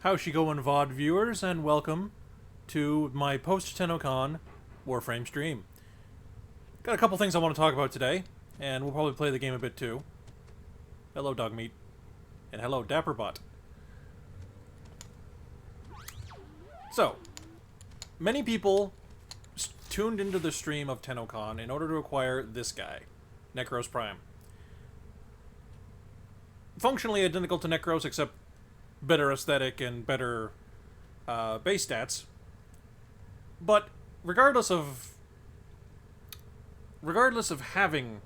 How's she going, VOD viewers, and welcome to my post-Tennocon Warframe stream. Got a couple things I want to talk about today, and we'll probably play the game a bit too. Hello, Dogmeat. And hello, Dapperbot. So, many people tuned into the stream of Tennocon in order to acquire this guy, Nekros Prime. Functionally identical to Nekros, except better aesthetic and better base stats. But regardless of having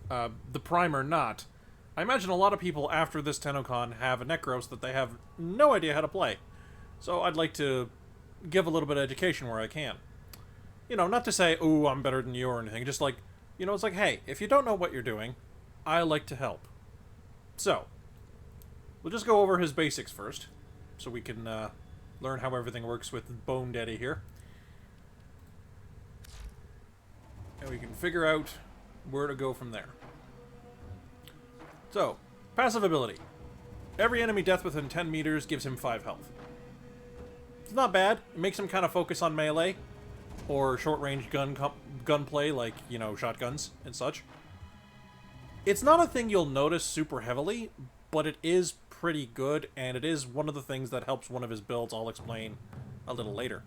the Prime or not, I imagine a lot of people after this Tennocon have a Nekros that they have no idea how to play. So I'd like to give a little bit of education where I can. You know, not to say, ooh, I'm better than you or anything, just like, you know, it's like, hey, if you don't know what you're doing, I like to help. So, we'll just go over his basics first, so we can learn how everything works with Bone Daddy here. And we can figure out where to go from there. So, passive ability. Every enemy death within 10 meters gives him 5 health. It's not bad. It makes him kind of focus on melee, or short-range gunplay, like, you know, shotguns and such. It's not a thing you'll notice super heavily, but it is pretty good, and it is one of the things that helps one of his builds. I'll explain a little later.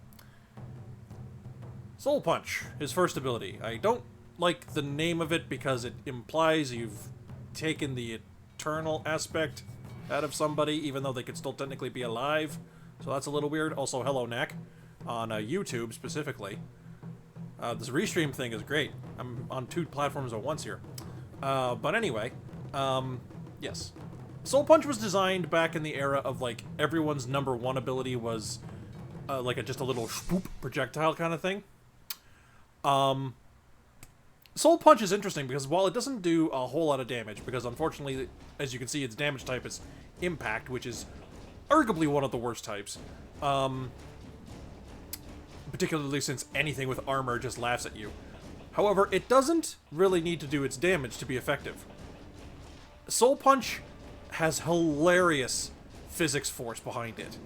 Soul Punch, his first ability. I don't like the name of it because it implies you've taken the eternal aspect out of somebody, even though they could still technically be alive. So that's a little weird. Also, hello, Knack, on YouTube specifically. This restream thing is great. I'm on 2 platforms at once here. But anyway, yes. Soul Punch was designed back in the era of, like, everyone's #1 ability was, like, just a little swoop projectile kind of thing. Soul Punch is interesting because while it doesn't do a whole lot of damage, because unfortunately, as you can see, its damage type is Impact, which is arguably one of the worst types. Particularly since anything with armor just laughs at you. However, it doesn't really need to do its damage to be effective. Soul Punch has hilarious physics force behind it.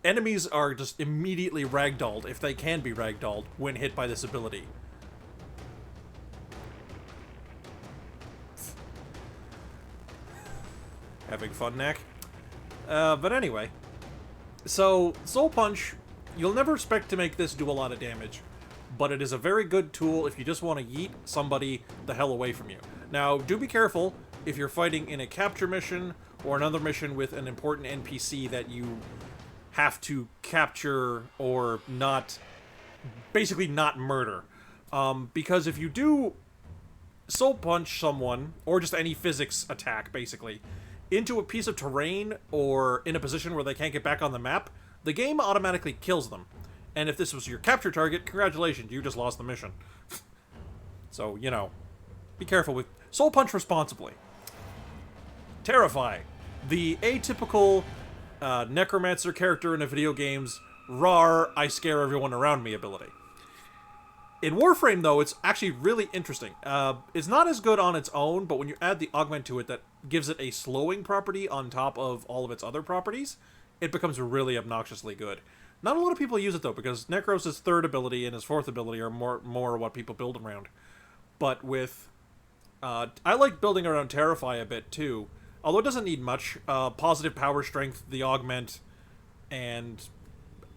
Enemies are just immediately ragdolled, if they can be ragdolled, when hit by this ability. Having fun, Knack? But anyway. So, Soul Punch, you'll never expect to make this do a lot of damage, but it is a very good tool if you just want to yeet somebody the hell away from you. Now, do be careful if you're fighting in a capture mission or another mission with an important NPC that you have to capture or not, basically not murder. Because if you do Soul Punch someone, or just any physics attack, basically, into a piece of terrain or in a position where they can't get back on the map, the game automatically kills them. And if this was your capture target, congratulations, you just lost the mission. So, you know, be careful with Soul Punch responsibly. Terrify, the atypical necromancer character in a video game's rawr, I scare everyone around me ability. In Warframe, though, it's actually really interesting. It's not as good on its own, but when you add the augment to it that gives it a slowing property on top of all of its other properties, it becomes really obnoxiously good. Not a lot of people use it, though, because Nekros' 3rd ability and his 4th ability are more what people build around. But with... I like building around Terrify a bit, too. Although it doesn't need much. Positive power strength, the augment, and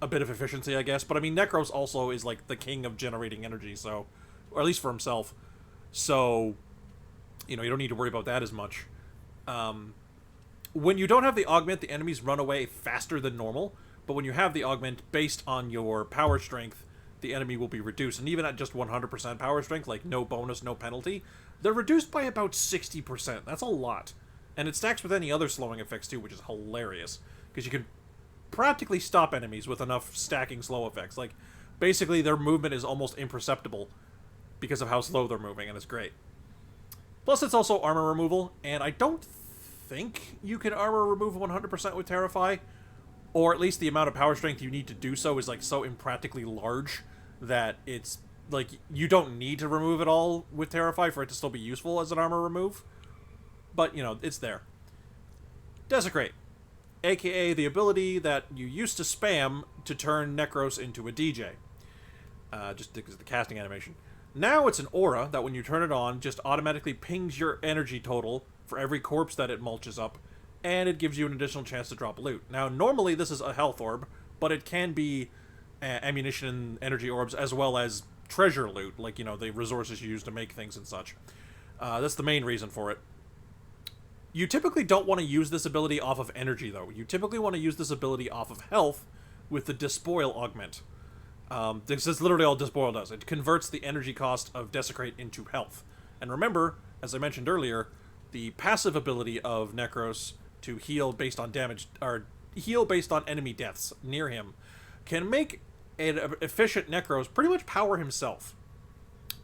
a bit of efficiency, I guess. But, I mean, Nekros also is, like, the king of generating energy, so... Or at least for himself. So, you know, you don't need to worry about that as much. When you don't have the augment, the enemies run away faster than normal. But when you have the augment, based on your power strength, the enemy will be reduced. And even at just 100% power strength, like no bonus, no penalty, they're reduced by about 60%. That's a lot. And it stacks with any other slowing effects too, which is hilarious. Because you can practically stop enemies with enough stacking slow effects. Like, basically their movement is almost imperceptible because of how slow they're moving, and it's great. Plus it's also armor removal, and I don't think you can armor remove 100% with Terrify. Or at least the amount of power strength you need to do so is, like, so impractically large that it's, like, you don't need to remove it all with Terrify for it to still be useful as an armor remove. But, you know, it's there. Desecrate. aka the ability that you used to spam to turn Nekros into a DJ. Just because of the casting animation. Now it's an aura that when you turn it on, just automatically pings your energy total for every corpse that it mulches up, and it gives you an additional chance to drop loot. Now, normally this is a health orb, but it can be ammunition and energy orbs as well as treasure loot, like, you know, the resources you use to make things and such. That's the main reason for it. You typically don't want to use this ability off of energy, though. You typically want to use this ability off of health with the Despoil augment. This is literally all Despoil does. It converts the energy cost of Desecrate into health. And remember, as I mentioned earlier, the passive ability of Nekros to heal based on damage, or heal based on enemy deaths near him, can make an efficient Nekros pretty much power himself.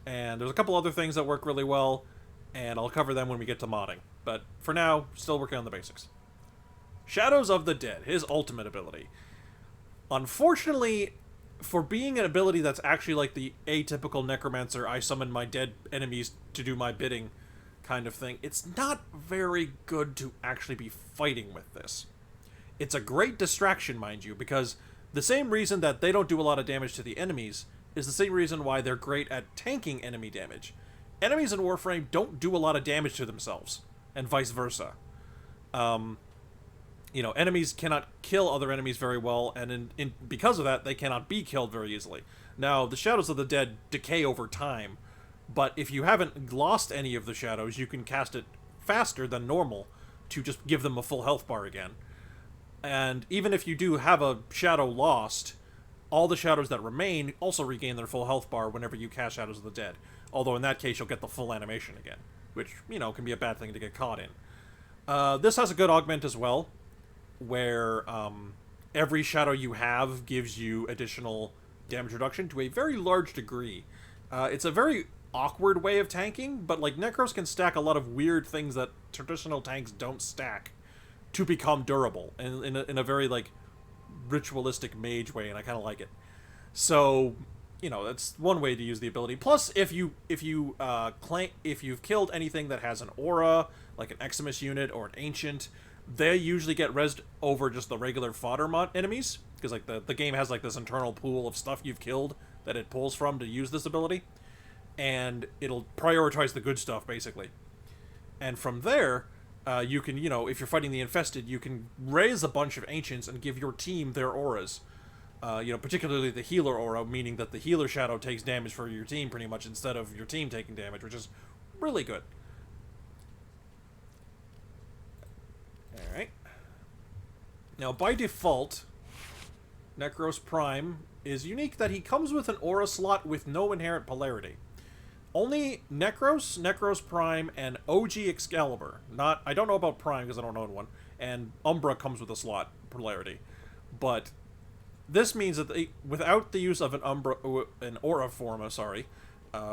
And there's a couple other things that work really well, and I'll cover them when we get to modding. But for now, still working on the basics. Shadows of the Dead, his ultimate ability. Unfortunately, for being an ability that's actually like the atypical necromancer, I summon my dead enemies to do my bidding kind of thing, it's not very good to actually be fighting with this. It's a great distraction, mind you, because the same reason that they don't do a lot of damage to the enemies is the same reason why they're great at tanking enemy damage. Enemies in Warframe don't do a lot of damage to themselves, and vice versa. You know, enemies cannot kill other enemies very well, and because of that, they cannot be killed very easily. Now, the Shadows of the Dead decay over time, but if you haven't lost any of the shadows, you can cast it faster than normal to just give them a full health bar again. And even if you do have a shadow lost, all the shadows that remain also regain their full health bar whenever you cast Shadows of the Dead. Although in that case, you'll get the full animation again, which, you know, can be a bad thing to get caught in. This has a good augment as well, where every shadow you have gives you additional damage reduction to a very large degree. It's a very awkward way of tanking, but like Nekros can stack a lot of weird things that traditional tanks don't stack to become durable in a very like ritualistic mage way, and I kind of like it. So, you know, that's one way to use the ability. Plus, if you've killed anything that has an aura, like an Eximus unit or an ancient, they usually get rezzed over just the regular fodder enemies, because like the game has like this internal pool of stuff you've killed that it pulls from to use this ability, and it'll prioritize the good stuff basically. And from there, you can, you know, if you're fighting the infested, you can raise a bunch of ancients and give your team their auras. You know, particularly the healer aura, meaning that the healer shadow takes damage for your team pretty much instead of your team taking damage, which is really good. Alright. Now, by default, Nekros Prime is unique that he comes with an aura slot with no inherent polarity. Only Nekros, Nekros Prime, and OG Excalibur. I don't know about Prime because I don't own one. And Umbra comes with a slot polarity. But this means that without the use of an aura form,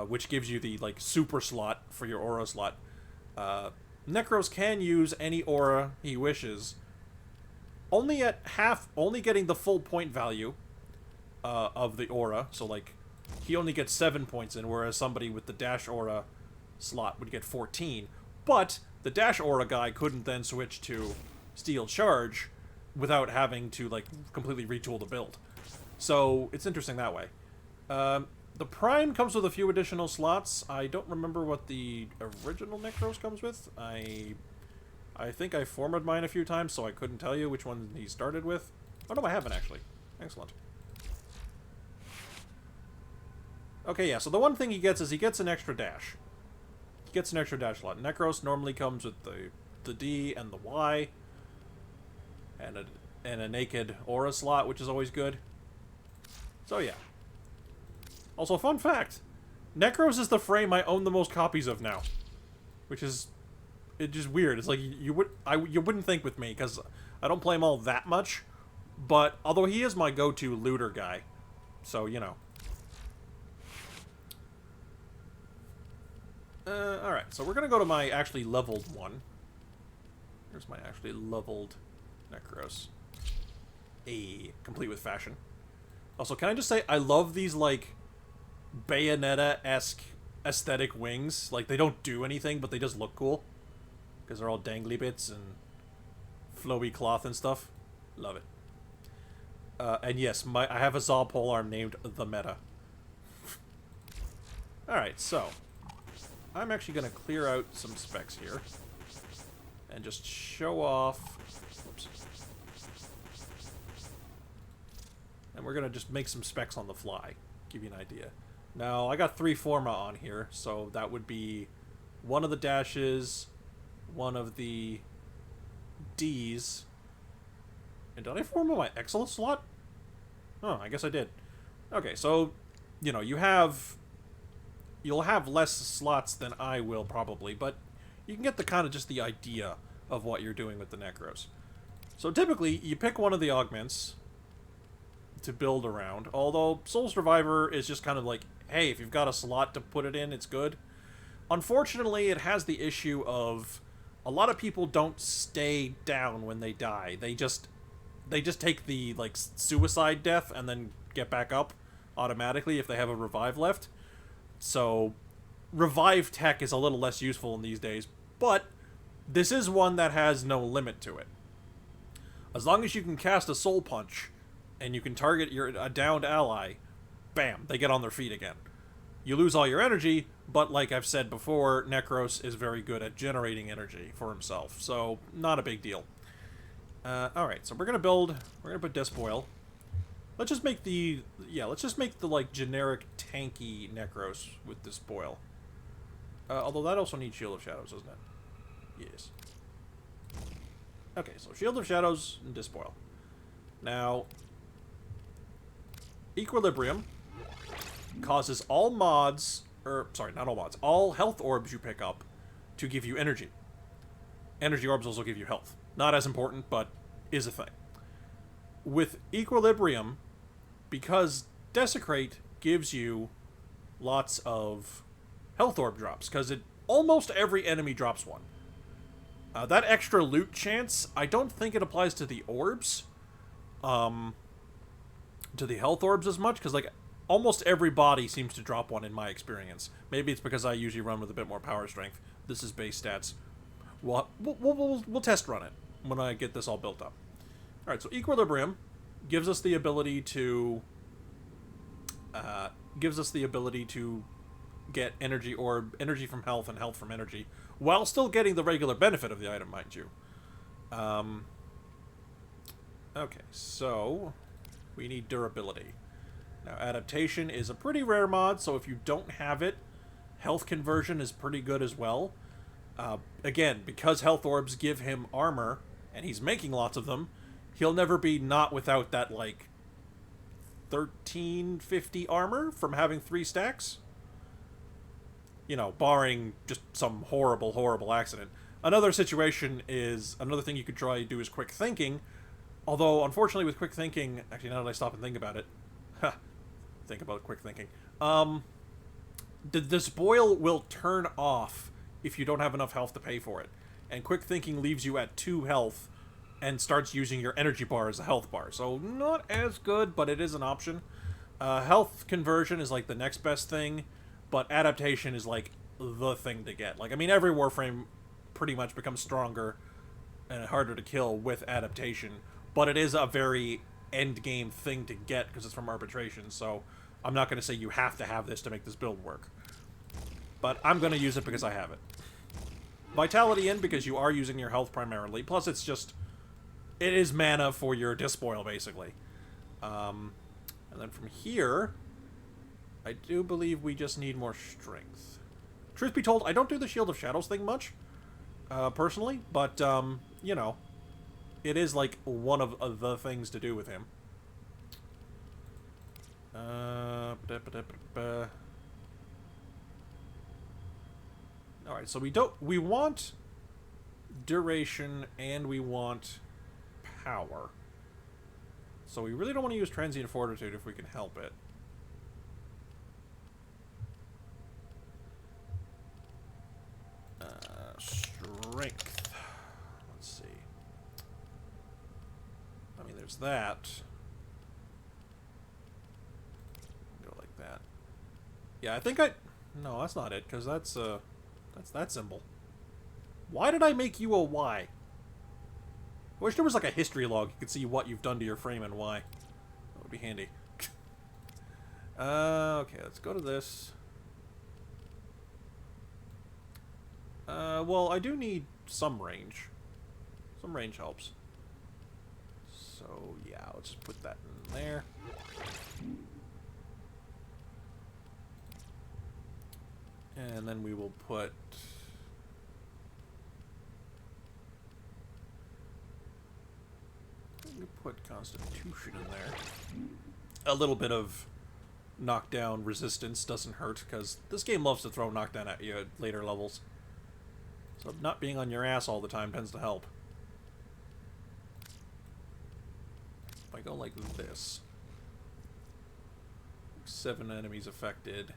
which gives you the like super slot for your aura slot, Nekros can use any aura he wishes, only getting the full point value of the aura. So like, he only gets 7 points in, whereas somebody with the dash aura slot would get 14. But the dash aura guy couldn't then switch to steel charge without having to like completely retool the build. So it's interesting that way. The Prime comes with a few additional slots. I don't remember what the original Nekros comes with. I think I formatted mine a few times, so I couldn't tell you which one he started with. Oh no, I haven't actually. Excellent. Okay, yeah, so the one thing he gets is he gets an extra dash. He gets an extra dash slot. Nekros normally comes with the D and the Y, and a naked aura slot, which is always good. So yeah. Also, fun fact, Nekros is the frame I own the most copies of now, which is just weird. It's like you wouldn't think with me because I don't play him all that much, but although he is my go-to looter guy, so you know. Alright, so we're gonna go to my actually leveled one. Here's my actually leveled Nekros. Complete with fashion. Also, can I just say, I love these, like, Bayonetta-esque aesthetic wings. Like, they don't do anything, but they just look cool. Because they're all dangly bits and flowy cloth and stuff. Love it. And yes, I have a Zaw polearm named the Meta. Alright, so I'm actually going to clear out some specs here and just show off. Whoops. And we're going to just make some specs on the fly, give you an idea. Now, I got 3 forma on here, so that would be one of the dashes, one of the Ds. And did I forma my Excellent slot? Oh, I guess I did. Okay, so, you know, you'll have less slots than I will probably, but you can get the kind of just the idea of what you're doing with the Necros. So typically, you pick one of the augments to build around, although Soul Survivor is just kind of like, hey, if you've got a slot to put it in, it's good. Unfortunately, it has the issue of a lot of people don't stay down when they die. They just take the, like, suicide death and then get back up automatically if they have a revive left. So, revive tech is a little less useful in these days, but this is one that has no limit to it. As long as you can cast a Soul Punch and you can target a downed ally, bam, they get on their feet again. You lose all your energy, but like I've said before, Nekros is very good at generating energy for himself, so not a big deal. Alright, so we're gonna put Despoil. Let's just make the like generic tanky Nekros with Despoil. Although that also needs Shield of Shadows, doesn't it? Yes. Okay, so Shield of Shadows and Despoil. Now, Equilibrium causes all mods, not all mods, all health orbs you pick up to give you energy. Energy orbs also give you health. Not as important, but is a thing. With Equilibrium, because Desecrate gives you lots of health orb drops, because almost every enemy drops one. That extra loot chance, I don't think it applies to the orbs, to the health orbs as much, because like almost every body seems to drop one in my experience. Maybe it's because I usually run with a bit more power strength. This is base stats. We'll test run it when I get this all built up. Alright, so Equilibrium gives us the ability to get energy from health and health from energy, while still getting the regular benefit of the item, mind you. Okay, so we need durability. Now, adaptation is a pretty rare mod, so if you don't have it, health conversion is pretty good as well. Again, because health orbs give him armor, and he's making lots of them, he'll never be not without that, like, 1350 armor from having 3 stacks. You know, barring just some horrible, horrible accident. Another thing you could try to do is quick thinking, although, unfortunately, with quick thinking, actually, now that I stop and think about it, think about quick thinking, the Despoil will turn off if you don't have enough health to pay for it. And quick thinking leaves you at 2 health and starts using your energy bar as a health bar. So not as good, but it is an option. Health conversion is like the next best thing, but adaptation is like the thing to get. Like, I mean, every Warframe pretty much becomes stronger and harder to kill with adaptation, but it is a very end game thing to get because it's from arbitration, so I'm not going to say you have to have this to make this build work. But I'm going to use it because I have it. Vitality in because you are using your health primarily, plus it is mana for your Despoil, basically. And then from here, I do believe we just need more strength. Truth be told, I don't do the Shield of Shadows thing much, personally, but, you know, it is, like, one of the things to do with him. Alright, so we want duration and we want power. So we really don't want to use Transient Fortitude if we can help it. Strength. Let's see. I mean, there's that. Go like that. Yeah, I think no, that's not it, because that's that symbol. Why did I make you a Y? I wish there was like a history log. You could see what you've done to your frame and why. That would be handy. Okay, let's go to this. Well, I do need some range. Some range helps. So, yeah, let's just put that in there. And then we will put... Constitution in there. A little bit of knockdown resistance doesn't hurt, because this game loves to throw knockdown at you at later levels. So not being on your ass all the time tends to help. If I go like this... 7 enemies affected.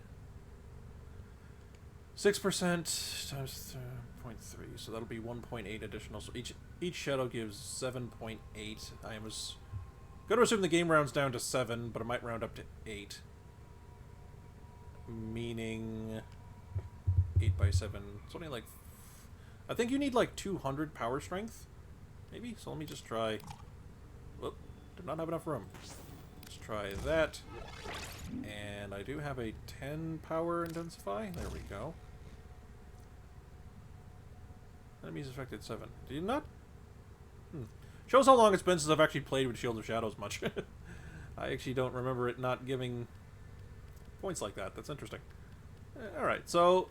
6% times 0.3, so that'll be 1.8 additional. So each shadow gives 7.8. I was going to assume the game rounds down to 7, but it might round up to 8. Meaning 8 by 7. It's only like... I think you need like 200 power strength. Maybe? So let me just try... Whoop. Did not have enough room. Let's try that. And I do have a 10 power intensify. There we go. Enemies affected 7. Did you not? Shows how long it's been since I've actually played with Shield of Shadows much. I actually don't remember it not giving points like that. That's interesting. Alright, so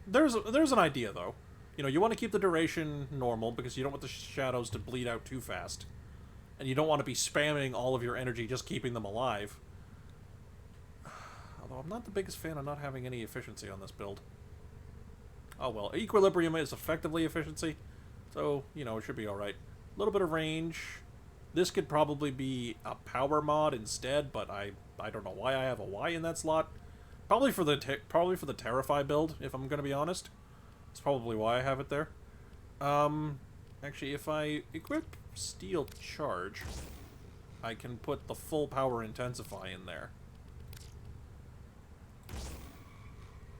there's an idea, though. You know, you want to keep the duration normal because you don't want the shadows to bleed out too fast. And you don't want to be spamming all of your energy just keeping them alive. Although I'm not the biggest fan of not having any efficiency on this build. Oh well, Equilibrium is effectively efficiency, so, you know, it should be alright. A little bit of range. This could probably be a power mod instead, but I don't know why I have a Y in that slot. Probably for the Terrify build, if I'm going to be honest. That's probably why I have it there. Actually, if I equip Steel Charge, I can put the full power Intensify in there.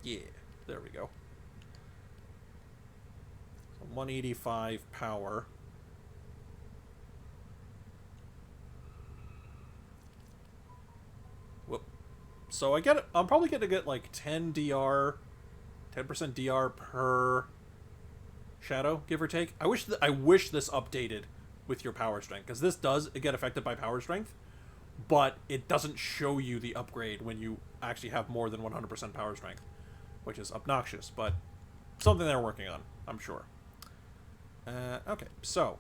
Yeah, there we go. So 185 power. Whoop. So I'm probably going to get like 10 DR, 10% DR per shadow, give or take. I wish this updated with your power strength, because this does get affected by power strength, but it doesn't show you the upgrade when you actually have more than 100% power strength, which is obnoxious, but something they're working on, I'm sure. Okay, so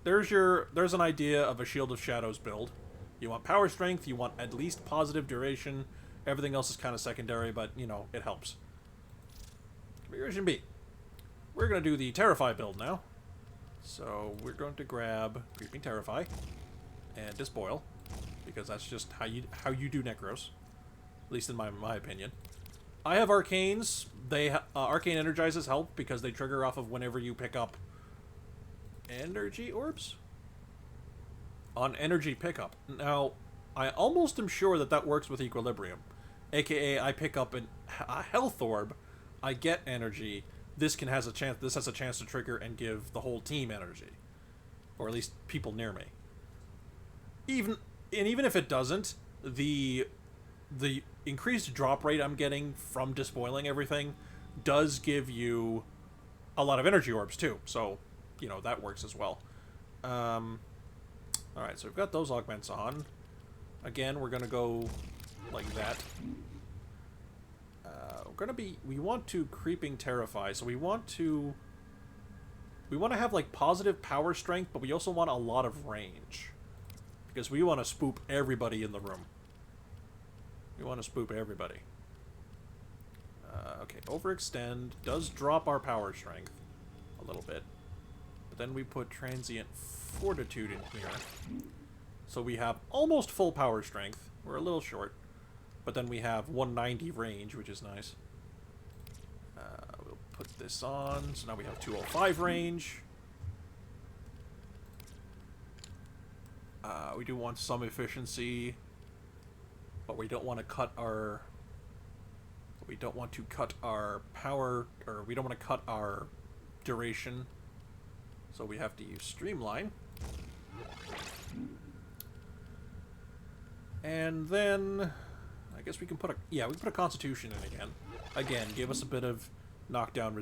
there's an idea of a Shield of Shadows build. You want power strength, you want at least positive duration. Everything else is kind of secondary, but, you know, it helps. Configuration B. We're going to do the Terrify build now. So we're going to grab Creeping Terrify and Disboil, because that's just how you do Necros, at least in my opinion. I have Arcanes. Arcane Energizes help because they trigger off of whenever you pick up Energy Orbs? On Energy Pickup. Now, I almost am sure that works with Equilibrium. AKA, I pick up a Health Orb, I get Energy. This has a chance to trigger and give the whole team energy. Or at least people near me. Even if it doesn't, the increased drop rate I'm getting from despoiling everything does give you a lot of energy orbs too. So, you know, that works as well. Alright, so we've got those augments on. Again, we're going to go like that. We want to Creeping Terrify, so we want to have like positive power strength, but we also want a lot of range. Because we want to spook everybody in the room. We want to spook everybody. Okay, Overextend does drop our power strength a little bit. But then we put Transient Fortitude in here. So we have almost full power strength. We're a little short. But then we have 190 range, which is nice. We'll put this on. So now we have 205 range. We do want some efficiency. But we don't want to cut our... We don't want to cut our power... Or we don't want to cut our duration. So we have to use Streamline. And then I guess we can put a we can put a Constitution in again. Again, give us a bit of knockdown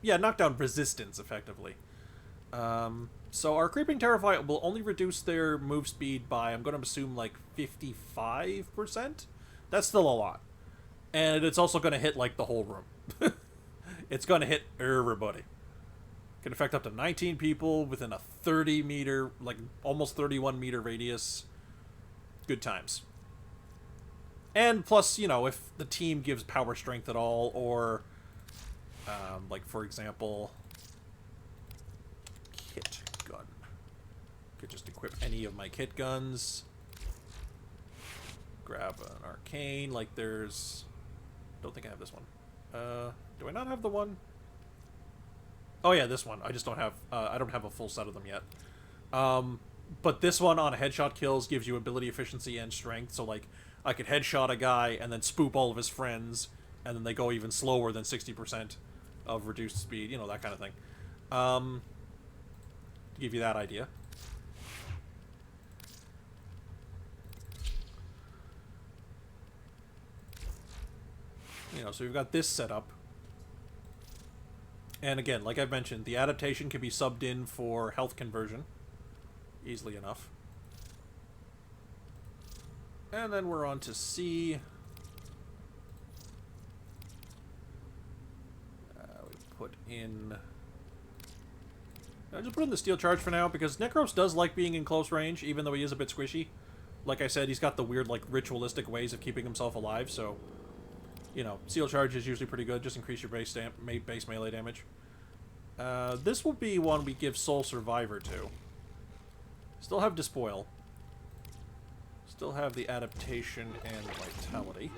knockdown resistance effectively. So our Creeping Terrify will only reduce their move speed by, I'm going to assume, like 55%. That's still a lot. And it's also going to hit like the whole room. It's going to hit everybody. Can affect up to 19 people within a 30 meter, like almost 31 meter radius. Good times. And plus, you know, if the team gives power strength at all, or like for example, kit gun. Could just equip any of my kit guns. Grab an arcane, like there's... Don't think I have this one. Do I not have the one? Oh yeah, this one. I just don't have... I don't have a full set of them yet. But this one on headshot kills gives you ability efficiency and strength, so like, I could headshot a guy and then spoop all of his friends, and then they go even slower than 60% of reduced speed, you know, that kind of thing. To give you that idea. You know, so we've got this set up. And again, like I've mentioned, the adaptation can be subbed in for health conversion. Easily enough. And then we're on to C. We put in... I'll just put in the steel charge for now, because Nekros does like being in close range, even though he is a bit squishy. Like I said, he's got the weird, like, ritualistic ways of keeping himself alive, so... You know, steel charge is usually pretty good. Just increase your base melee damage. This will be one we give Soul Survivor to. Still have Despoil. Still have the adaptation and vitality.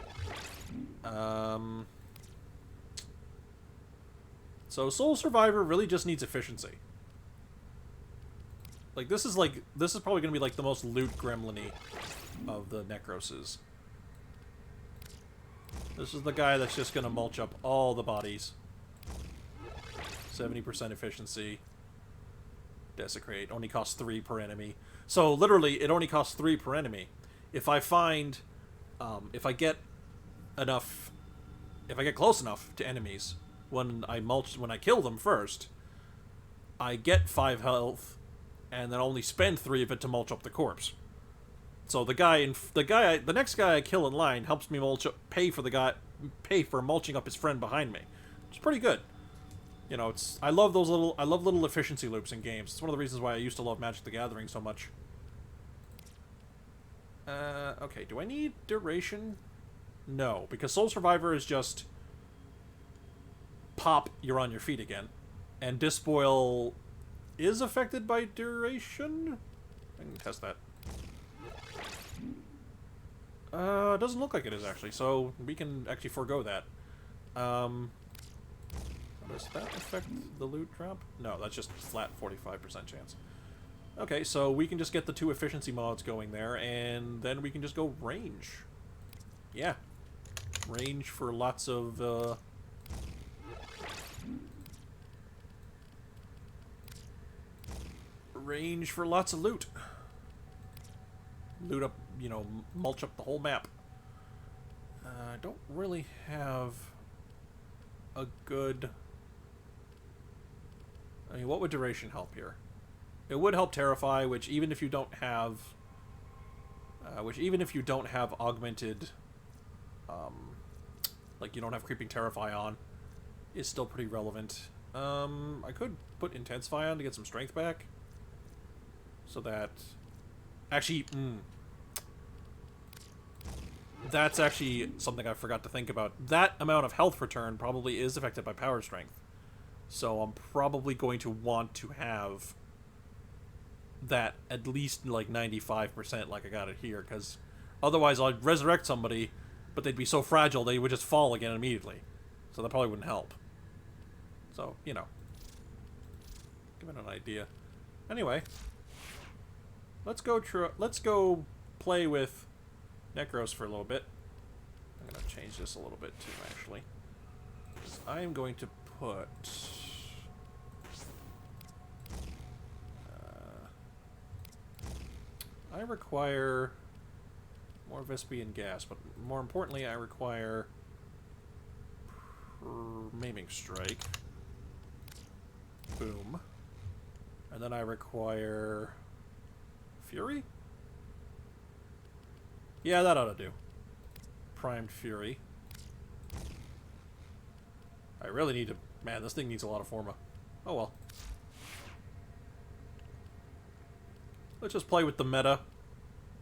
So Soul Survivor really just needs efficiency. Like this is probably gonna be like the most loot gremlin-y of the Nekroses. This is the guy that's just gonna mulch up all the bodies. 70% efficiency. Desecrate. Only costs 3 per enemy. So, literally, it only costs 3 per enemy. If I find... if I get enough... If I get close enough to enemies, when I kill them first, I get 5 health, and then only spend 3 of it to mulch up the corpse. So the next guy I kill in line helps me pay for mulching up his friend behind me. It's pretty good. You know, I love little efficiency loops in games. It's one of the reasons why I used to love Magic the Gathering so much. Okay, do I need duration? No, because Soul Survivor is just pop, you're on your feet again. And Despoil is affected by duration? I can test that. It doesn't look like it is, actually, so we can actually forego that. Does that affect the loot drop? No, that's just flat 45% chance. Okay, so we can just get the 2 efficiency mods going there, and then we can just go range. Yeah. Range for lots of, range for lots of loot. Loot up, you know, mulch up the whole map. I don't really have a good... I mean, what would duration help here? It would help Terrify, which even if you don't have... augmented... like, you don't have Creeping Terrify on, is still pretty relevant. I could put Intensify on to get some strength back. So that... Actually, that's actually something I forgot to think about. That amount of health return probably is affected by power strength. So I'm probably going to want to have that at least like 95% like I got it here, because otherwise I'd resurrect somebody, but they'd be so fragile they would just fall again immediately. So that probably wouldn't help. So, you know. Give it an idea. Anyway. Let's go play with Nekros for a little bit. I'm going to change this a little bit too, actually. I am going to put... I require more Vespian gas, but more importantly, I require Maiming Strike. Boom. And then I require Fury? Yeah, that ought to do. Primed Fury. I really need to... Man, this thing needs a lot of Forma. Oh well. Let's just play with the meta.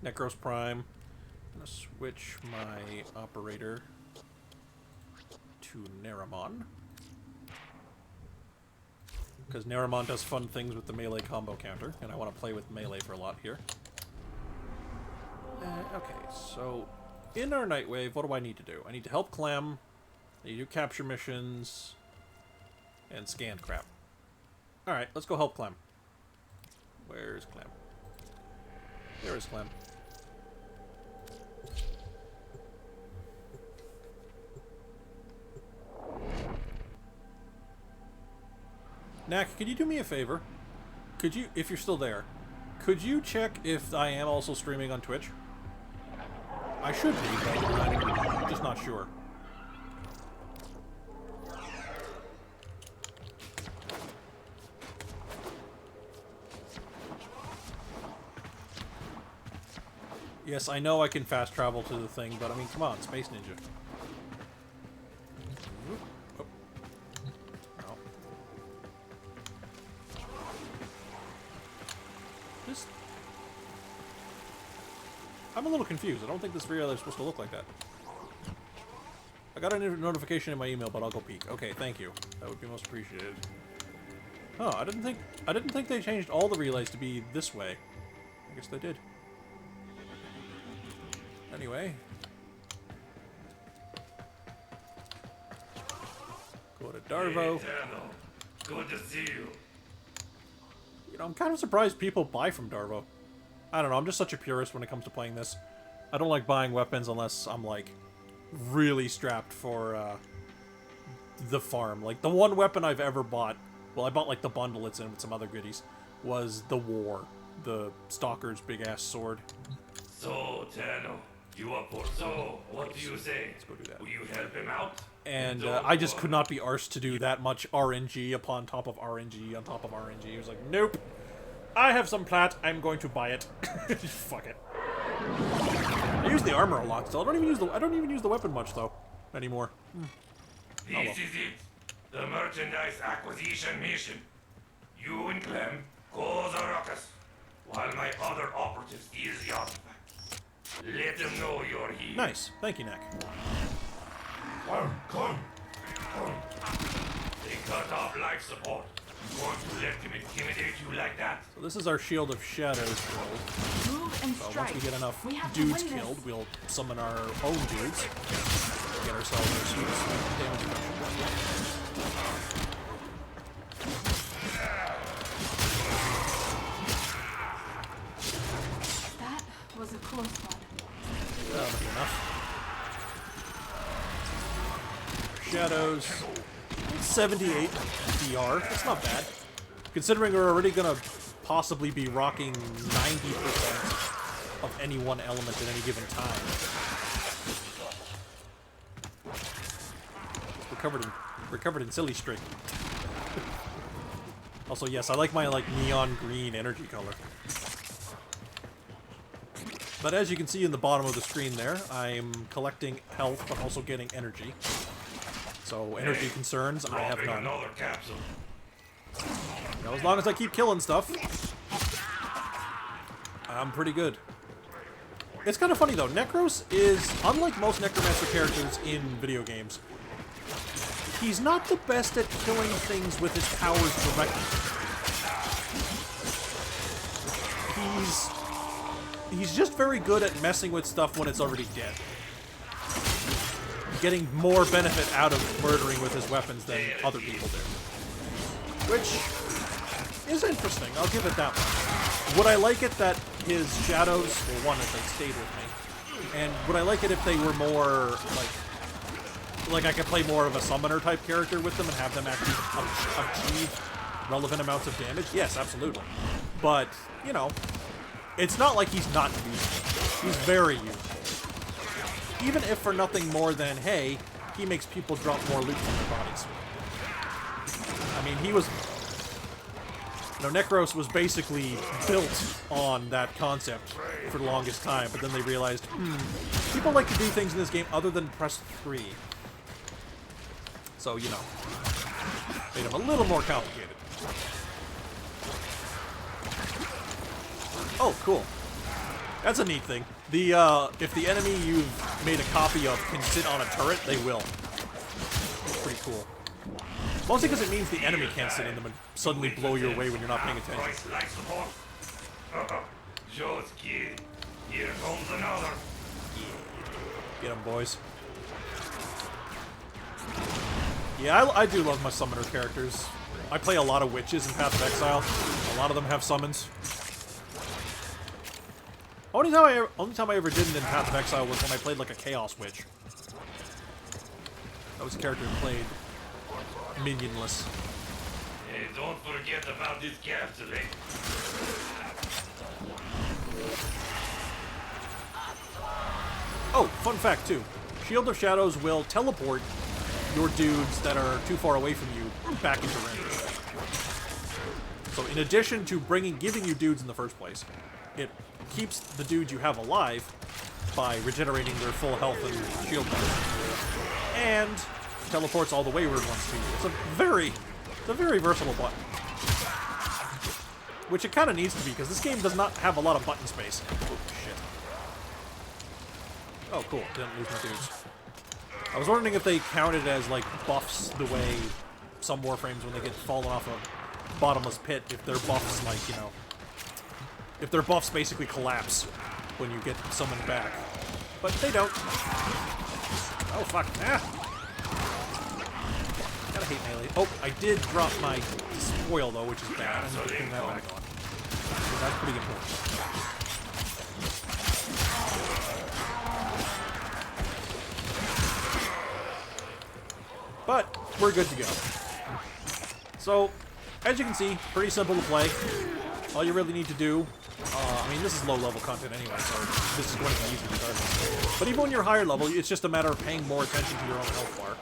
Nekros Prime. I'm gonna switch my operator to Neramon. Because Neramon does fun things with the melee combo counter, and I want to play with melee for a lot here. Okay, so in our Nightwave, what do I need to do? I need to help Clem, I need to do capture missions, and scan crap. Alright, let's go help Clem. Where's Clem? There is Clem. Knack, could you do me a favor? Could you, if you're still there, could you check if I am also streaming on Twitch? I should be, but I'm just not sure. Yes, I know I can fast travel to the thing, but I mean, come on, Space Ninja. Oh. No. Just... I'm a little confused. I don't think this video is supposed to look like that. I got a notification in my email, but I'll go peek. Okay, thank you. That would be most appreciated. Oh, I didn't think they changed all the relays to be this way. I guess they did. Anyway. Go to Darvo. Hey, good to see you. You know, I'm kind of surprised people buy from Darvo. I don't know, I'm just such a purist when it comes to playing this. I don't like buying weapons unless I'm, like, really strapped for, the farm. Like, the one weapon I've ever bought, well, I bought, like, the bundle it's in with some other goodies, was the War. The Stalker's big-ass sword. So, Tenno, you up for so? What do you say? Let's go do that. Will you help him out? And I just could not be arsed to do that much RNG upon top of RNG on top of RNG. He was like, nope. I have some plat. I'm going to buy it. Fuck it. I use the armor a lot still. I don't even use the weapon much though anymore. This is it. The merchandise acquisition mission. You and Clem cause a ruckus, while my other operative steals the artifact. Let them know you're here. Nice. Thank you, Nick. Come. They cut off life support. You want to let them intimidate you like that? So this is our Shield of Shadows build. Move and So strike. once we get enough We have to dudes win this. killed, we'll summon our own dudes. Get ourselves our suits. Damage reduction. That was a close one. That'll be enough. Shadows. 78 DR. That's not bad. Considering we're already gonna possibly be rocking 90% of any one element at any given time. We're covered in silly string. Also, yes, I like my neon green energy color. But as you can see in the bottom of the screen there, I'm collecting health, but also getting energy. So, energy concerns, I have none. Another capsule. You know, as long as I keep killing stuff, I'm pretty good. It's kind of funny though, Nekros is, unlike most Necromancer characters in video games, he's not the best at killing things with his powers directly. He's just very good at messing with stuff when it's already dead. Getting more benefit out of murdering with his weapons than other people do. Which is interesting, I'll give it that one. Would I like it that his shadows, well, one, if they stayed with me, and would I like it if they were more, like I could play more of a summoner type character with them and have them actually achieve relevant amounts of damage? Yes, absolutely. But, you know, it's not like he's not useful. He's very useful. Even if for nothing more than, hey, he makes people drop more loot from their bodies. I mean, he was... You know, Nekros was basically built on that concept for the longest time, but then they realized, people like to do things in this game other than press 3. So, you know, made him a little more complicated. Oh, cool. That's a neat thing. If the enemy you've made a copy of can sit on a turret, they will. It's pretty cool. Mostly because it means the enemy can't sit in them and suddenly blow you away when you're not paying attention. Joe's kid. Here comes another. Get them, boys. Yeah, I do love my summoner characters. I play a lot of witches in Path of Exile. A lot of them have summons. Only time I ever didn't in Path of Exile was when I played like a Chaos Witch. That was a character who played minionless. Hey, don't forget about this capsulator. Oh, fun fact too. Shield of Shadows will teleport your dudes that are too far away from you back into range. So in addition to giving you dudes in the first place, it keeps the dudes you have alive by regenerating their full health and shield bonus. And teleports all the wayward ones to you. It's a very versatile button. Which it kind of needs to be, because this game does not have a lot of button space. Oh, shit. Oh, cool. Didn't lose my dudes. I was wondering if they counted as, like, buffs the way some Warframes when they get fallen off a bottomless pit, if their buffs, like, you know... If their buffs basically collapse when you get summoned back. But they don't. Oh, fuck. Ah! Gotta hate melee. Oh, I did drop my spoil, though, which is bad. I'm going to bring that back on. So that's pretty important. But we're good to go. So, as you can see, pretty simple to play. All you really need to do, I mean, this is low-level content anyway, so this is going to be easy regardless. But even when you're higher level, it's just a matter of paying more attention to your own health bar.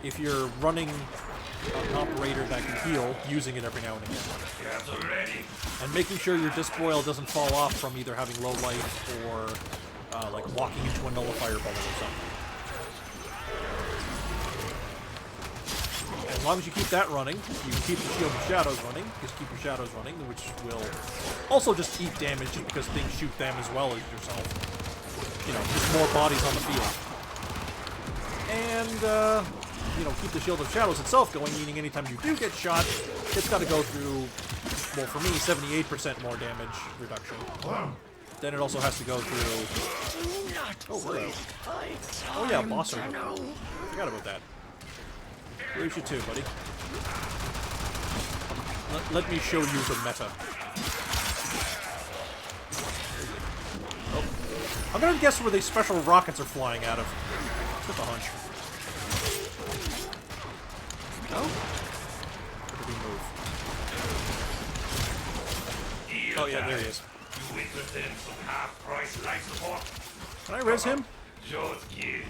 If you're running an operator that can heal, using it every now and again. And making sure your dispoil doesn't fall off from either having low life or, like, walking into a nullifier bubble or something. As long as you keep that running, you can keep the Shield of Shadows running, just keep your Shadows running, which will also just eat damage just because things shoot them as well as yourself. You know, just more bodies on the field. And, you know, keep the Shield of Shadows itself going, meaning anytime you do get shot, it's got to go through, well, for me, 78% more damage reduction. Then it also has to go through... Oh, hello. Oh, yeah, boss arena. Forgot about that. You should too, buddy. Let me show you the meta. Oh. I'm gonna guess where these special rockets are flying out of. Just a hunch. No? Where did he move? Oh yeah, there he is. You interested in some half-price life support? Can I res him? Joe's kid.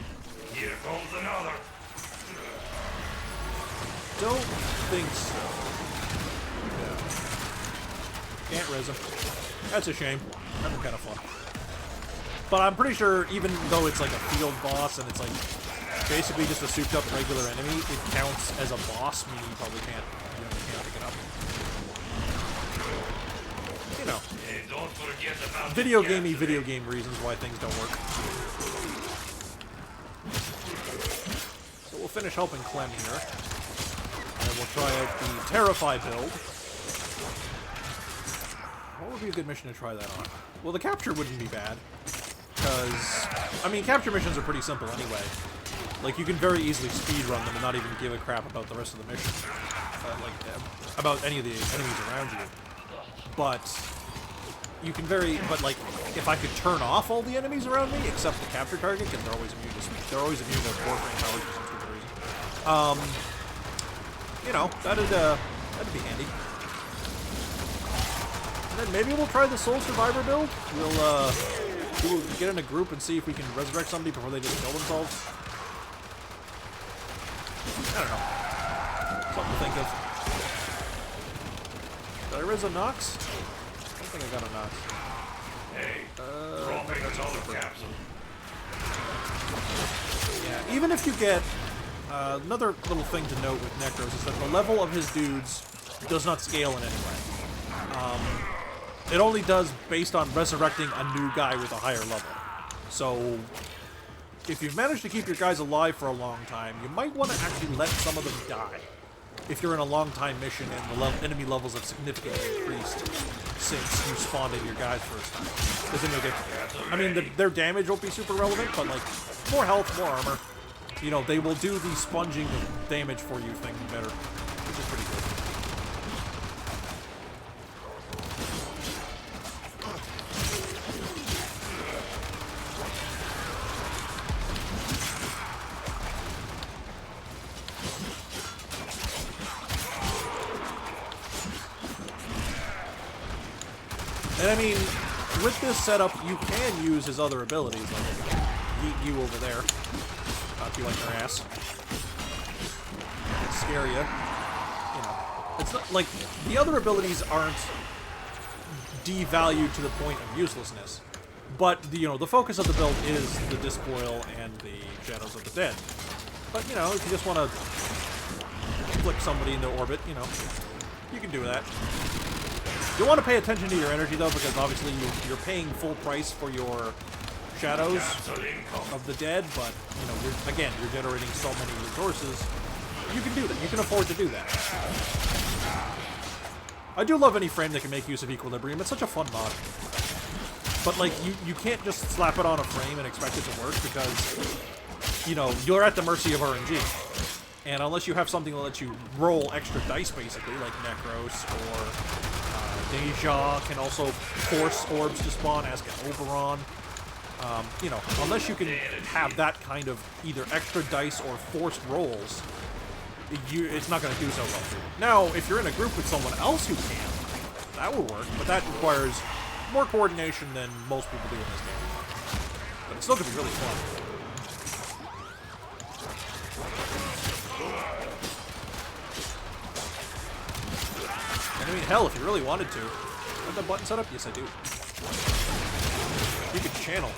Here comes another. Don't think so. No. Can't res him. That's a shame. That'd be kind of fun. But I'm pretty sure, even though it's like a field boss and it's like basically just a souped up regular enemy, it counts as a boss, meaning you probably can't, can't pick it up. You know, Hey, don't forget about video game reasons why things don't work. So we'll finish helping Clem here. And we'll try out the Terrify build. What would be a good mission to try that on? Well, the capture wouldn't be bad. Because, I mean, capture missions are pretty simple anyway. Like, you can very easily speedrun them and not even give a crap about the rest of the mission. About any of the enemies around you. But, like, if I could turn off all the enemies around me, except the capture target, because they're always immune to Warframe powers for some stupid reason. You know, that'd be handy. And Alright, maybe we'll try the Soul Survivor build. We'll get in a group and see if we can resurrect somebody before they just kill themselves. I don't know. Something to think of. Did I res a Nox? I don't think I got a Nox. Hey, dropping another capsule. Yeah, even if you get... another little thing to note with Nekros is that the level of his dudes does not scale in any way. It only does based on resurrecting a new guy with a higher level. So, if you've managed to keep your guys alive for a long time, you might want to actually let some of them die. If you're in a long time mission and the enemy levels have significantly increased since you spawned in your guys first time. Because then you'll get... I mean, their damage won't be super relevant, but like, more health, more armor. You know, they will do the sponging of damage for you thing better, which is pretty good. And I mean, with this setup, you can use his other abilities, like yeet you over there. Knock you like your ass. Scare you. You know, it's not like the other abilities aren't devalued to the point of uselessness, but the focus of the build is the Dispoil and the Shadows of the Dead. But if you just want to flick somebody into orbit, you can do that. You'll want to pay attention to your energy though, because obviously you're paying full price for your Shadows of the Dead, but you're generating so many resources. You can do that. You can afford to do that. I do love any frame that can make use of equilibrium. It's such a fun mod. But like you can't just slap it on a frame and expect it to work, because you're at the mercy of RNG. And unless you have something that lets you roll extra dice, basically, like Nekros or Deja can also force orbs to spawn, as can Oberon. Unless you can have that kind of either extra dice or forced rolls, it's not going to do so well for you. Now, if you're in a group with someone else who can, that will work, but that requires more coordination than most people do in this game. But it's still going to be really fun. And I mean, hell, if you really wanted to. Have that button set up? Yes, I do. You could channel.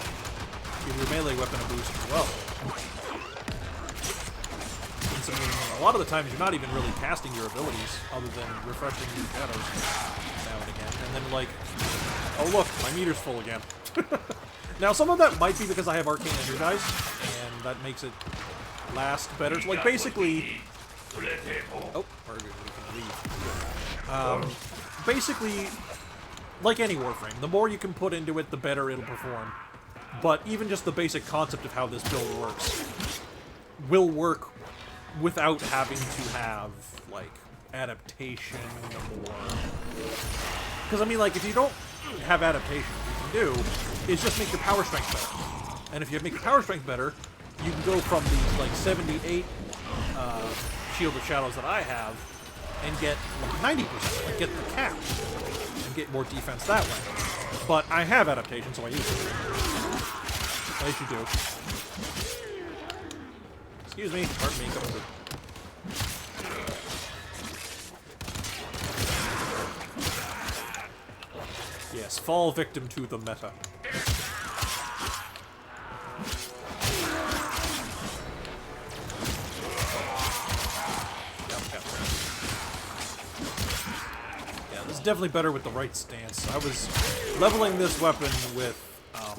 Give your melee weapon a boost as well. Since, I mean, a lot of the times you're not even really casting your abilities other than refreshing your shadows now and again. And then, like, oh look, my meter's full again. Now, some of that might be because I have Arcane Energize, and that makes it last better. So, like, basically... Oh, we can leave. Basically, like any Warframe, the more you can put into it, the better it'll perform. But even just the basic concept of how this build works will work without having to have, like, adaptation or... Because, I mean, like, if you don't have adaptation, what you can do is just make your power strength better. And if you make your power strength better, you can go from these, like, 78 Shield of Shadows that I have and get, like, 90%, like, get the cap, and get more defense that way. But I have adaptation, so I use it. At least you do. Excuse me, pardon me, coming through. Yes, fall victim to the meta. Yeah, this is definitely better with the right stance. I was leveling this weapon with, I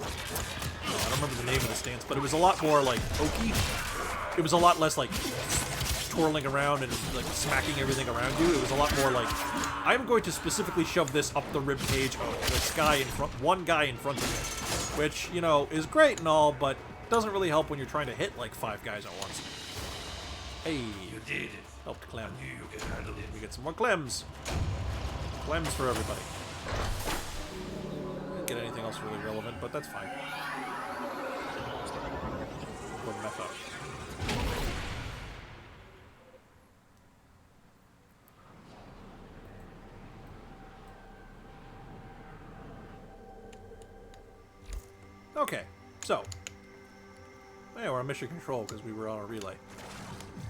don't remember the name of the stance, but it was a lot more, like, pokey. It was a lot less, like, twirling around and, like, smacking everything around you. It was a lot more like, I'm going to specifically shove this up the rib cage of this guy in front, one guy in front of me. Which, you know, is great and all, but doesn't really help when you're trying to hit, like, 5 guys at once. Hey. You did it. Helped Clem. You can handle it. We get some more Clems. Clems for everybody. Didn't get anything else really relevant, but that's fine. Or meth up. Okay, so. Hey, we're on mission control because we were on a relay.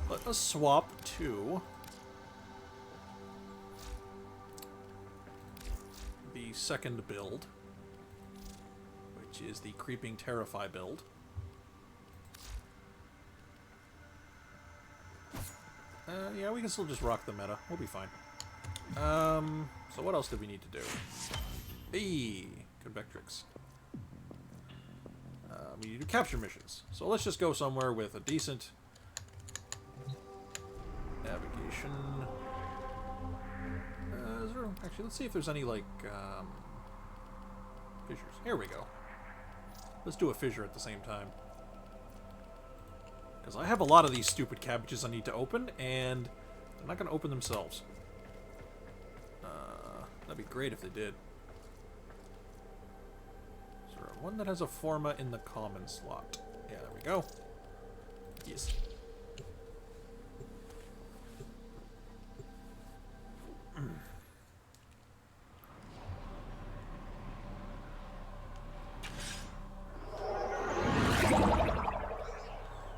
Let us swap to the second build, which is the Creeping Terrify build. Yeah, we can still just rock the meta. We'll be fine. So what else do we need to do? Hey, Convectrix. We need to capture missions. So let's just go somewhere with a decent navigation. Actually, let's see if there's any, like, fissures. Here we go. Let's do a fissure at the same time. Because I have a lot of these stupid cabbages I need to open, and they're not going to open themselves. That'd be great if they did. One that has a forma in the common slot. Yeah, there we go. Yes.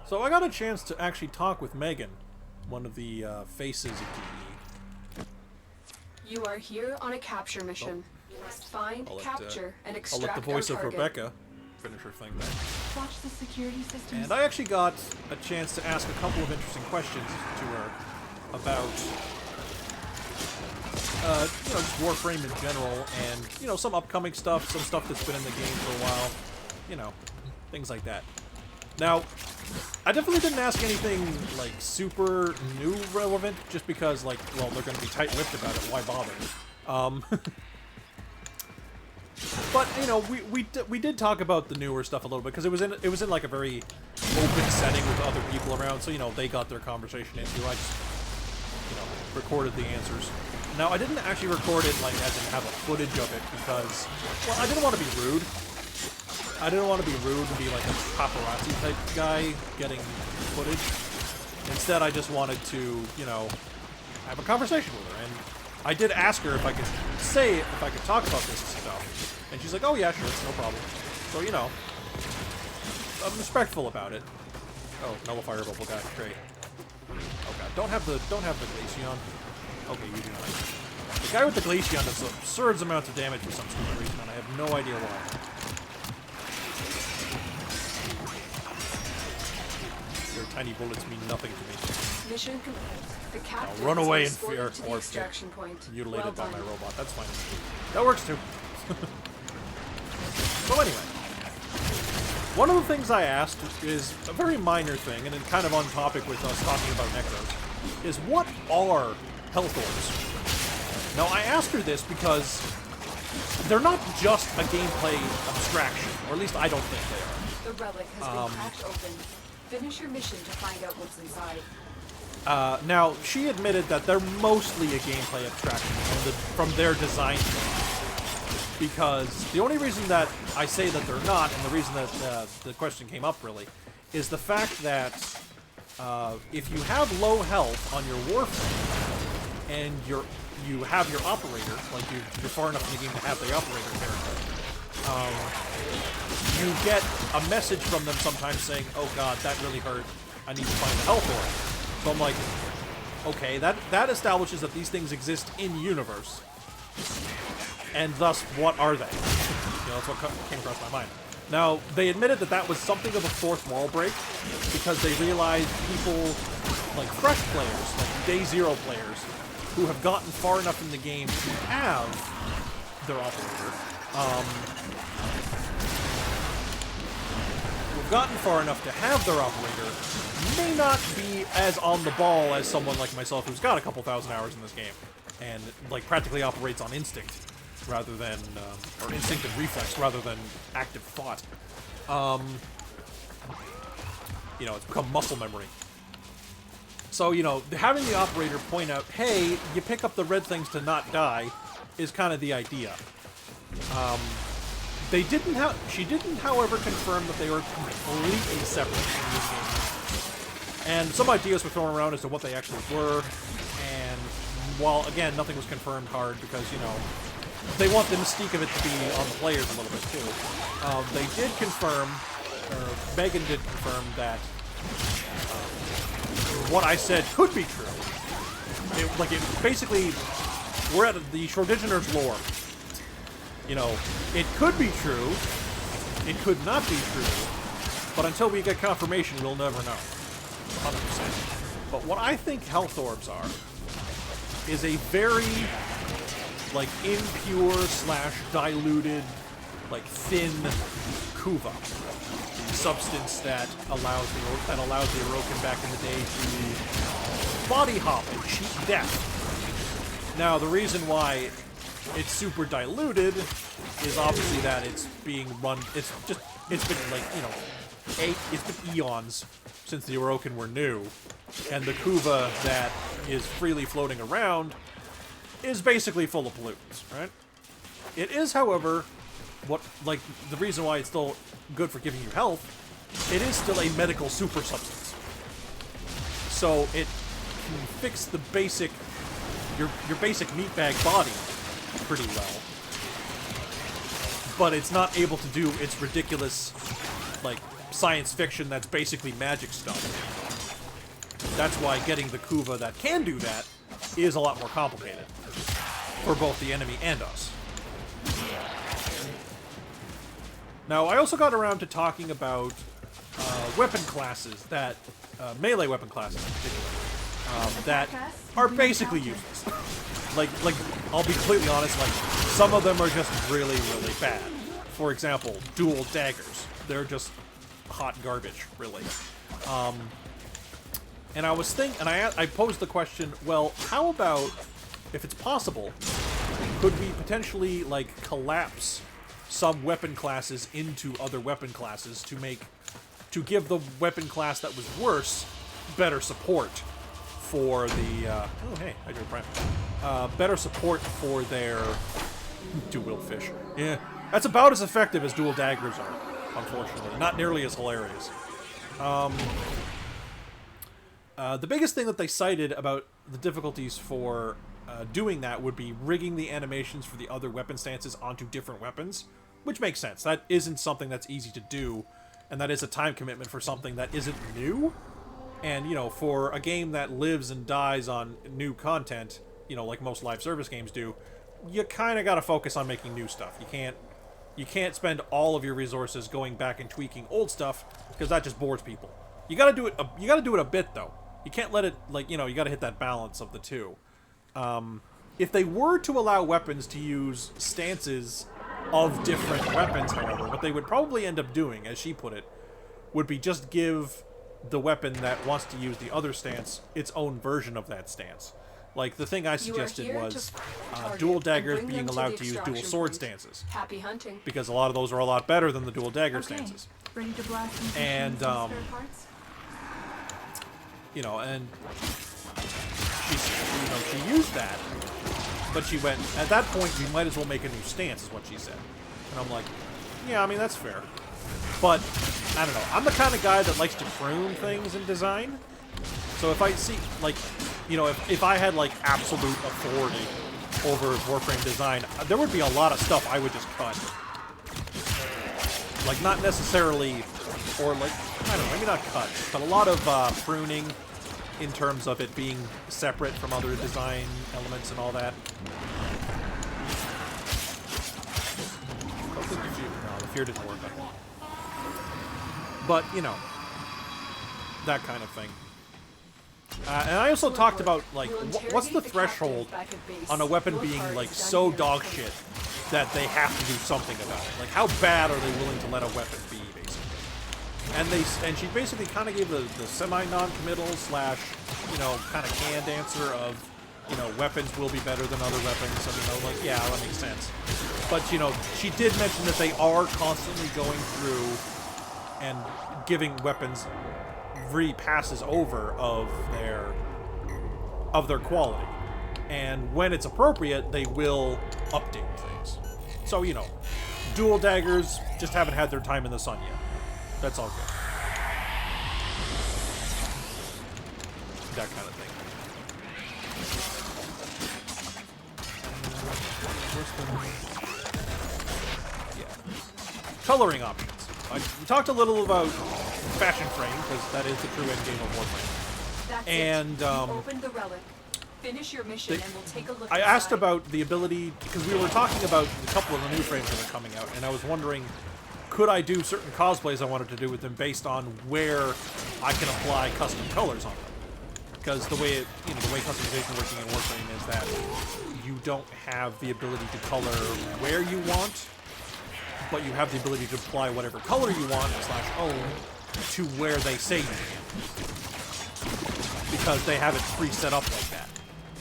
So I got a chance to actually talk with Megan, one of the faces of DE. You are here on a capture mission. You must find, capture, and extract I'll let the voice our of target. Rebecca finish her thing there. Watch the security systems. And I actually got a chance to ask a couple of interesting questions to her about, you know, just Warframe in general, and, you know, some upcoming stuff, some stuff that's been in the game for a while, you know, things like that. Now, I definitely didn't ask anything, like, super new relevant, just because, like, well, they're going to be tight-lipped about it, why bother? But, you know, we did talk about the newer stuff a little bit, because it was in like a very open setting with other people around, so, you know, they got their conversation into. I just, you know, recorded the answers. Now, I didn't actually record it, like, as in have a footage of it, because, well, I didn't want to be rude. I didn't want to be rude and be like a paparazzi type guy getting footage. Instead, I just wanted to, you know, have a conversation with her. And I did ask her if I could talk about this stuff. And she's like, oh yeah, sure, no problem. So, you know, I'm respectful about it. Oh, nullifier bubble guy, great. Oh god, don't have the Glaceon. Okay, you do not. The guy with the Glaceon does absurd amounts of damage for some stupid reason, and I have no idea why. Your tiny bullets mean nothing to me. Mission complete. The captain Run away in is escorted fear to the or extraction point. mutilated Well by my done. robot. That's fine. That works too. So anyway, one of the things I asked is a very minor thing, and it's kind of on topic with us talking about nekros, is what are health orbs? Now I asked her this because they're not just a gameplay abstraction, or at least I don't think they are. The relic has been cracked open. Finish your mission to find out what's inside. Now, she admitted that they're mostly a gameplay abstraction from their design point. Because the only reason that I say that they're not, and the reason that the question came up really, is the fact that if you have low health on your Warframe, and you have your operator, like you're far enough in the game to have the operator character, you get a message from them sometimes saying, oh god, that really hurt, I need to find a health orb. So I'm like, okay, that establishes that these things exist in-universe. And thus, what are they? You know, that's what came across my mind. Now, they admitted that that was something of a fourth wall break, because they realized people, like fresh players, like Day Zero players, who have gotten far enough in the game to have their operator, who've gotten far enough to have their operator, may not be as on the ball as someone like myself who's got a couple thousand hours in this game, and like practically operates on instinct, rather than, or instinct and reflex, rather than active thought. You know, it's become muscle memory. So, you know, having the operator point out, hey, you pick up the red things to not die, is kind of the idea. She didn't, however, confirm that they were completely separate from these games. And some ideas were thrown around as to what they actually were, and while, again, nothing was confirmed hard because, you know, they want the mystique of it to be on the players a little bit too. They did confirm, or Megan did confirm that what I said could be true. Basically, we're at the Shordigener's lore. You know, it could be true, it could not be true, but until we get confirmation, we'll never know. 100%. But what I think health orbs are is a very, like, impure / diluted, like, thin kuva substance that allows the Orokin back in the day to body hop and cheat death. Now, the reason why it's super diluted is obviously that it's being run. It's been like, you know, it's been eons since the Orokin were new, and the kuva that is freely floating around is basically full of pollutants, right? It is, however, the reason why it's still good for giving you health, it is still a medical super substance. So it can fix the basic, your basic meatbag body pretty well. But it's not able to do its ridiculous, like, science fiction that's basically magic stuff. That's why getting the kuva that can do that is a lot more complicated for both the enemy and us. Now, I also got around to talking about weapon classes that, melee weapon classes in particular, that are basically useless. like, I'll be completely honest, like, some of them are just really, really bad. For example, dual daggers. They're just hot garbage, really. And I was thinking, and I posed the question, well, how about, if it's possible, could we potentially, like, collapse some weapon classes into other weapon classes to give the weapon class that was worse better support for the, oh hey, I drew a prime. Better support for their dual fish. Yeah, that's about as effective as dual daggers are, unfortunately. Not nearly as hilarious. The biggest thing that they cited about the difficulties for doing that would be rigging the animations for the other weapon stances onto different weapons, which makes sense. That isn't something that's easy to do, and that is a time commitment for something that isn't new. And, you know, for a game that lives and dies on new content, you know, like most live service games do, you kind of got to focus on making new stuff. You can't spend all of your resources going back and tweaking old stuff, because that just bores people. You got to do it a bit though. You can't let it, like, you know, you got to hit that balance of the two. If they were to allow weapons to use stances of different weapons, however, what they would probably end up doing, as she put it, would be just give the weapon that wants to use the other stance its own version of that stance. Like, the thing I suggested was dual daggers being allowed to use dual sword stances. Happy hunting. Because a lot of those are a lot better than the dual dagger stances. Ready to blast And, you know, and she used that, but she went, at that point, we might as well make a new stance, is what she said. And I'm like, yeah, I mean, that's fair. But, I don't know, I'm the kind of guy that likes to prune things in design. So if I see, like, you know, if I had, like, absolute authority over Warframe design, there would be a lot of stuff I would just cut. Like, not necessarily, or, like, I don't know, maybe not cut, but a lot of pruning in terms of it being separate from other design elements and all that. No, the fear didn't work, I think. But, you know, that kind of thing. And I also talked about, like, what's the threshold on a weapon being, like, so dog shit that they have to do something about it? Like, how bad are they willing to let a weapon be, basically? And she basically kind of gave the semi-non-committal / you know, kind of canned answer of, you know, weapons will be better than other weapons. And, you know, like, yeah, that makes sense. But, you know, she did mention that they are constantly going through and giving weapons repasses over of their quality. And when it's appropriate, they will update things. So, you know, dual daggers just haven't had their time in the sun yet. That's all good. That kind of thing. Yeah. Coloring options. We talked a little about fashion frame, because that is the true end game of Warframe. That's And, it. You opened the relic. Finish your mission and we'll take a look I asked inside. about the ability, because we were talking about a couple of the new frames that are coming out, and I was wondering, could I do certain cosplays I wanted to do with them based on where I can apply custom colors on them? Because the way the way customization working in Warframe is that you don't have the ability to color where you want, but you have the ability to apply whatever color you want / own to where they say you can, because they have it pre-set up like that.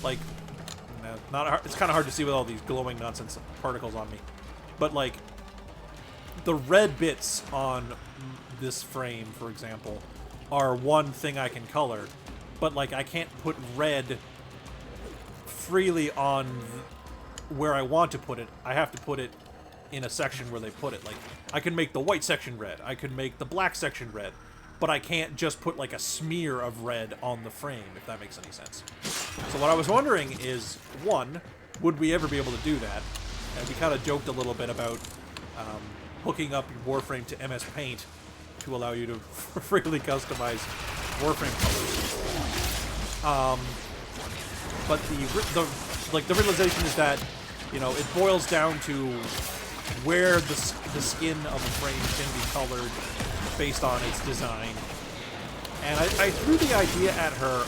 Like, it's kind of hard to see with all these glowing nonsense particles on me, but like the red bits on this frame, for example, are one thing I can color, but like I can't put red freely on where I want to put it. I have to put it in a section where they put it. Like, I can make the white section red, I can make the black section red, but I can't just put like a smear of red on the frame, if that makes any sense. So what I was wondering is, one, would we ever be able to do that? And we kind of joked a little bit about hooking up your Warframe to MS Paint to allow you to freely customize Warframe colors. But the realization is that, you know, it boils down to where the skin of a frame can be colored based on its design. And I threw the idea at her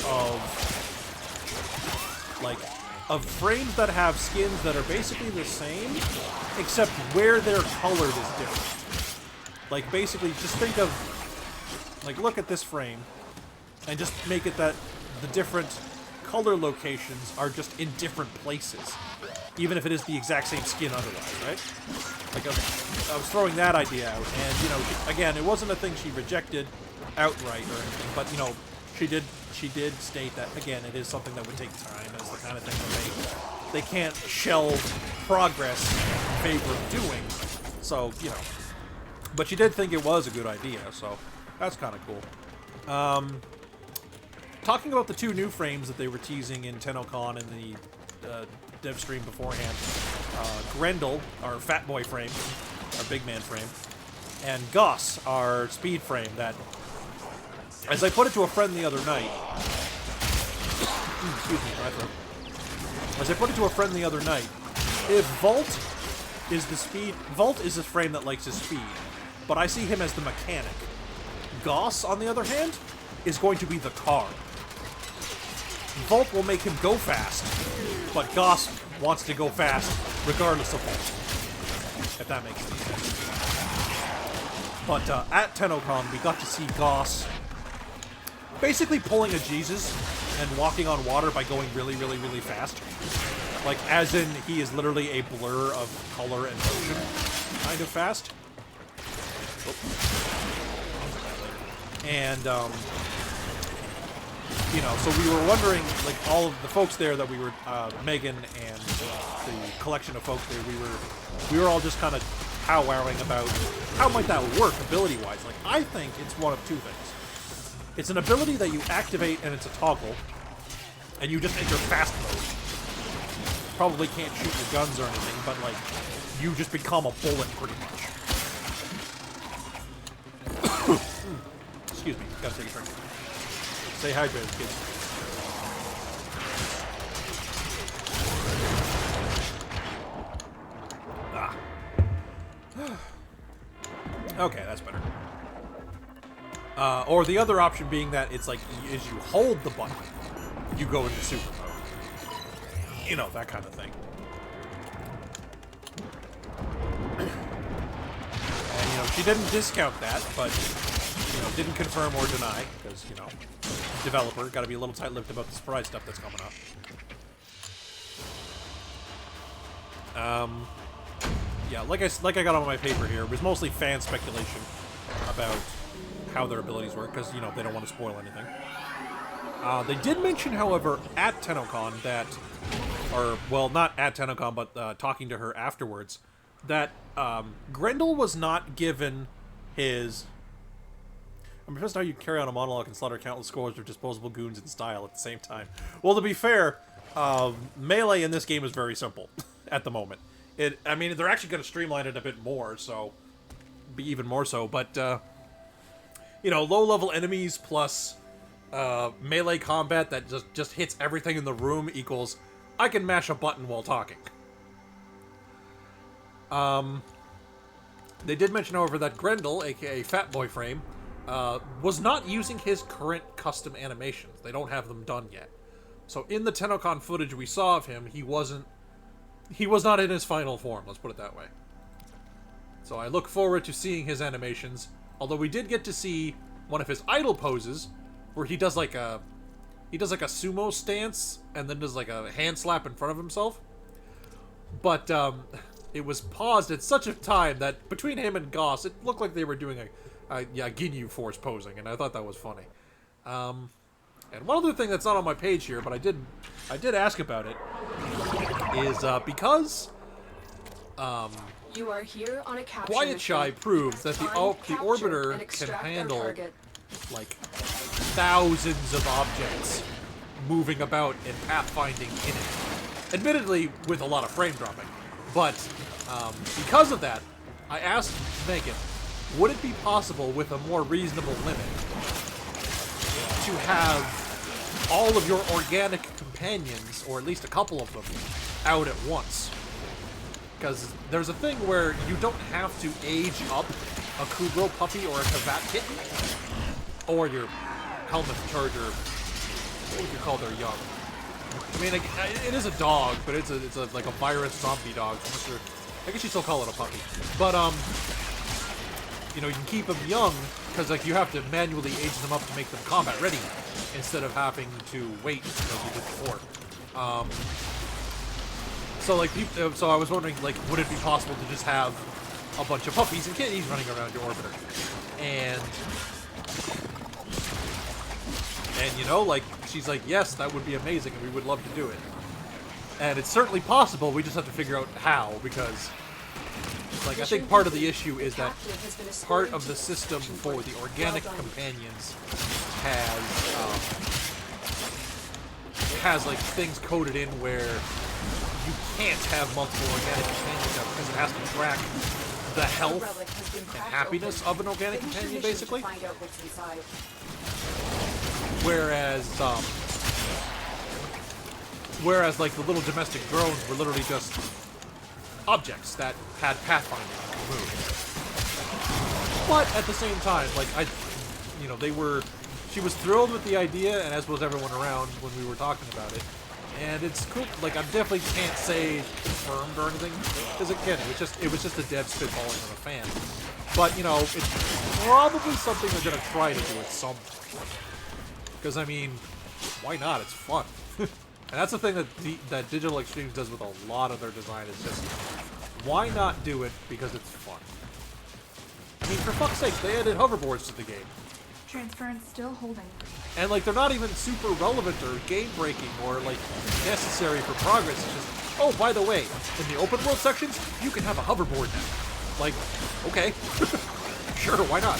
of frames that have skins that are basically the same, except where they're colored is different. Like, basically, just think of, like, look at this frame, and just make it that the different color locations are just in different places, even if it is the exact same skin otherwise, right? Like, I was throwing that idea out, and, you know, again, it wasn't a thing she rejected outright or anything, but, you know, she did state that, again, it is something that would take time, and it's the kind of thing that they can't shelve progress in favor of doing, so, you know. But she did think it was a good idea, so that's kind of cool. Talking about the two new frames that they were teasing in Tennocon in the dev stream beforehand, Grendel, our fat boy frame, our big man frame, and Goss, our speed frame, that, as I put it to a friend the other night, excuse me, my throat. As I put it to a friend the other night, if Volt is the frame that likes his speed, but I see him as the mechanic. Goss, on the other hand, is going to be the car. Volt will make him go fast, but Goss wants to go fast regardless of Volt, if that makes any sense. But at Tennocon, we got to see Goss basically pulling a Jesus and walking on water by going really, really, really fast. Like, as in, he is literally a blur of color and motion, kind of fast. And, you know, so we were wondering, like, all of the folks there that we were, Megan and the collection of folks there, we were all just kind of powwowing about how might that work ability-wise. Like, I think it's one of two things. It's an ability that you activate and it's a toggle, and you just enter fast mode. Probably can't shoot your guns or anything, but, like, you just become a bullet pretty much. Excuse me, gotta take a drink. Stay hydrated, kids. Okay, that's better. Or the other option being that it's like, as you hold the button, you go into super mode. You know, that kind of thing. And, you know, she didn't discount that, but, you know, didn't confirm or deny, because, you know, developer, gotta be a little tight-lipped about the surprise stuff that's coming up. Yeah, like I got on my paper here, it was mostly fan speculation about how their abilities work, because, you know, they don't want to spoil anything. They did mention, however, at Tennocon that, or, well, not at Tennocon, but talking to her afterwards, that Grendel was not given his... I'm impressed how you carry on a monologue and slaughter countless scores of disposable goons in style at the same time. Well, to be fair, melee in this game is very simple at the moment. I mean, they're actually going to streamline it a bit more, so be even more so. But you know, low-level enemies plus melee combat that just hits everything in the room equals I can mash a button while talking. They did mention, however, that Grendel, aka Fat Boy Frame, was not using his current custom animations. They don't have them done yet. So in the Tennocon footage we saw of him, he was not in his final form, let's put it that way. So I look forward to seeing his animations, although we did get to see one of his idle poses, where he does like a sumo stance, and then does like a hand slap in front of himself. But it was paused at such a time that between him and Goss, it looked like they were doing a Ginyu Force posing, and I thought that was funny. And one other thing that's not on my page here, but I did ask about it, is because you are here on a capture Quiet Shy mission. proves that the Orbiter can handle like thousands of objects moving about and pathfinding in it. Admittedly, with a lot of frame dropping. But because of that, I asked Megan, would it be possible with a more reasonable limit to have all of your organic companions, or at least a couple of them, out at once? Because there's a thing where you don't have to age up a Kubro puppy or a Kavat kitten, or your Helmet Charger, what would you call their young? I mean, it is a dog, but it's like a virus zombie dog. So I guess you still call it a puppy. But you know, you can keep them young because like you have to manually age them up to make them combat ready, instead of having to wait as you did before. So like, so I was wondering, like, would it be possible to just have a bunch of puppies and kitties running around your orbiter, and you know, like, she's like, yes, that would be amazing, and we would love to do it. And it's certainly possible, we just have to figure out how, because, like, I think part of the issue is that part of the system for the organic companions has like, things coded in where you can't have multiple organic companions out, because it has to track the health and happiness of an organic companion, basically. Whereas like the little domestic drones were literally just objects that had pathfinding and could move. But at the same time, like she was thrilled with the idea, and as was everyone around when we were talking about it. And it's cool. Like, I definitely can't say confirmed or anything, because again, it was just a dead spitballing of a fan. But you know, it's probably something they're gonna try to do at some point. Because, I mean, why not? It's fun. And that's the thing that Digital Extremes does with a lot of their design, is just, why not do it because it's fun? I mean, for fuck's sake, they added hoverboards to the game. Transference still holding. And, like, they're not even super relevant or game-breaking or, like, necessary for progress. It's just, oh, by the way, in the open world sections, you can have a hoverboard now. Like, okay. Sure, why not?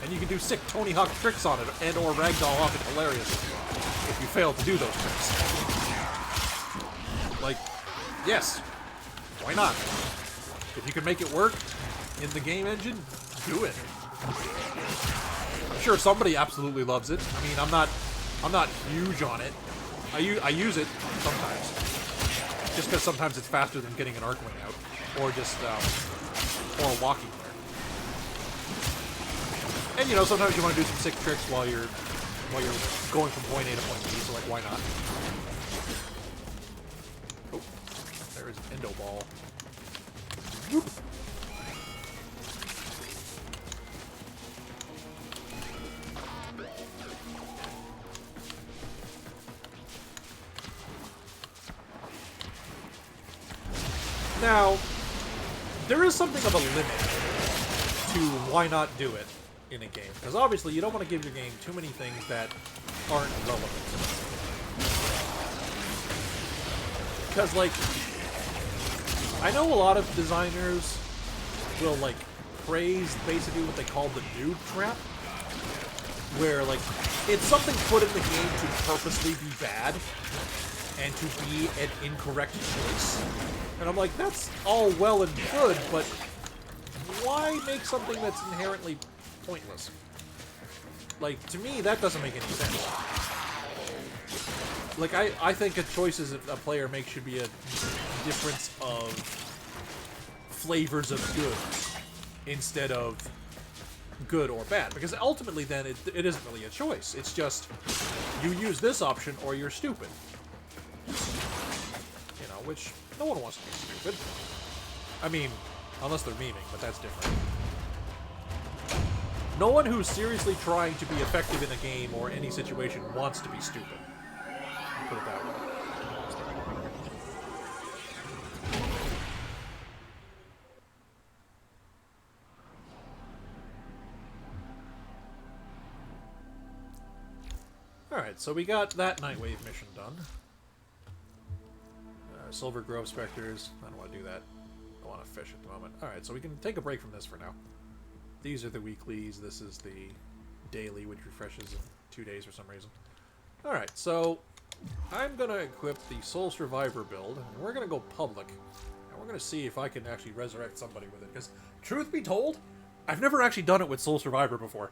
And you can do sick Tony Hawk tricks on it, and or ragdoll off it hilarious if you fail to do those tricks. Like, yes, why not? If you can make it work in the game engine, do it. I'm sure somebody absolutely loves it. I mean, I'm not huge on it. I use it sometimes, just because sometimes it's faster than getting an Arcwing out, or just or walking. And you know, sometimes you want to do some sick tricks while you're going from point A to point B, so like, why not? Oh, there is an endo ball. Whoop. Now, there is something of a limit to why not do it in a game, because obviously you don't want to give your game too many things that aren't relevant. Because, like, I know a lot of designers will, like, praise basically what they call the noob trap, where, like, it's something put in the game to purposely be bad, and to be an incorrect choice. And I'm like, that's all well and good, but why make something that's inherently pointless? Like, to me, that doesn't make any sense. Like, I think a choices a player makes should be a difference of flavors of good instead of good or bad. Because ultimately, then, it isn't really a choice. It's just, you use this option or you're stupid. You know, which no one wants to be stupid. I mean, unless they're memeing, but that's different. No one who's seriously trying to be effective in a game or any situation wants to be stupid. Put it that way. Alright, so we got that Nightwave mission done. Silver Grove Specters. I don't want to do that. I want to fish at the moment. Alright, so we can take a break from this for now. These are the weeklies. This is the daily, which refreshes in 2 days for some reason. Alright, so I'm going to equip the Soul Survivor build, and we're going to go public. And we're going to see if I can actually resurrect somebody with it. Because, truth be told, I've never actually done it with Soul Survivor before.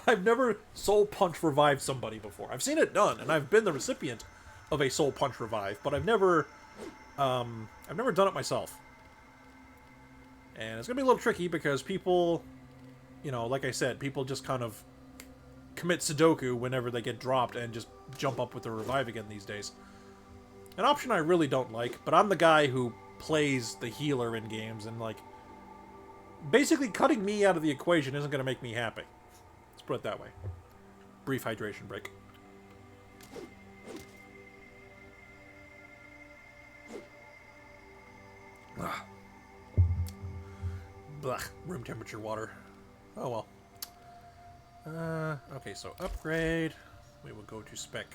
I've never Soul Punch revived somebody before. I've seen it done, and I've been the recipient of a Soul Punch revive, but I've never done it myself. And it's going to be a little tricky because people, you know, like I said, people just kind of commit Sudoku whenever they get dropped and just jump up with the revive again these days. An option I really don't like, but I'm the guy who plays the healer in games, and, like, basically cutting me out of the equation isn't going to make me happy. Let's put it that way. Brief hydration break. Ah. Blech, room temperature water. Oh well. Okay, so upgrade. We will go to Spec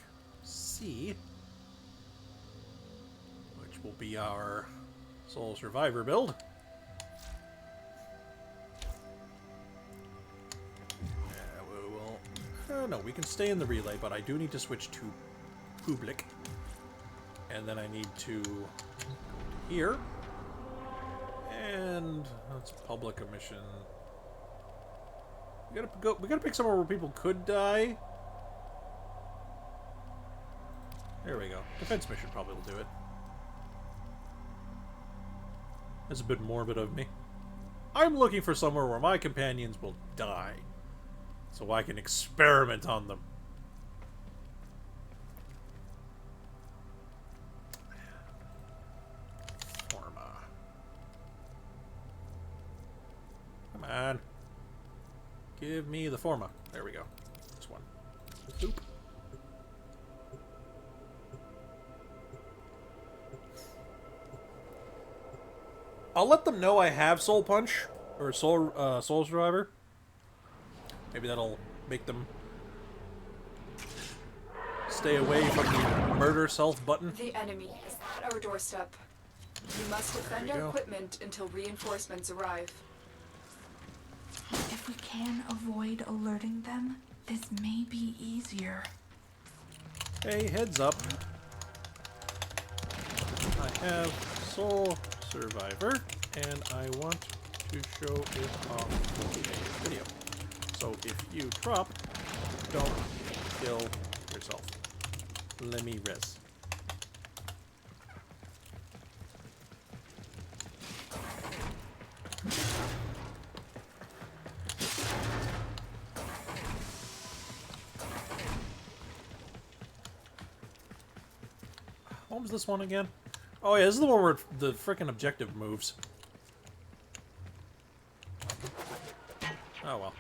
C, which will be our Soul Survivor build. We will... no, we can stay in the relay, but I do need to switch to public. And then I need to go to here. And that's public a mission. We gotta pick somewhere where people could die. There we go. Defense mission probably will do it. That's a bit morbid of me. I'm looking for somewhere where my companions will die, so I can experiment on them. Come on. Give me the Forma. There we go. This one. Oop. I'll let them know I have Soul Punch or Soul Survivor. Maybe that'll make them stay away from the murder self button. The enemy is at our doorstep. We must defend our equipment until reinforcements arrive. If we can avoid alerting them, this may be easier. Hey, heads up. I have Soul Survivor, and I want to show it off in a video. So if you drop, don't kill yourself. Let me res. What was this one again? Oh yeah, this is the one where the frickin' objective moves. Oh well.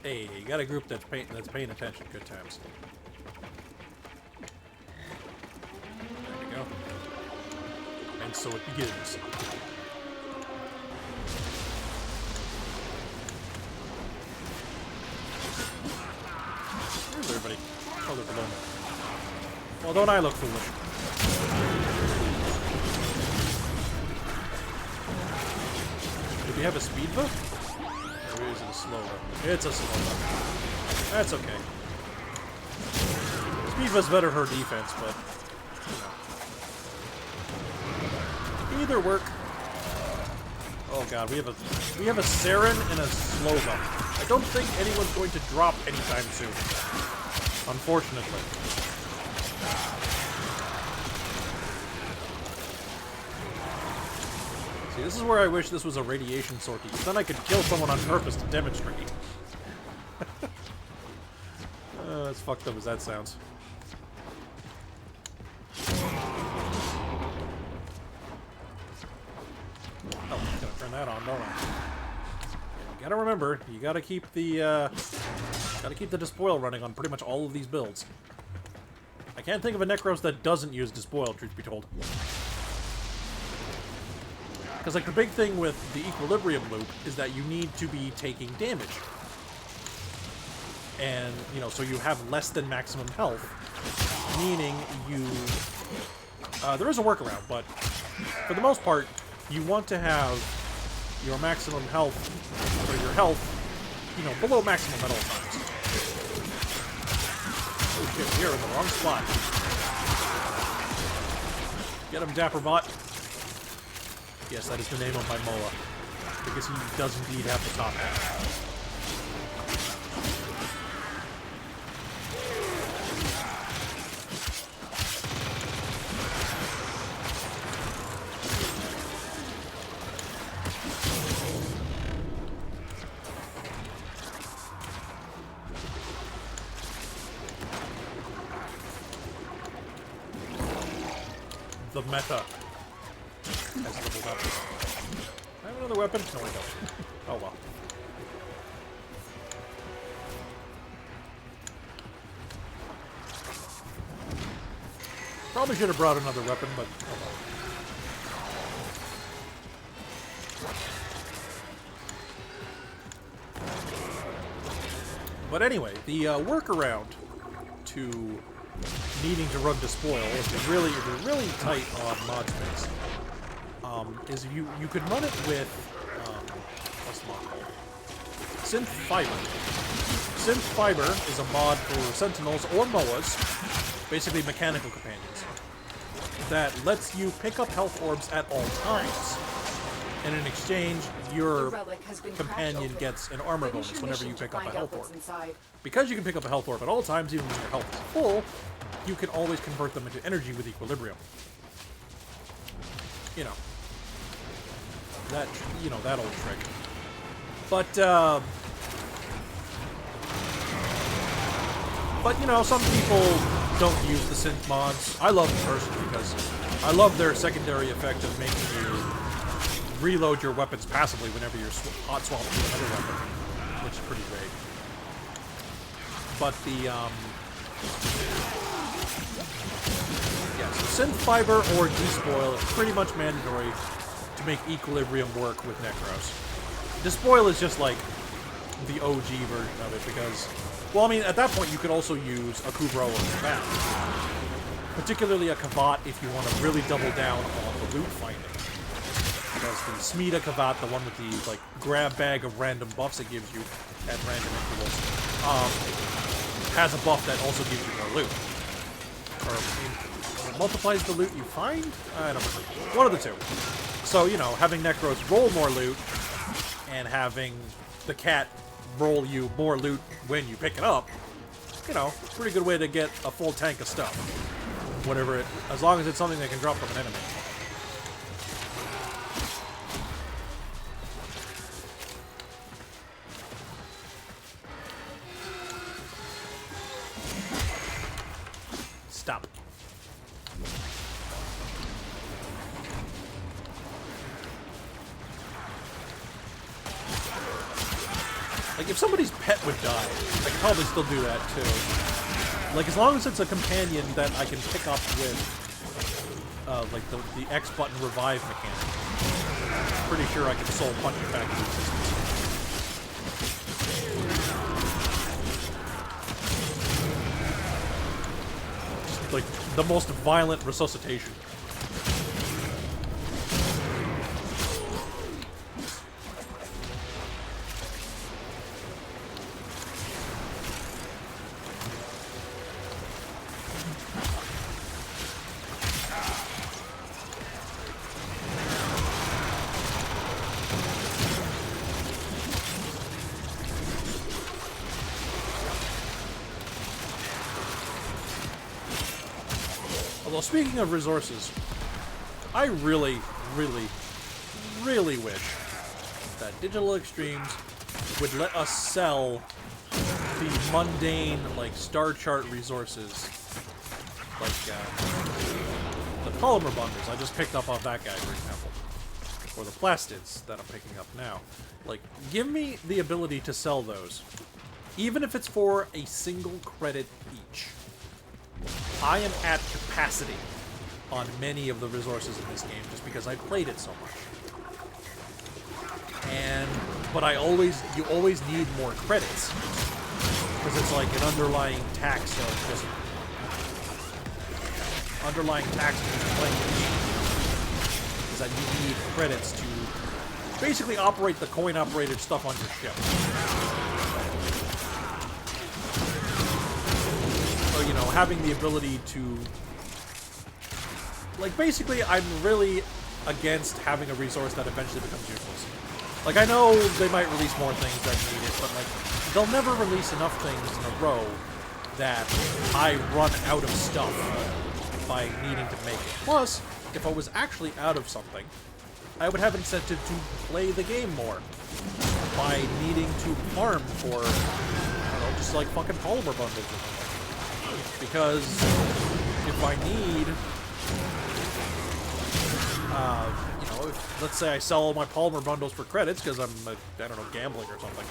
Hey, you got a group that's paying attention. Good times. There we go. And so it begins. Where's everybody? Oh, they're below me. Well, don't I look foolish? Do we have a speed book? Or is it a slow book? It's a slow book. That's okay. Speedva's better for defense, but you know. Either work. Oh god, we have a Saren and a Slova. I don't think anyone's going to drop anytime soon. Unfortunately. See, this is where I wish this was a radiation sortie, because then I could kill someone on purpose to demonstrate. As fucked up as that sounds. Oh, I'm gonna turn that on, don't I? You gotta remember, you gotta keep the despoil running on pretty much all of these builds. I can't think of a Nekros that doesn't use despoil, truth be told. Because, like, the big thing with the equilibrium loop is that you need to be taking damage. And, you know, so you have less than maximum health, meaning you... there is a workaround, but for the most part, you want to have your maximum health, or your health, you know, below maximum at all times. Oh shit, we're in the wrong spot. Get him, Dapperbot. Yes, that is the name of my Moa. Because he does indeed have the top half. The meta has leveled up. Do I have another weapon? No, I don't. Oh well. Probably should have brought another weapon, but oh well. But anyway, the workaround to needing to run despoil if you're really tight on mod space is you could run it with what's the mod called? Synth Fiber. Synth Fiber is a mod for Sentinels or MOAs, basically mechanical companions, that lets you pick up health orbs at all times. And in exchange, your companion gets an armor bonus whenever you pick up a health orb. Because you can pick up a health orb at all times, even when your health is full, you can always convert them into energy with equilibrium. You know. That old trick. But, you know, some people don't use the synth mods. I love them personally because I love their secondary effect of making you reload your weapons passively whenever you're hot swapping to another weapon, which is pretty great. But the, yeah, so Synth Fiber or Despoil is pretty much mandatory to make Equilibrium work with Nekros. Despoil is just like the OG version of it because, well, I mean, at that point you could also use a Kubro or a Kavat. Particularly a Kavat if you want to really double down on the loot finding. Because the Smita Kavat, the one with the, like, grab bag of random buffs it gives you at random intervals, has a buff that also gives you more loot. Or it multiplies the loot you find? I don't know. One of the two. So, you know, having Nekros roll more loot, and having the cat roll you more loot when you pick it up, you know, pretty good way to get a full tank of stuff. Whatever it, as long as it's something that can drop from an enemy. Stop. Like, if somebody's pet would die, I could probably still do that, too. Like, as long as it's a companion that I can pick up with, like, the X button revive mechanic. I'm pretty sure I can soul punch it back into existence. Just, like, the most violent resuscitation. Although, speaking of resources, I really, really, really wish that Digital Extremes would let us sell the mundane, like, star chart resources. Like, the polymer bundles I just picked up off that guy, for example. Or the plastids that I'm picking up now. Like, give me the ability to sell those. Even if it's for a single credit each. I am at capacity on many of the resources in this game just because I played it so much. But you always need more credits. Because it's like an underlying tax of just... Underlying tax of playing the game. Is that you need credits to basically operate the coin-operated stuff on your ship. So, you know, having the ability to... Like, basically, I'm really against having a resource that eventually becomes useless. Like, I know they might release more things that need it, but, like, they'll never release enough things in a row that I run out of stuff by needing to make it. Plus, if I was actually out of something, I would have incentive to play the game more by needing to farm for, I don't know, just like fucking polymer bundles or something. Because if I need, you know, let's say I sell all my polymer bundles for credits because I'm, I don't know, gambling or something,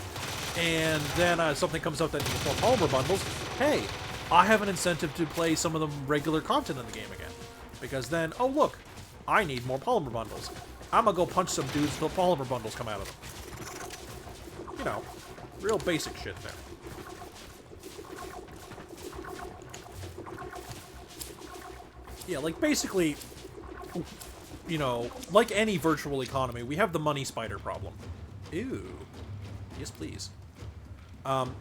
and then something comes up that needs more polymer bundles, hey, I have an incentive to play some of the regular content in the game again. Because then, oh look, I need more polymer bundles. I'm gonna go punch some dudes till polymer bundles come out of them. You know, real basic shit there. Yeah, like basically, you know, like any virtual economy, we have the money spider problem. Ew. Yes, please.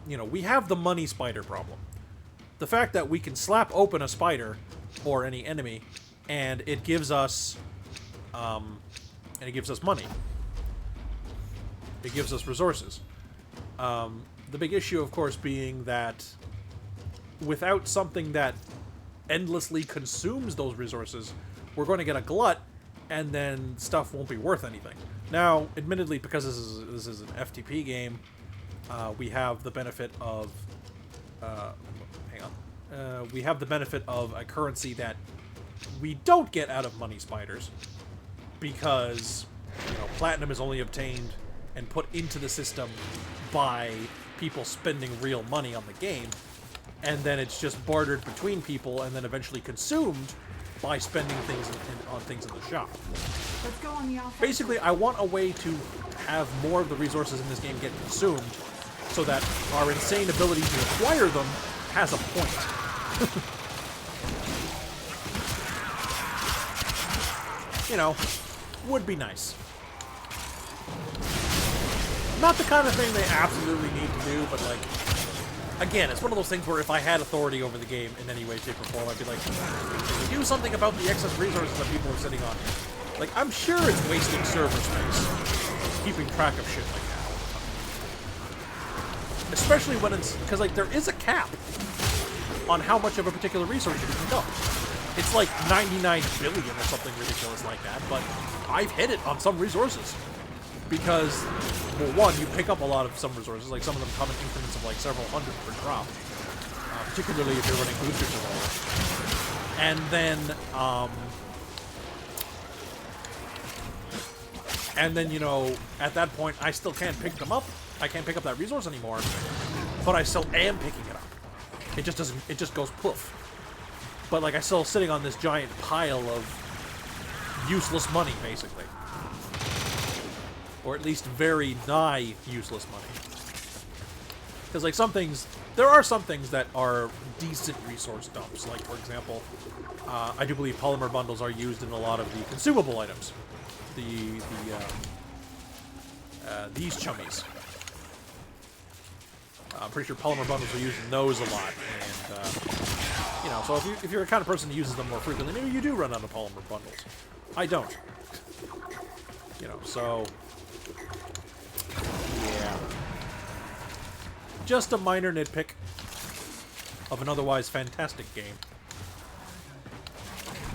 You know, we have the money spider problem. The fact that we can slap open a spider or any enemy, and it gives us, money. It gives us resources. The big issue, of course, being that without something that endlessly consumes those resources, we're going to get a glut, and then stuff won't be worth anything. Now, admittedly, because this is an FTP game, we have the benefit of we have the benefit of a currency that we don't get out of money spiders, because, you know, platinum is only obtained and put into the system by people spending real money on the game, and then it's just bartered between people and then eventually consumed by spending things on things in the shop. Let's go on the offensive. Basically, I want a way to have more of the resources in this game get consumed so that our insane ability to acquire them has a point. You know, would be nice. Not the kind of thing they absolutely need to do, but like, again, it's one of those things where if I had authority over the game in any way, shape, or form, I'd be like, do something about the excess resources that people are sitting on. Like, I'm sure it's wasting server space, keeping track of shit like that. Especially when it's, because like, there is a cap on how much of a particular resource you can go. It's like 99 billion or something ridiculous like that, but I've hit it on some resources. Because, well, one, you pick up a lot of some resources, like some of them come in increments of like several hundred per drop. Particularly if you're running boosters and all. And then, you know, at that point, I still can't pick them up. I can't pick up that resource anymore, but I still am picking it up. It just doesn't, it just goes poof. But like, I'm still sitting on this giant pile of useless money, basically. Or at least very nigh useless money. Because like some things, there are some things that are decent resource dumps. Like for example, I do believe polymer bundles are used in a lot of the consumable items. These chummies. I'm pretty sure polymer bundles are used in those a lot. And, you know, so if you're the kind of person who uses them more frequently, maybe you do run out of polymer bundles. I don't. You know, so... yeah. Just a minor nitpick of an otherwise fantastic game.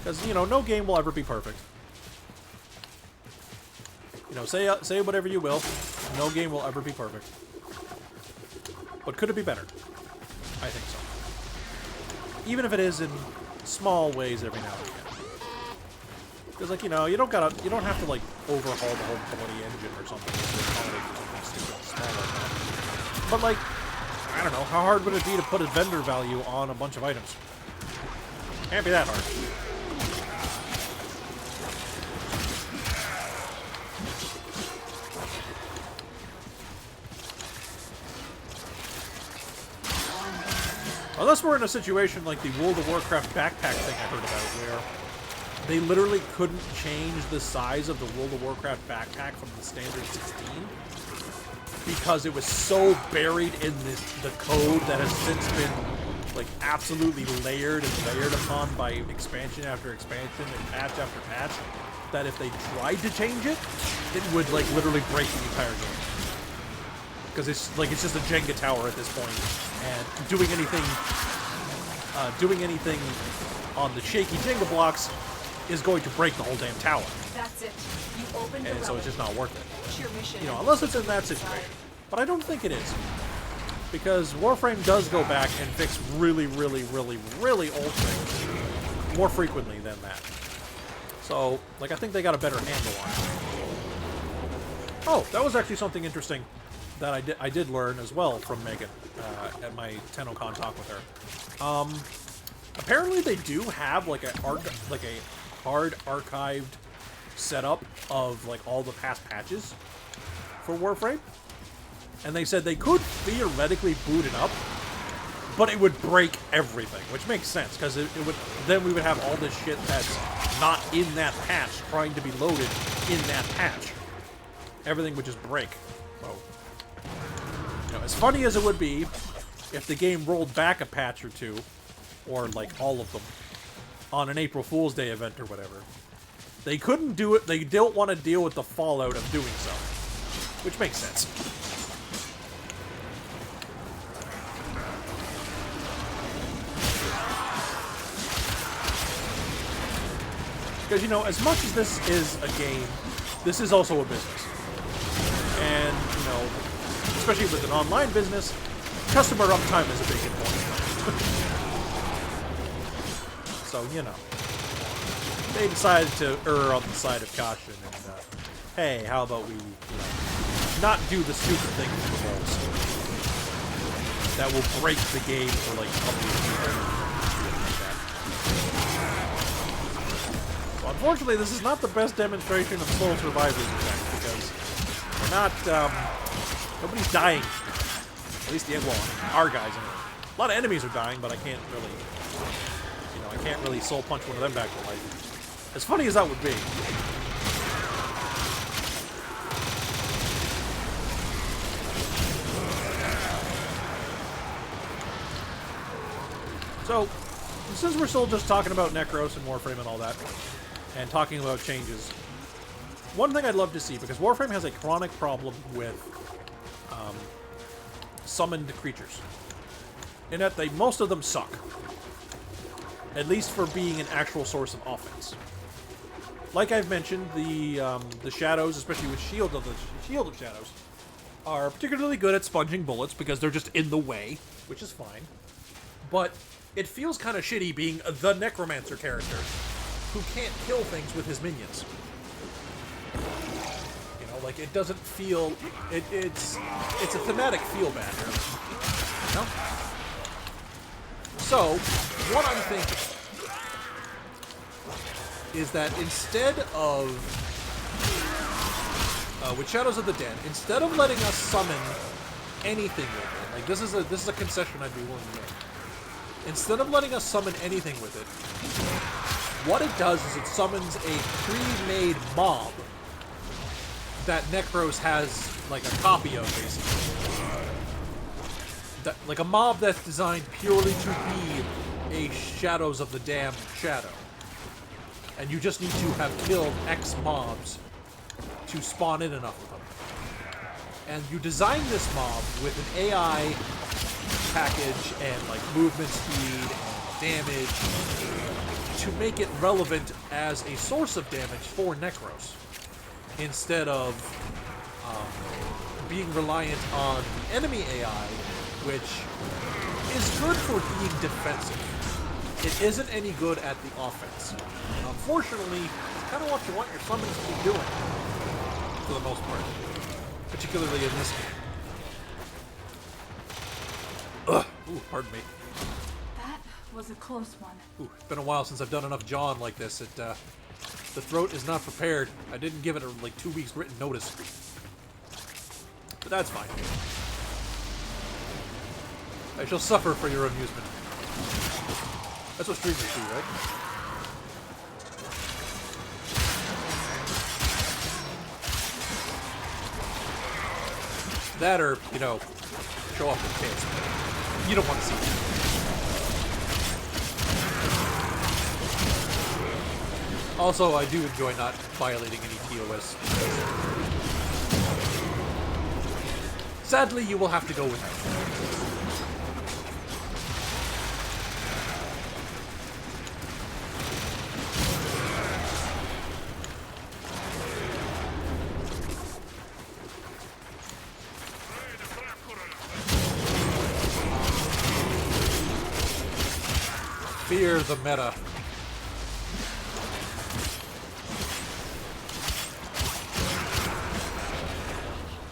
Because, you know, no game will ever be perfect. You know, say whatever you will. No game will ever be perfect. But could it be better? I think so. Even if it is in small ways every now and again. Because, like, you know, you don't have to, like, overhaul the whole bloody engine or something. Small like that. But, like, I don't know, how hard would it be to put a vendor value on a bunch of items? Can't be that hard. Unless we're in a situation like the World of Warcraft backpack thing I heard about, where they literally couldn't change the size of the World of Warcraft backpack from the standard 16 because it was so buried in the code that has since been like absolutely layered and layered upon by expansion after expansion and patch after patch, that if they tried to change it, it would like literally break the entire game. Because it's just a Jenga tower at this point, and doing anything on the shaky Jenga blocks is going to break the whole damn tower. That's it. You opened And so it's just not worth it. It's your mission. You know, unless it's in that situation. But I don't think it is. Because Warframe does go back and fix really, really, really, really old things more frequently than that. So, like, I think they got a better handle on it. Oh, that was actually something interesting that I did learn as well from Megan at my Tennocon talk with her. Apparently they do have like a hard archived setup of like all the past patches for Warframe, and they said they could theoretically boot it up, but it would break everything, which makes sense because it would then we would have all this shit that's not in that patch trying to be loaded in that patch. Everything would just break. So, you know, as funny as it would be if the game rolled back a patch or two, or like all of them, on an April Fool's Day event or whatever, they couldn't do it. They don't want to deal with the fallout of doing so, which makes sense. Because, you know, as much as this is a game, this is also a business. And, you know, especially with an online business, customer uptime is a big important. So, you know, they decided to err on the side of caution and, hey, how about we, you know, not do the stupid thing with the rolls that will break the game for, like, a couple of years. So, unfortunately, this is not the best demonstration of Soul Survivors effect, because we're not, nobody's dying. At least, well, our guys, anyway. A lot of enemies are dying, but I can't really soul punch one of them back to life. As funny as that would be. So, since we're still just talking about Nekros and Warframe and all that, and talking about changes, one thing I'd love to see, because Warframe has a chronic problem with summoned creatures, in that most of them suck. At least for being an actual source of offense. Like I've mentioned, the shadows, especially with Shield of Shadows, are particularly good at sponging bullets because they're just in the way, which is fine. But it feels kind of shitty being the Necromancer character who can't kill things with his minions. You know, like it doesn't feel it's a thematic feel bad. You know? So, what I'm thinking is that instead of, with Shadows of the Dead, instead of letting us summon anything with it, like this is a concession I'd be willing to make. Instead of letting us summon anything with it, what it does is it summons a pre-made mob that Nekros has like a copy of, basically. Like a mob that's designed purely to be a Shadows of the Damned shadow. And you just need to have killed X mobs to spawn in enough of them. And you design this mob with an AI package and like movement speed and damage to make it relevant as a source of damage for Nekros, instead of being reliant on the enemy AI, which is good for being defensive. It isn't any good at the offense. Unfortunately, it's kind of what you want your summons to be doing, for the most part. Particularly in this game. Ugh. Ooh, pardon me. That was a close one. Ooh, it's been a while since I've done enough jawing like this. The throat is not prepared. I didn't give it like 2 weeks written notice. But that's fine. I shall suffer for your amusement. That's what streamers do, right? That or, you know, show off their kids. You don't want to see that. Also, I do enjoy not violating any TOS. Sadly, you will have to go without. Fear the meta.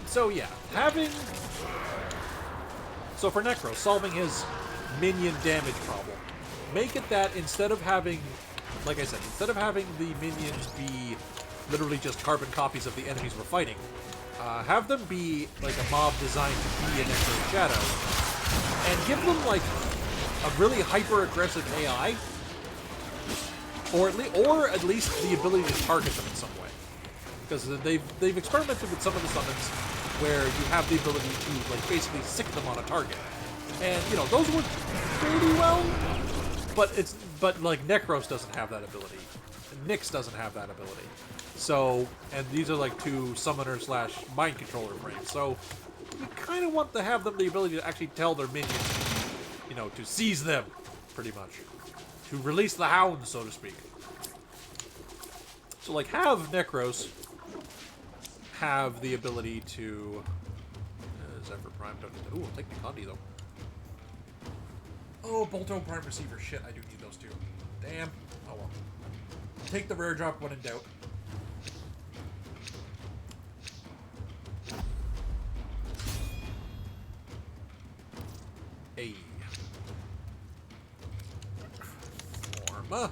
So yeah, so for Nekros, solving his minion damage problem, make it that instead of having, like I said, instead of having the minions be literally just carbon copies of the enemies we're fighting, have them be like a mob designed to be an Nekros shadow, and give them like a really hyper-aggressive AI, or at least the ability to target them in some way, because they've experimented with some of the summons where you have the ability to like basically sick them on a target, and you know those work pretty well. But like Nekros doesn't have that ability, Nyx doesn't have that ability. So, and these are like two summoner / mind controller frames. So you kind of want to have them the ability to actually tell their minions, you know, to seize them, pretty much, to release the hounds, so to speak. So like have Nekros have the ability to Zephyr Prime. Ooh, I'll take the Condi though. Oh, Bolto Prime Receiver. Shit, I do need those two. Damn. Oh well. Take the rare drop when in doubt. Hey. Forma.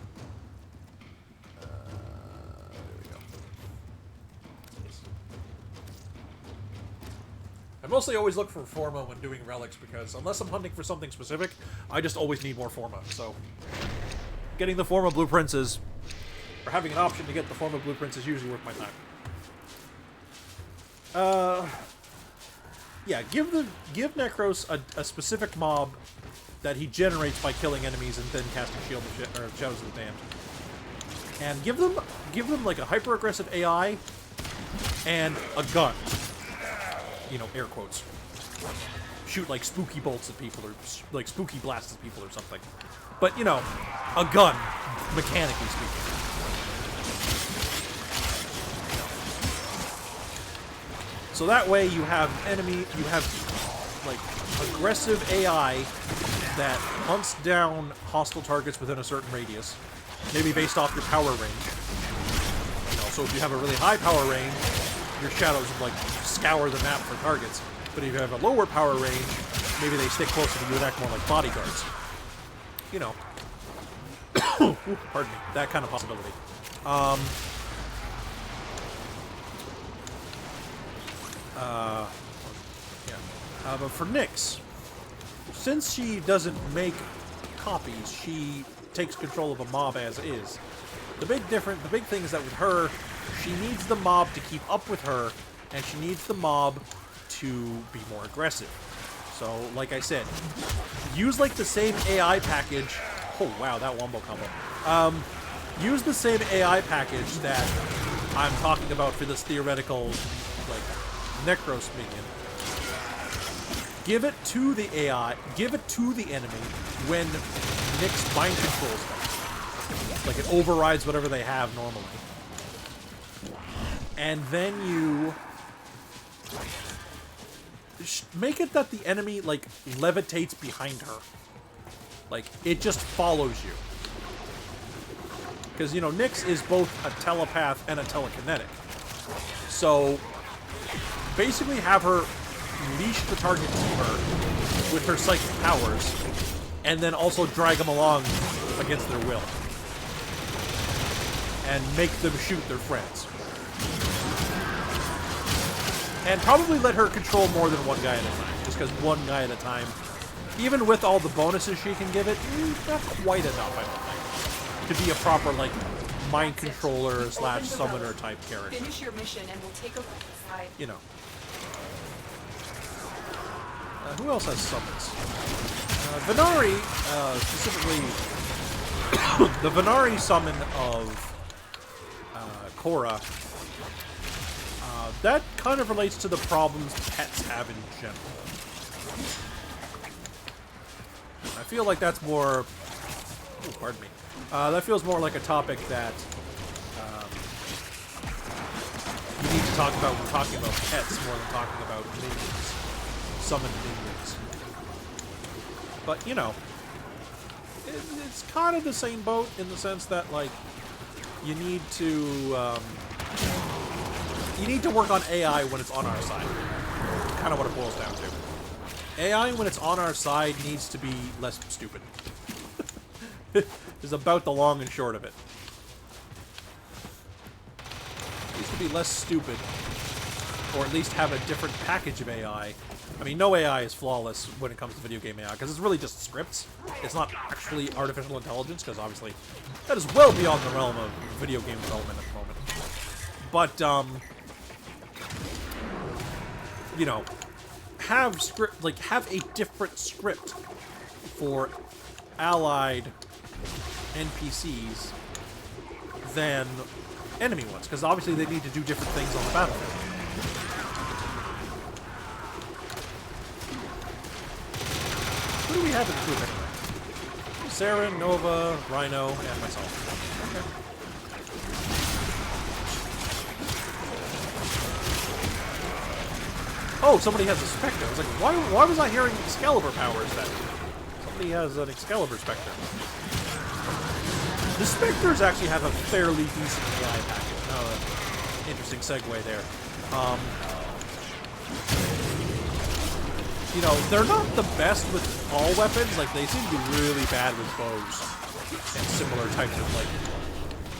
I mostly always look for Forma when doing relics because unless I'm hunting for something specific, I just always need more Forma. So getting the Forma blueprints is, or having an option to get the Forma blueprints is usually worth my time. Yeah, give Nekros a specific mob that he generates by killing enemies and then casting Shield or Shadows of the Damned, and give them like a hyper aggressive AI and a gun. You know, air quotes. Shoot like spooky bolts at people or like spooky blasts at people or something. But, you know, a gun, mechanically speaking. So that way you have like aggressive AI that hunts down hostile targets within a certain radius, maybe based off your power range. You know, so if you have a really high power range, your shadows would like scour the map for targets. But if you have a lower power range, maybe they stick closer to you and act more like bodyguards. You know. Pardon me. That kind of possibility. But for Nyx, since she doesn't make copies, she takes control of a mob as is. The big thing is that with her, she needs the mob to keep up with her, and she needs the mob to be more aggressive. So, like I said, use like the same AI package. Oh wow, that wombo combo. Use the same AI package that I'm talking about for this theoretical, like, Nekros minion. Give it to the AI, give it to the enemy when Nyx mind controls them. Like, it overrides whatever they have normally. And then you make it that the enemy, like, levitates behind her. Like, it just follows you. Because, you know, Nyx is both a telepath and a telekinetic. So, basically have her leash the target to her with her psychic powers, and then also drag them along against their will. And make them shoot their friends. And probably let her control more than one guy at a time. Just because one guy at a time, even with all the bonuses she can give it, not quite enough, I don't think, to be a proper, like, mind controller slash summoner type character. Finish your mission and we'll take a look inside. You know. Who else has summons? Venari, specifically, the Venari summon of Korra, that kind of relates to the problems pets have in general. I feel like that's more... Oh, pardon me. That feels more like a topic that you need to talk about when talking about pets more than talking about minions. Summoned minions. But, you know, it's kind of the same boat in the sense that, like, you need to work on AI when it's on our side. Kind of what it boils down to. AI, when it's on our side, needs to be less stupid. Is about the long and short of it. Needs to be less stupid, or at least have a different package of AI. I mean, no AI is flawless when it comes to video game AI, because it's really just scripts. It's not actually artificial intelligence, because obviously that is well beyond the realm of video game development at the moment. But, you know, have a different script for allied NPCs than enemy ones, because obviously they need to do different things on the battlefield. Who do we have in the group anyway? Sarah, Nova, Rhino, and myself. Okay. Oh, somebody has a Spectre. I was like, why was I hearing Excalibur powers then? Somebody has an Excalibur Spectre. The Spectres actually have a fairly decent AI package. Oh, interesting segue there. You know, they're not the best with all weapons. Like, they seem to be really bad with bows and similar types of, like,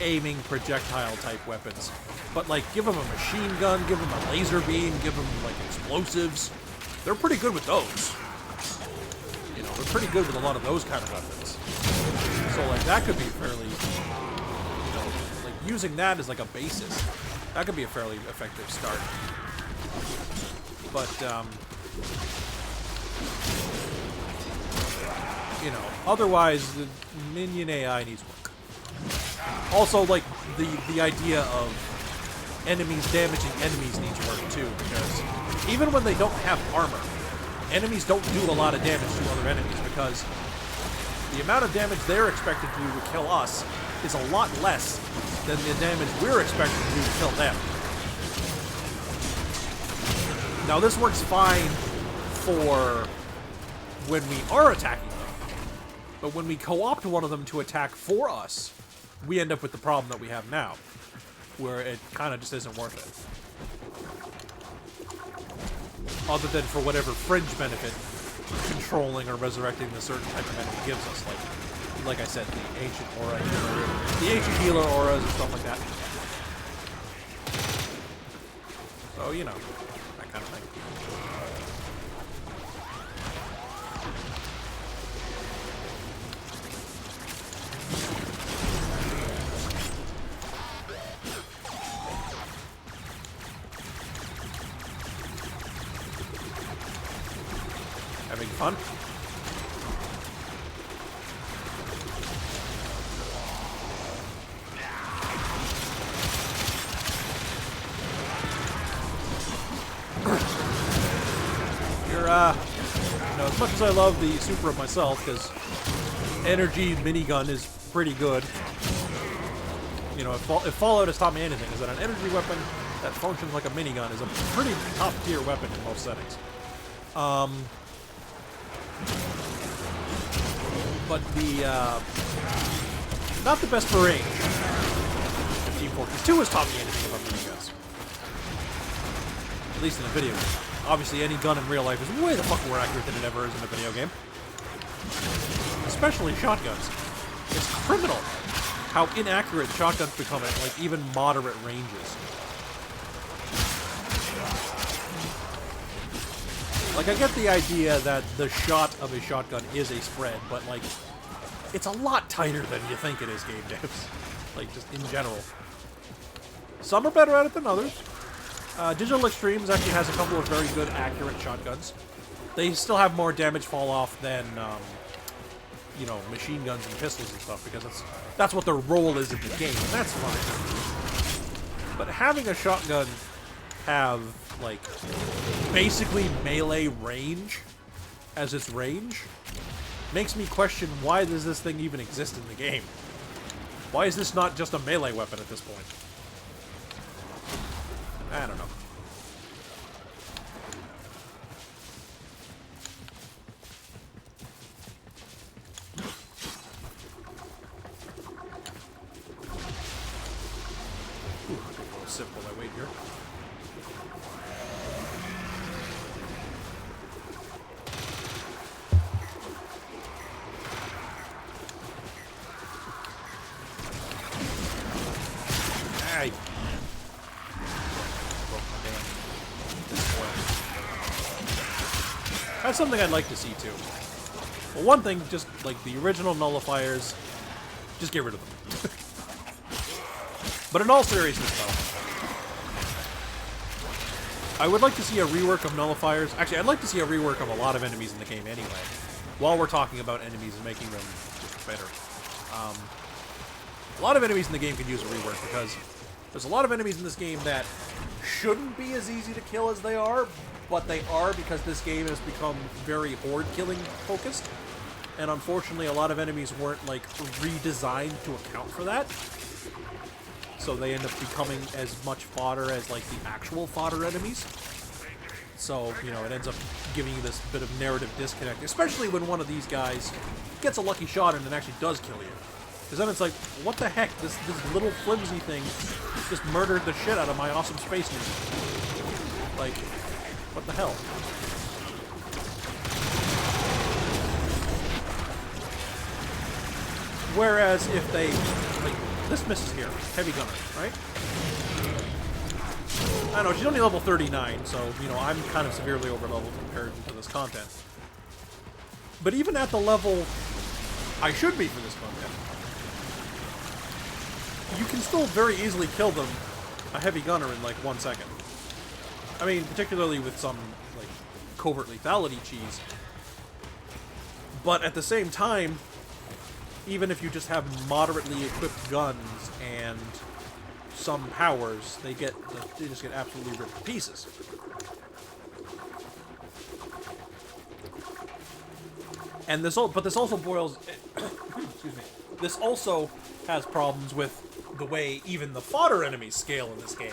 aiming projectile type weapons. But, like, give them a machine gun, give them a laser beam, give them, like, explosives. They're pretty good with those. You know, they're pretty good with a lot of those kind of weapons. So, like, that could be fairly, you know, like, using that as, like, a basis. That could be a fairly effective start. But, you know, otherwise, the minion AI needs work. Also, like, the idea of enemies damaging enemies needs work, too, because even when they don't have armor, enemies don't do a lot of damage to other enemies, because the amount of damage they're expected to do to kill us is a lot less than the damage we're expected to do to kill them. Now, this works fine for when we are attacking them, but when we co-opt one of them to attack for us, we end up with the problem that we have now, where it kind of just isn't worth it. Other than for whatever fringe benefit controlling or resurrecting the certain type of enemy gives us, like I said, the ancient aura, the ancient healer auras and stuff like that. So, you know, that kind of thing. Having fun? You're, you know, as much as I love the Supra myself, because energy minigun is pretty good, You know, if Fallout has taught me anything, is that an energy weapon that functions like a minigun is a pretty top-tier weapon in most settings. But the, not the best for range. Team Fortress 2 has taught me anything about miniguns. At least in a video game. Obviously, any gun in real life is way the fuck more accurate than it ever is in a video game. Especially shotguns. It's criminal how inaccurate shotguns become at, like, even moderate ranges. Like, I get the idea that the shot of a shotgun is a spread, but, like, it's a lot tighter than you think it is, game devs. Like, just in general. Some are better at it than others. Digital Extremes actually has a couple of very good, accurate shotguns. They still have more damage fall off than, you know, machine guns and pistols and stuff, because that's what their role is in the game, and that's fine. But having a shotgun have, like, basically melee range as its range makes me question, why does this thing even exist in the game? Why is this not just a melee weapon at this point? I don't know. Ooh, I'll take a little sip while I wait here. Hey. Broke my damn display. That's something I'd like to see too. Well, one thing, just like the original nullifiers, just get rid of them. But in all seriousness, though, I would like to see a rework of nullifiers. Actually, I'd like to see a rework of a lot of enemies in the game anyway. While we're talking about enemies and making them just better. A lot of enemies in the game can use a rework because there's a lot of enemies in this game that shouldn't be as easy to kill as they are, but they are because this game has become very horde killing focused. And unfortunately, a lot of enemies weren't, like, redesigned to account for that. So they end up becoming as much fodder as, like, the actual fodder enemies. So, you know, it ends up giving you this bit of narrative disconnect, especially when one of these guys gets a lucky shot and it actually does kill you. Because then it's like, what the heck? This little flimsy thing just murdered the shit out of my awesome space ninja. Like, what the hell? Whereas if they, like, this misses here, heavy gunner, right? I don't know, she's only level 39, so, you know, I'm kind of severely over-leveled compared to this content. But even at the level I should be for this content, you can still very easily kill them, a heavy gunner, in, like, 1 second. I mean, particularly with some, like, covert lethality cheese. But at the same time, even if you just have moderately equipped guns and some powers, they just get absolutely ripped to pieces. And this also boils excuse me. This also has problems with the way even the fodder enemies scale in this game,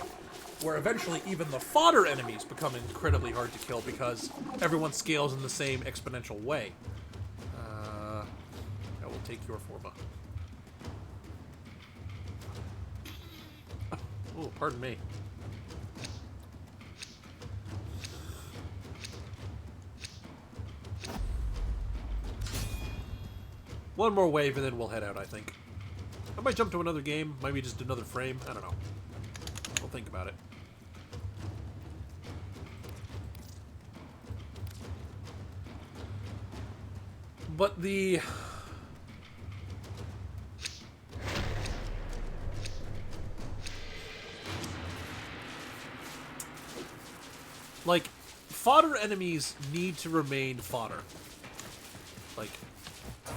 where eventually even the fodder enemies become incredibly hard to kill because everyone scales in the same exponential way. I will take your forma. Oh, pardon me. One more wave and then we'll head out, I think. I might jump to another game, maybe just another frame, I don't know. We'll think about it. But the... like, fodder enemies need to remain fodder. Like,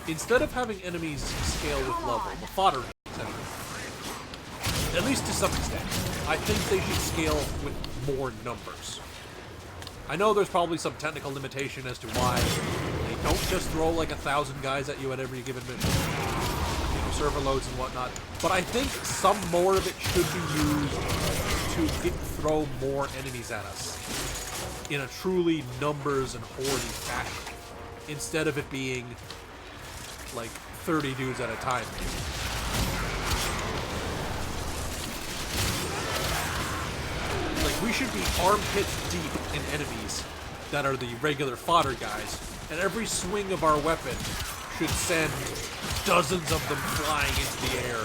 instead of having enemies scale with level, the fodder enemies, at least to some extent, I think they should scale with more numbers. I know there's probably some technical limitation as to why they don't just throw like 1,000 guys at you at every given mission. You know, server loads and whatnot, but I think some more of it should be used to throw more enemies at us in a truly numbers and horde fashion, instead of it being like 30 dudes at a time. Like, we should be armpits deep in enemies that are the regular fodder guys, and every swing of our weapon should send dozens of them flying into the air,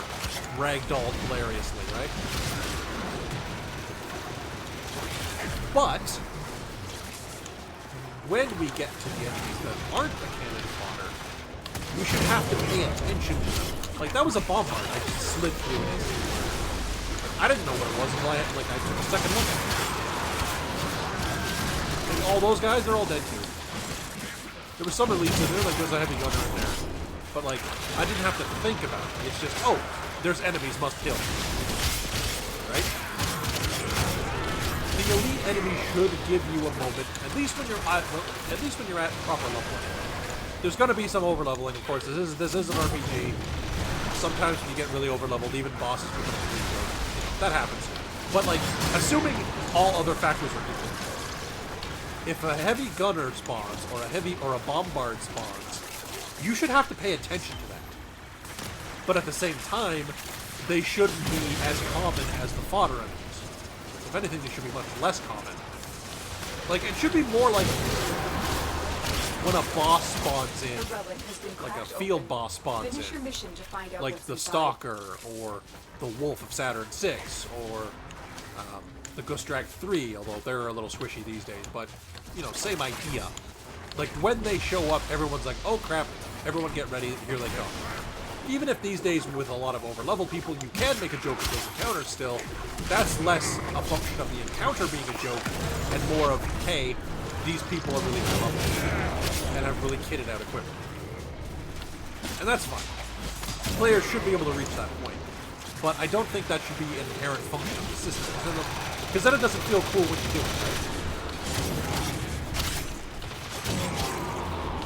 ragdolled hilariously, right? But when we get to the enemies that aren't the cannon fodder, we should have to pay attention to them. Like, that was a bombard. I just slid through it. I didn't know what it was until I took a second look at it. And all those guys, they're all dead too. There was some elites in there, like there's a heavy gunner in there. But like, I didn't have to think about it. It's just, oh, there's enemies, must kill. Right? The elite enemy should give you a moment, at least when you're at proper leveling. There's gonna be some overleveling, of course. This is an RPG. Sometimes when you get really overleveled, even bosses become really good. That happens. But like, assuming all other factors are equal, if a heavy gunner spawns, or a bombard spawns, you should have to pay attention to that. But at the same time, they shouldn't be as common as the fodder enemies. If anything, they should be much less common. Like, it should be more like when a boss spawns in, like a field boss spawns in, like the Stalker, or the Wolf of Saturn 6, or the Gustrag 3, although they're a little squishy these days, but, you know, same idea. Like, when they show up, everyone's like, oh crap, everyone get ready, here they come. Even if these days, with a lot of over-level people, you can make a joke of those encounters still, that's less a function of the encounter being a joke, and more of, hey, these people are really level and have really kitted out equipment. And that's fine. Players should be able to reach that point. But I don't think that should be an inherent function of the system, because then it doesn't feel cool when you do it, right?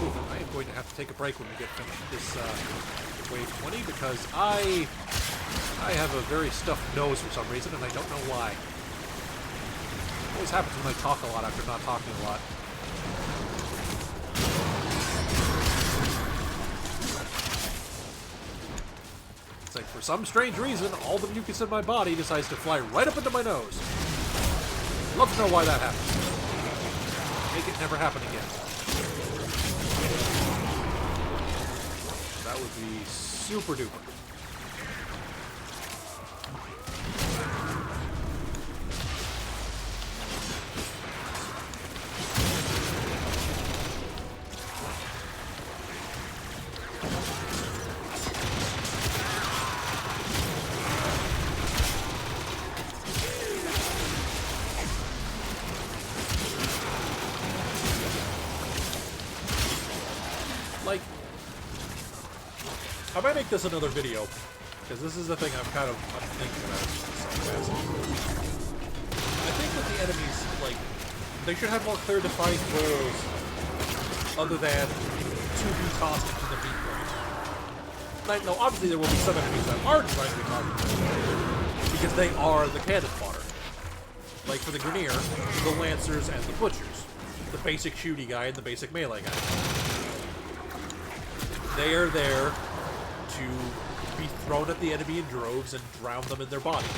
Ooh, I am going to have to take a break when we get finished this wave 20, because I have a very stuffed nose for some reason, and I don't know why. It always happens when I talk a lot after not talking a lot. It's like, for some strange reason, all the mucus in my body decides to fly right up into my nose. Love to know why that happens. Make it never happen again. That would be super duper. Like, I might make this another video, because this is the thing I'm thinking about. I think that the enemies, like, they should have more clear defined goals other than to be tossed into the meat plate. Like, no, obviously there will be some enemies that are trying to be tossed into the meat plate, because they are the cannon fodder. Like for the Grineer, the Lancers and the Butchers. The basic shooty guy and the basic melee guy. They are there to be thrown at the enemy in droves and drown them in their bodies.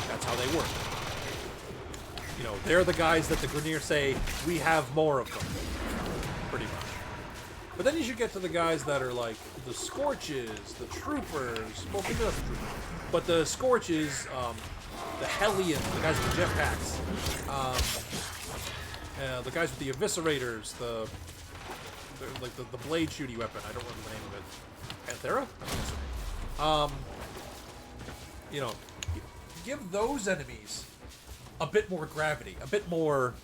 That's how they work. You know, they're the guys that the Grineer say, we have more of them. Pretty much. But then you should get to the guys that are like the Scorches, the Troopers, well, maybe not the Troopers, but the Scorches, the Hellions, the guys with the jetpacks, the guys with the Eviscerators, the blade shooty weapon. I don't remember the name of it. Panthera? I think that's her name. You know, give those enemies a bit more gravity, a bit more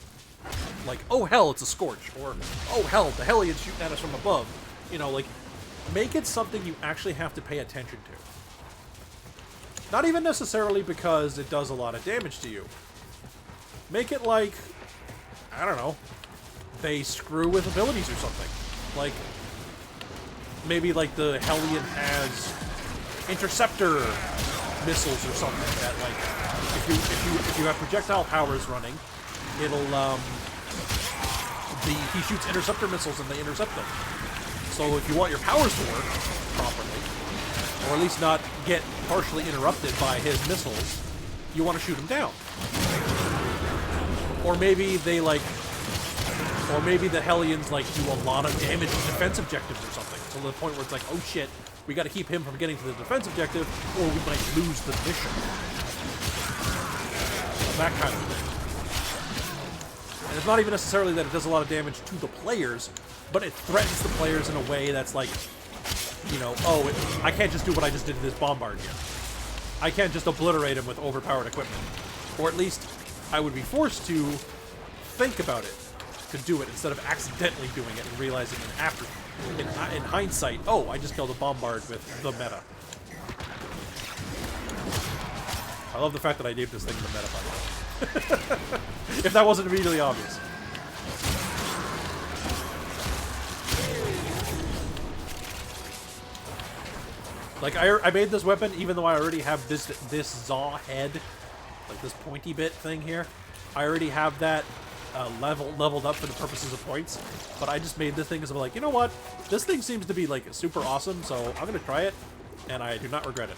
like, oh hell, it's a Scorch, or oh hell, the Hellions shooting at us from above. You know, like, make it something you actually have to pay attention to. Not even necessarily because it does a lot of damage to you. Make it like, I don't know, they screw with abilities or something. Like, maybe like the Hellion has interceptor missiles or something that, like, if you have projectile powers running, it'll he shoots interceptor missiles and they intercept them. So if you want your powers to work properly, or at least not get partially interrupted by his missiles, you want to shoot him down. Or maybe they like, or maybe the Hellions like do a lot of damage to defense objectives or something, to the point where it's like, oh shit, we got to keep him from getting to the defense objective, or we might lose the mission. That kind of thing. And it's not even necessarily that it does a lot of damage to the players, but it threatens the players in a way that's like, you know, oh, I can't just do what I just did to this bombard here. I can't just obliterate him with overpowered equipment. Or at least, I would be forced to think about it to do it instead of accidentally doing it and realizing in hindsight, oh, I just killed a bombard with the meta. I love the fact that I named this thing the meta, by the way. If that wasn't immediately obvious. Like, I made this weapon even though I already have this Zaw head, like this pointy bit thing here. I already have that leveled up for the purposes of points, but I just made this thing because I'm like, you know what? This thing seems to be like super awesome, so I'm gonna try it, and I do not regret it.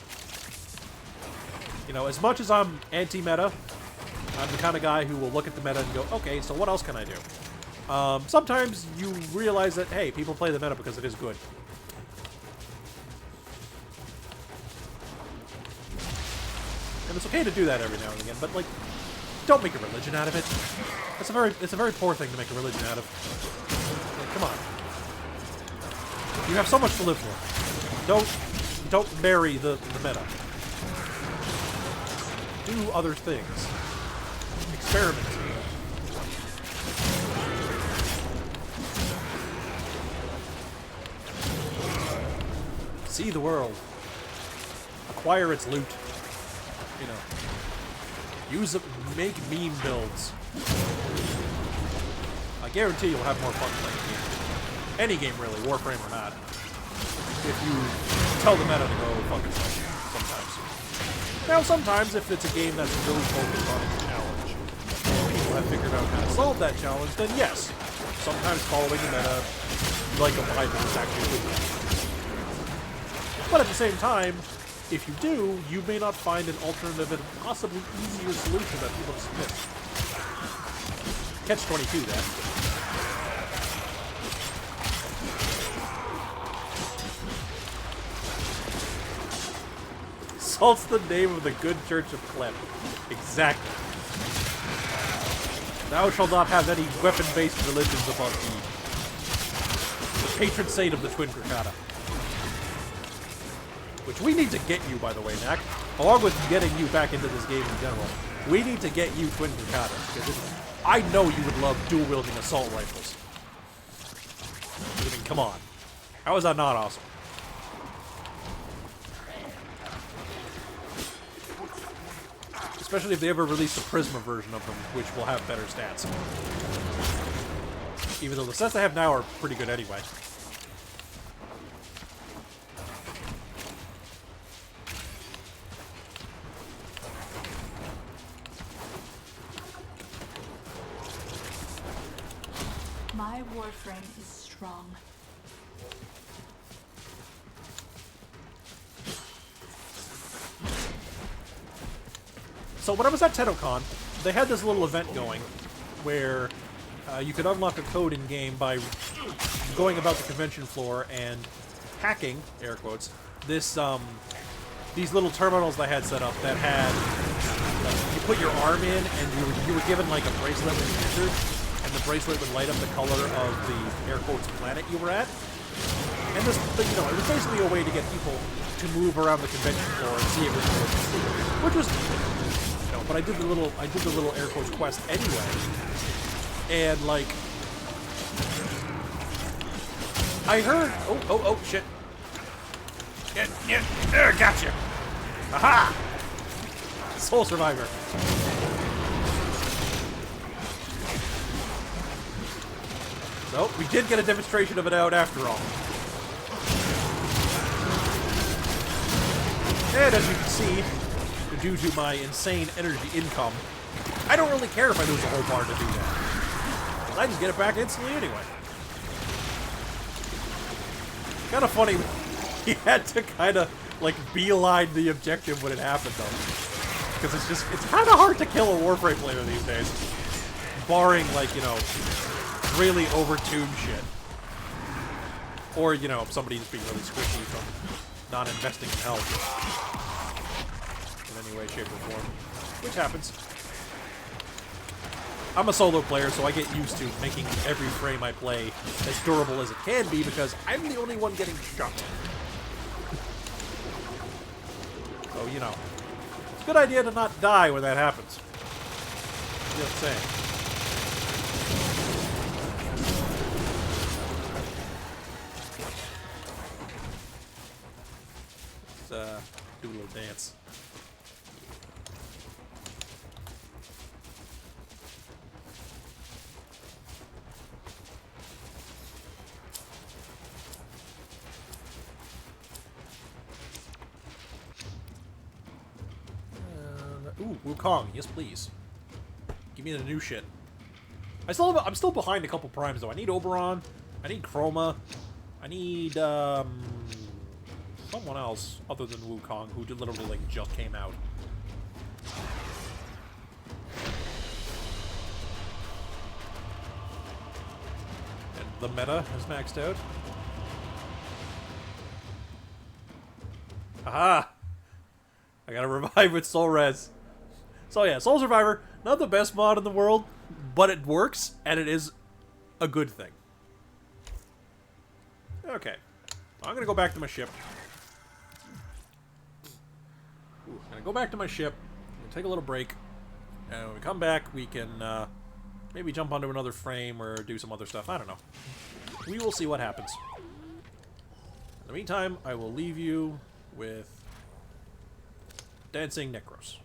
You know, as much as I'm anti-meta, I'm the kind of guy who will look at the meta and go, okay, so what else can I do? Sometimes you realize that, hey, people play the meta because it is good. And it's okay to do that every now and again, but like, don't make a religion out of it. It's a very poor thing to make a religion out of. Like, come on. You have so much to live for. Don't marry the meta. Do other things. Experiment. See the world. Acquire its loot. You know. Use it. Make meme builds. I guarantee you'll have more fun playing the game. Any game, really, Warframe or not. If you tell the meta to go fuck itself. Sometimes. Now, sometimes, if it's a game that's really focused on its challenge, people have figured out how to solve that challenge, then yes. Sometimes following the meta, like a Bible, is actually good. But at the same time, if you do, you may not find an alternative and possibly easier solution that people just miss. Catch-22, that. Salt's the name of the good church of Clem. Exactly. Thou shalt not have any weapon-based religions above thee. The patron saint of the Twin Krakata. Which we need to get you, by the way, Knack. Along with getting you back into this game in general. We need to get you Twin Krakata. Because I know you would love dual-wielding assault rifles. I mean, come on. How is that not awesome? Especially if they ever release the Prisma version of them, which will have better stats. Even though the sets I have now are pretty good anyway. My Warframe is strong. So when I was at Tennocon, they had this little event going where you could unlock a code in-game by going about the convention floor and hacking, air quotes, this these little terminals they had set up that had, you put your arm in and you were given like a bracelet when you entered, and the bracelet would light up the color of the, air quotes, planet you were at. And this, you know, it was basically a way to get people to move around the convention floor and see everything they could see, which was, you know, but I did the little air quotes quest anyway, and like, I heard, oh shit, there, gotcha, aha, Soul Survivor. So, we did get a demonstration of it out after all. And as you can see, due to my insane energy income, I don't really care if I lose a whole bar to do that. 'Cause I just get it back instantly anyway. Kind of funny, he had to kind of, like, beeline the objective when it happened, though. Because it's kind of hard to kill a Warframe player these days. Barring, like, you know, really over-tuned shit. Or, you know, somebody just being really squishy from not investing in health. In any way, shape, or form. Which happens. I'm a solo player, so I get used to making every frame I play as durable as it can be, because I'm the only one getting shot. So, you know, it's a good idea to not die when that happens. Just saying. Let's do a little dance. Ooh, Wukong, yes please. Give me the new shit. I'm still behind a couple primes though. I need Oberon, I need Chroma, I need someone else other than Wukong who literally like just came out. And the meta is maxed out. Aha! I gotta revive with Soul Res. So yeah, Soul Survivor, not the best mod in the world, but it works, and it is a good thing. Okay. I'm gonna go back to my ship. Ooh, I'm gonna go back to my ship, take a little break, and when we come back, we can maybe jump onto another frame or do some other stuff. I don't know. We will see what happens. In the meantime, I will leave you with Dancing Nekros.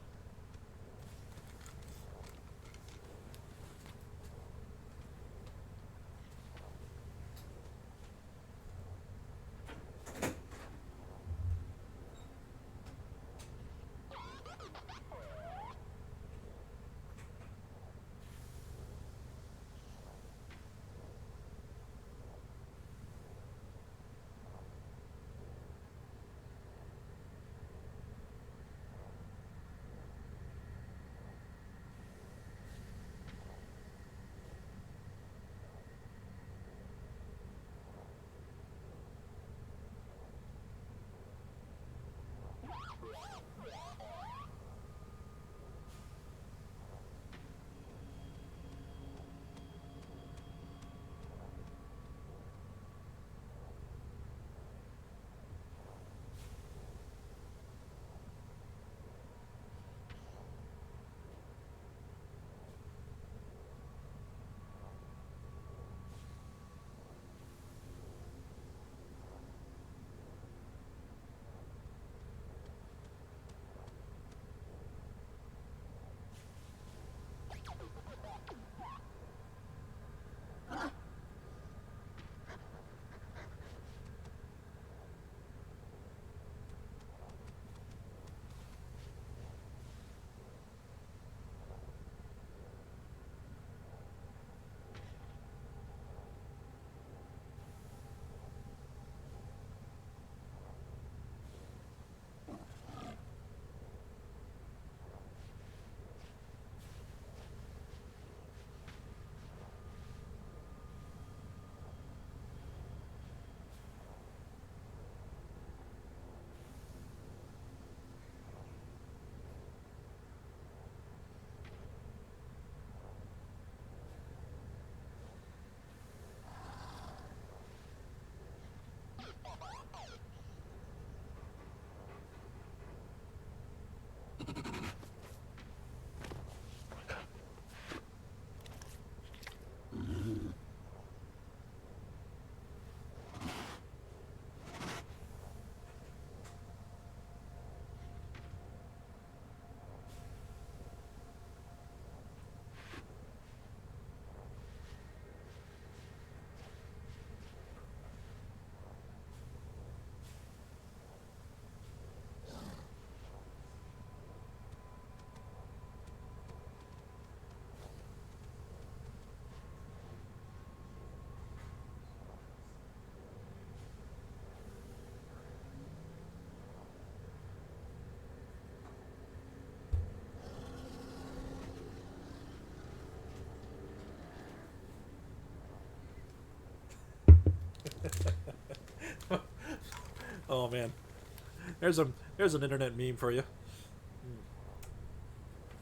Oh man, there's an internet meme for you.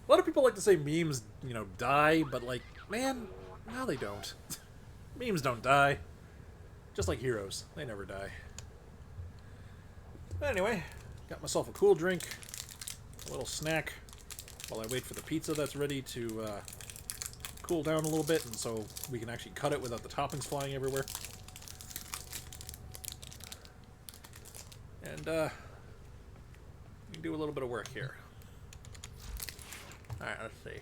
A lot of people like to say memes, you know, die, but like, man, no, they don't. Memes don't die. Just like heroes, they never die. But anyway, got myself a cool drink, a little snack, while I wait for the pizza that's ready to cool down a little bit, and so we can actually cut it without the toppings flying everywhere. And we can do a little bit of work here. Alright, let's see.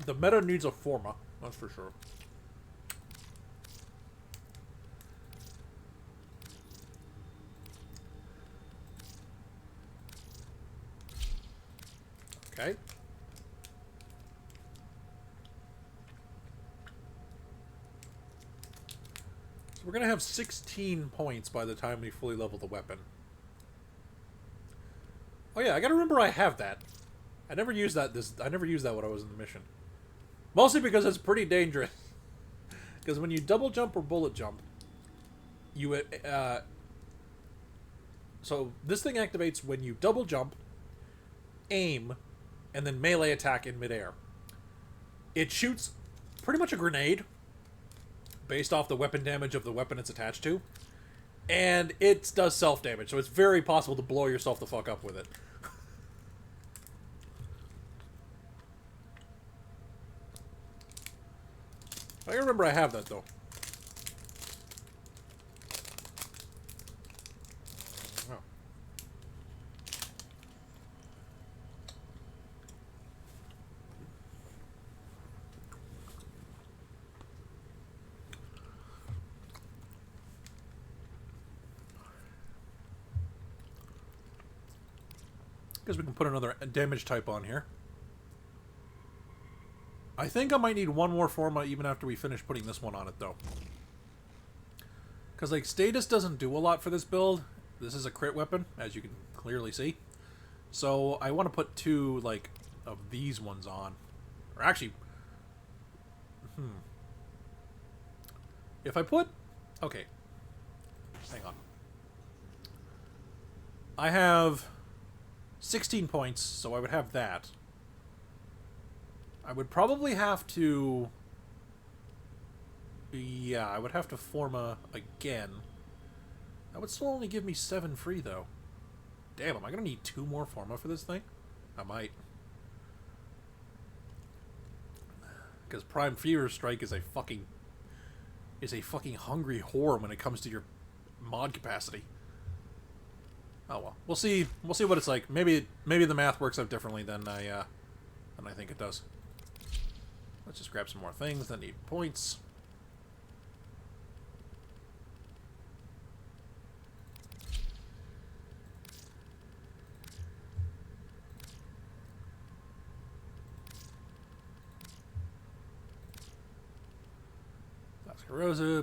The meta needs a forma, that's for sure. Okay. So we're going to have 16 points by the time we fully level the weapon. Oh yeah, I got to remember I have that. I never used that when I was in the mission. Mostly because it's pretty dangerous. Because when you double jump or bullet jump, you so this thing activates when you double jump, aim, and then melee attack in midair. It shoots pretty much a grenade based off the weapon damage of the weapon it's attached to, and it does self-damage, so it's very possible to blow yourself the fuck up with it. I remember I have that, though. Oh. Guess we can put another damage type on here. I think I might need one more forma even after we finish putting this one on it, though. Because, like, status doesn't do a lot for this build. This is a crit weapon, as you can clearly see. So, I want to put two, like, of these ones on. Or actually... If I put... Okay. Hang on. I have 16 points, so I would have that. I would probably have to... Yeah, I would have to forma again. That would still only give me 7 free, though. Damn, am I going to need 2 more forma for this thing? I might. Because Prime Fever Strike is a fucking hungry whore when it comes to your mod capacity. Oh well. We'll see what it's like. Maybe the math works out differently than I think it does. Let's just grab some more things that need points.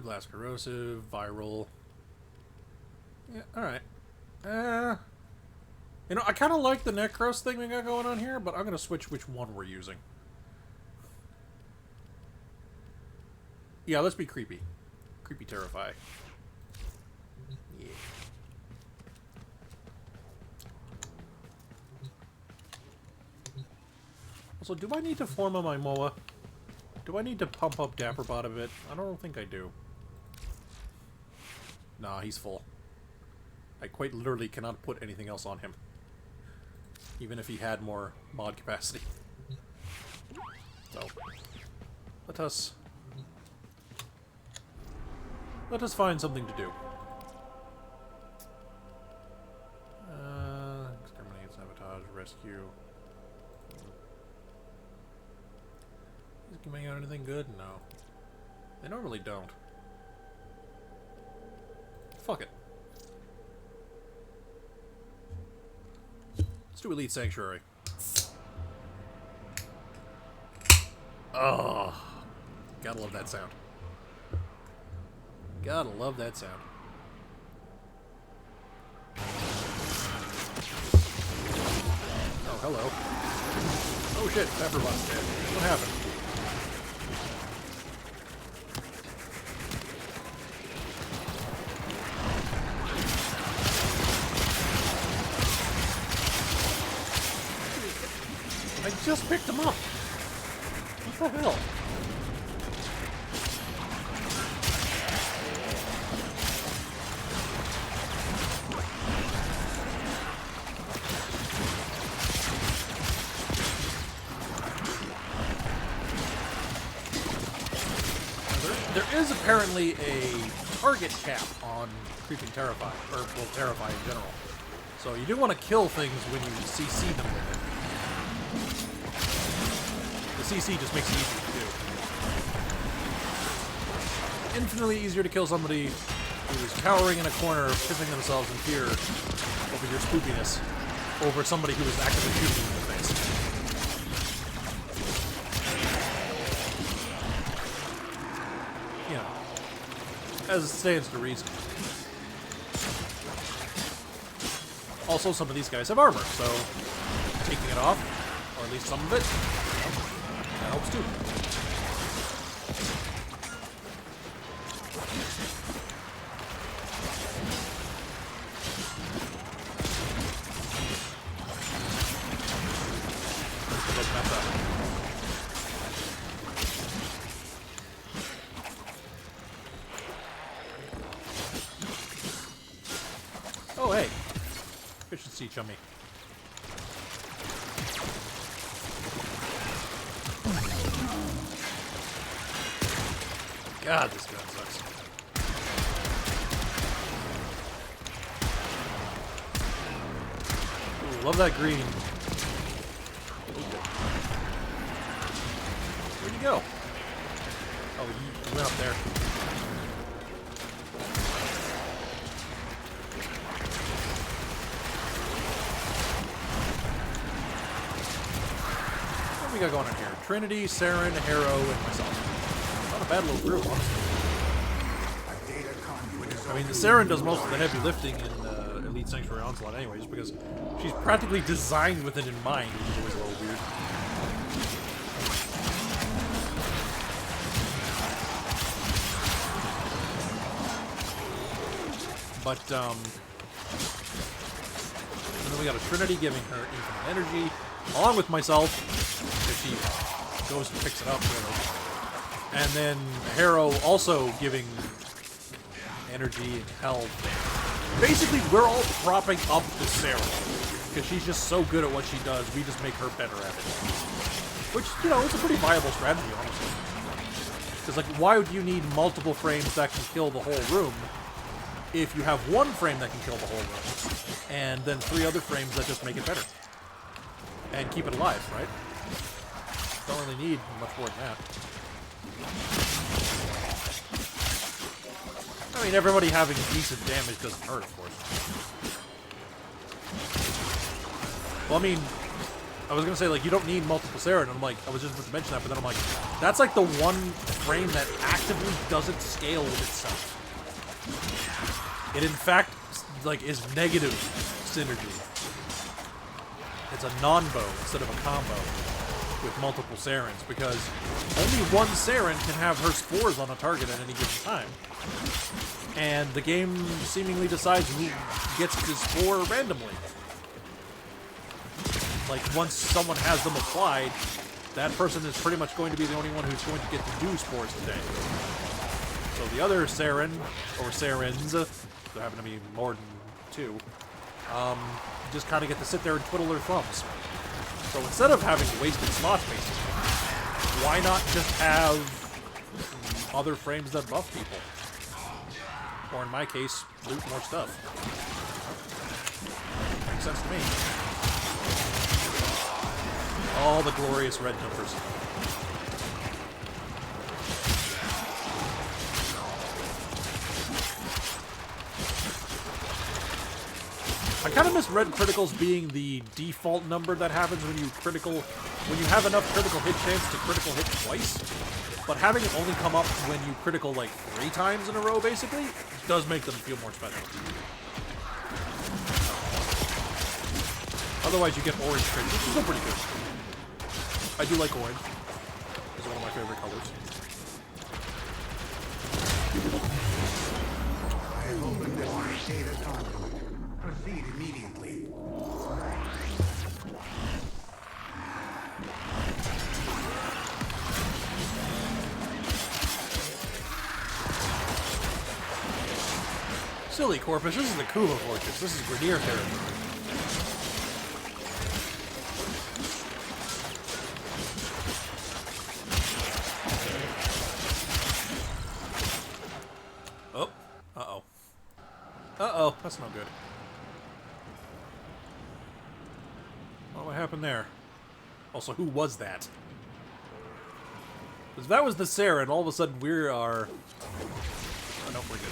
Blast corrosive, viral. Yeah, alright. You know, I kind of like the nekros thing we got going on here, but I'm going to switch which one we're using. Yeah, let's be creepy. Creepy Terrify. Yeah. Also, do I need to forma my MOA? Do I need to pump up Dapperbot a bit? I don't think I do. Nah, he's full. I quite literally cannot put anything else on him. Even if he had more mod capacity. So, let us find something to do. Exterminate, sabotage, rescue. Is it coming out anything good? No. They normally don't. Fuck it. Let's do Elite Sanctuary. Oh, gotta love that sound. Gotta love that sound. Oh, hello. Oh shit, Pepperbot's dead. What happened? I just picked him up. What the hell? There is apparently a target cap on Creeping Terrify, or well, Terrify in general. So you do want to kill things when you CC them with it. The CC just makes it easier to do. Infinitely easier to kill somebody who is cowering in a corner, pissing themselves in fear over your spoopiness, over somebody who is actively shooting you in the face. You know, as it stands to reason. Also, some of these guys have armor, so taking it off, or at least some of it, that helps too. Oh, hey. Efficiency, chummy. God, this gun sucks. Ooh, love that green. Where'd you go? Oh, you went up there. What do we got going on here? Trinity, Saren, Harrow, and myself. Not a bad little group, honestly. I mean, the Saren does most of the heavy lifting in Elite Sanctuary Onslaught anyways, because she's practically designed with it in mind, which is always a little weird. But, and then we got a Trinity giving her infinite energy, along with myself, if she goes and picks it up, really. And then Harrow also giving energy and health. Basically, we're all propping up the Sarah, because she's just so good at what she does, we just make her better at it. Which, you know, it's a pretty viable strategy, honestly. Because, like, why would you need multiple frames that can kill the whole room if you have one frame that can kill the whole room, and then 3 other frames that just make it better? And keep it alive, right? Don't really need much more than that. I mean, everybody having decent damage doesn't hurt, of course. Well, I mean, I was gonna say, like, you don't need multiple Sarah, and I'm like, I was just about to mention that, but then I'm like, that's like the one frame that actively doesn't scale with itself. It, in fact, like, is negative synergy. It's a non-bow instead of a combo with multiple Sarens, because only one Saren can have her spores on a target at any given time. And the game seemingly decides who gets the spore randomly. Like, once someone has them applied, that person is pretty much going to be the only one who's going to get to do spores today. So the other Saren, or Sarens, there happen to be more than 2, just kind of get to sit there and twiddle their thumbs. So instead of having wasted slots, basically, why not just have other frames that buff people? Or in my case, loot more stuff. Makes sense to me. All the glorious red numbers. I kind of miss red criticals being the default number that happens when you have enough critical hit chance to critical hit twice. But having it only come up when you critical like 3 times in a row, basically, does make them feel more special. Otherwise, you get orange crits, which is still pretty good. I do like orange. It's one of my favorite colors. I have opened the data conduit. Proceed immediately. Silly Corpus, this is the Kuva Fortress. This is Grineer territory. Oh. Uh-oh. Uh-oh. That's no good. What happened there? Also, who was that? Because that was the Sarah, and all of a sudden we are... Oh, no, we're good.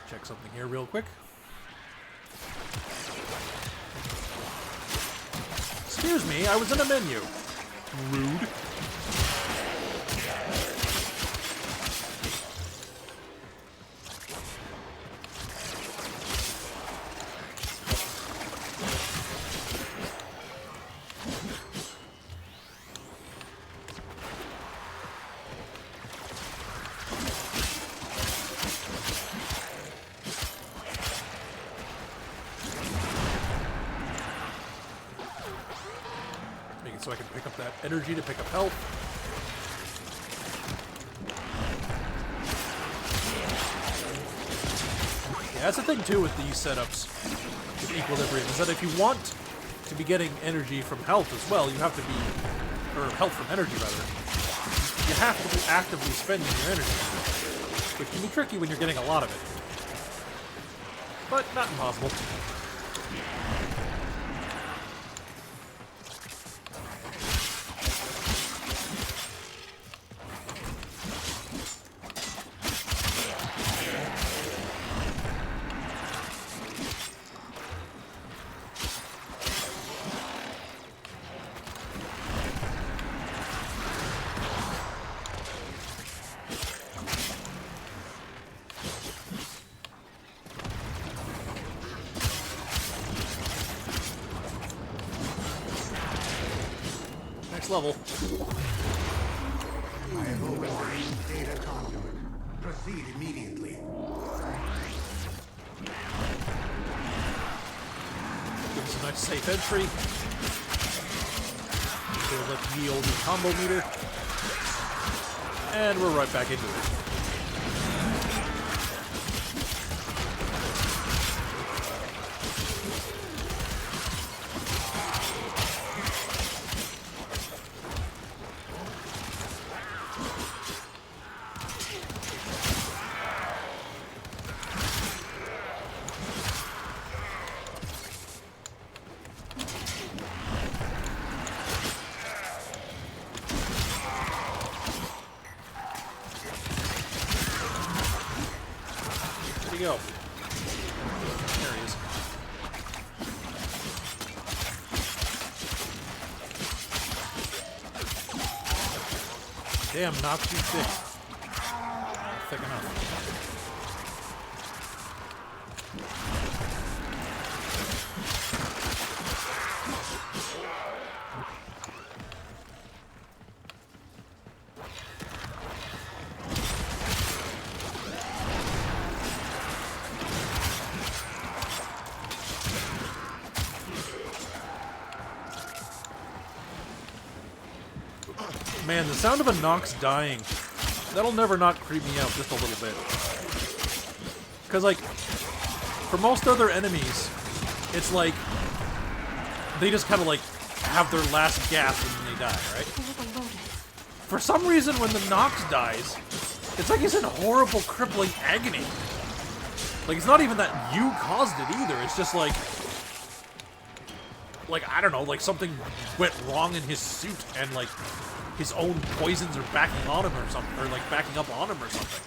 Check something here real quick. Excuse me, I was in a menu. Rude. So I can pick up that energy to pick up health. Yeah, that's the thing too with these setups with Equilibrium, is that if you want to be getting energy from health as well, you have to be, or health from energy rather, you have to be actively spending your energy, which can be tricky when you're getting a lot of it. But not impossible. Level. I have opened the data conduit. Proceed immediately. Give us a nice safe entry. We'll let the old combo meter. And we're right back into it. Go. There he is. Damn, not too thick. Not thick enough. Man, the sound of a Nox dying, that'll never not creep me out just a little bit. Because, like, for most other enemies, it's like, they just kind of, like, have their last gasp and then they die, right? For some reason, when the Nox dies, it's like he's in horrible, crippling agony. Like, it's not even that you caused it either, it's just like, I don't know, like something went wrong in his suit and, like, his own poisons are backing on him or something, or like backing up on him or something.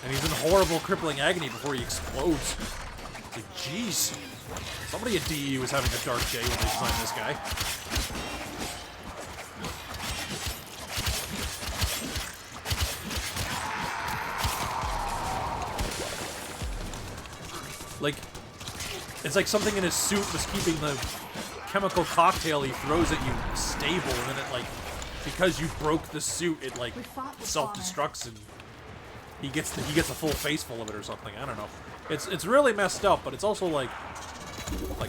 And he's in horrible, crippling agony before he explodes. Like, jeez. Somebody at DE was having a dark day when they designed this guy. Like, it's like something in his suit was keeping the chemical cocktail he throws at you stable, and then it, like, because you broke the suit, it like We fought with self-destructs and he gets a full face full of it or something. I don't know. It's really messed up, but it's also like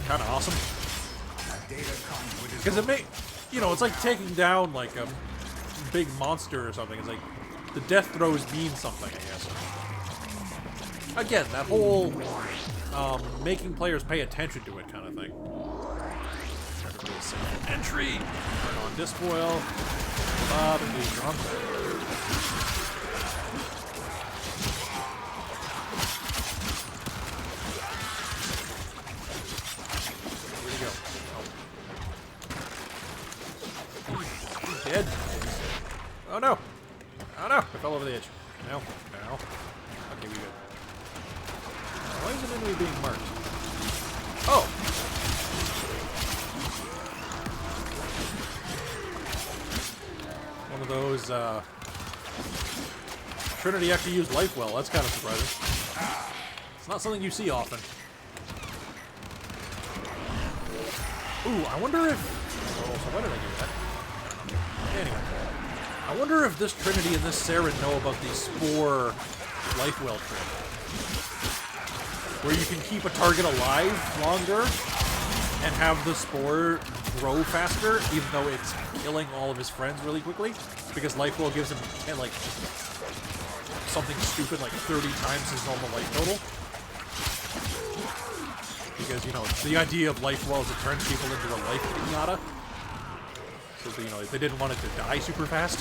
kind of awesome because it may, it's like taking down like a big monster or something. It's like the death throws mean something, I guess. Again, that whole making players pay attention to it kind of thing. Entry. Turn on disc foil. Bob and be drunk. Where'd he go? Oh. He's dead. Oh no! Oh no! I fell over the edge. No. No. Okay, we good. Why is the enemy being marked? Oh! One of those, Trinity actually used life well. That's kind of surprising. It's not something you see often. Ooh, I wonder if... Oh, so why did I do that? Anyway. I wonder if this Trinity and this Saren know about the Spore life well trick. Where you can keep a target alive longer and have the Spore grow faster, even though it's killing all of his friends really quickly, because life well gives him like something stupid like 30 times his normal life total. Because the idea of life well is it turns people into a life pinata. So if they didn't want it to die super fast.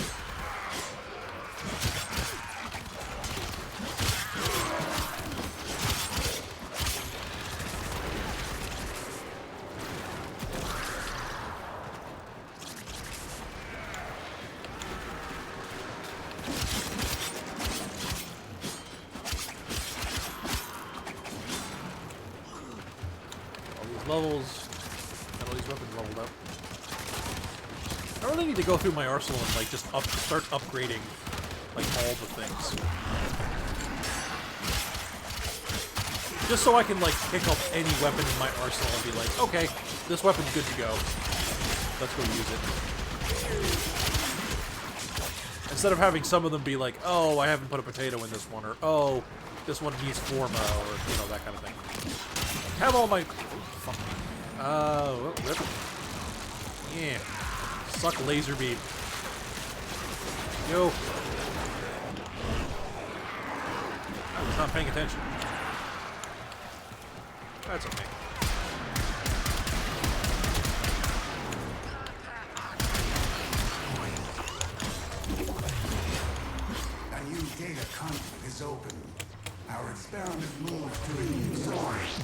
Levels, got all these weapons leveled up. I really need to go through my arsenal and like just start upgrading like all the things, just so I can like pick up any weapon in my arsenal and be like, okay, this weapon's good to go. Let's go use it. Instead of having some of them be like, oh, I haven't put a potato in this one, or oh, this one needs forma, or that kind of thing. Have all my... Fuck. Rip. Yeah. Suck laser beam. Yo. I was not paying attention. That's okay. A new data conflict is open. Our experiment moves to a new source.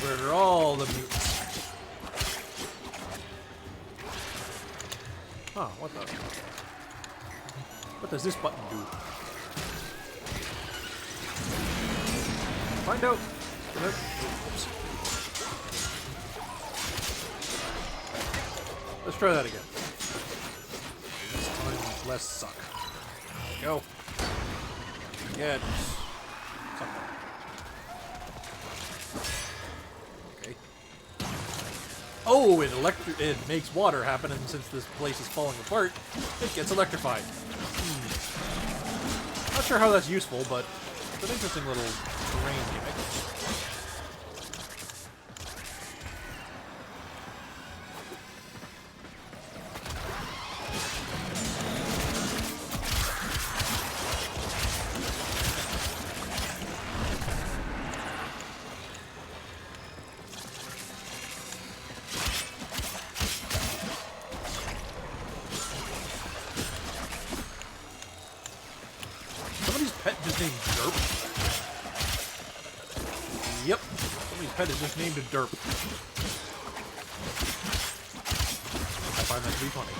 Where are all the mutants? Huh, what the? What does this button do? Find out. Oops. Let's try that again. This time, less suck. There we go. Yeah. Something. Okay. Oh, it makes water happen, and since this place is falling apart, it gets electrified. Not sure how that's useful, but it's an interesting little terrain gimmick. Somebody's pet just named Derp. Yep. pet is just named a derp. I find that to be funny.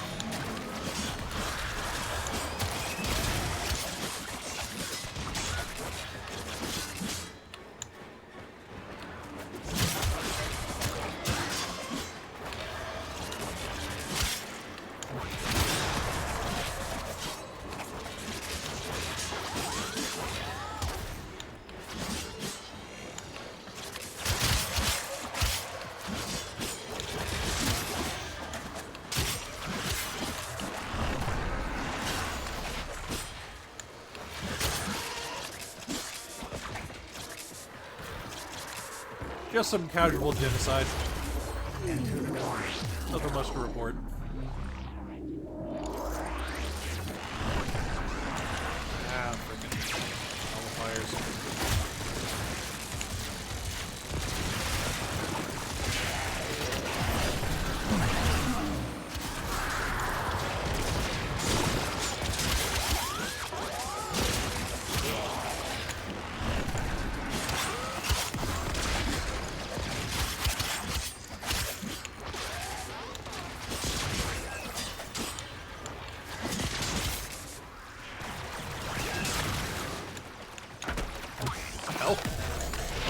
Just some casual genocide. Nothing much to report. Ah, frickin' nullifiers.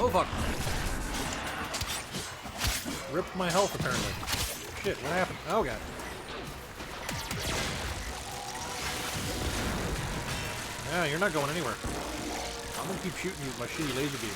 Oh fuck. Ripped my health apparently. Shit, what happened? Oh god. Yeah, you're not going anywhere. I'm gonna keep shooting you with my shitty laser beam.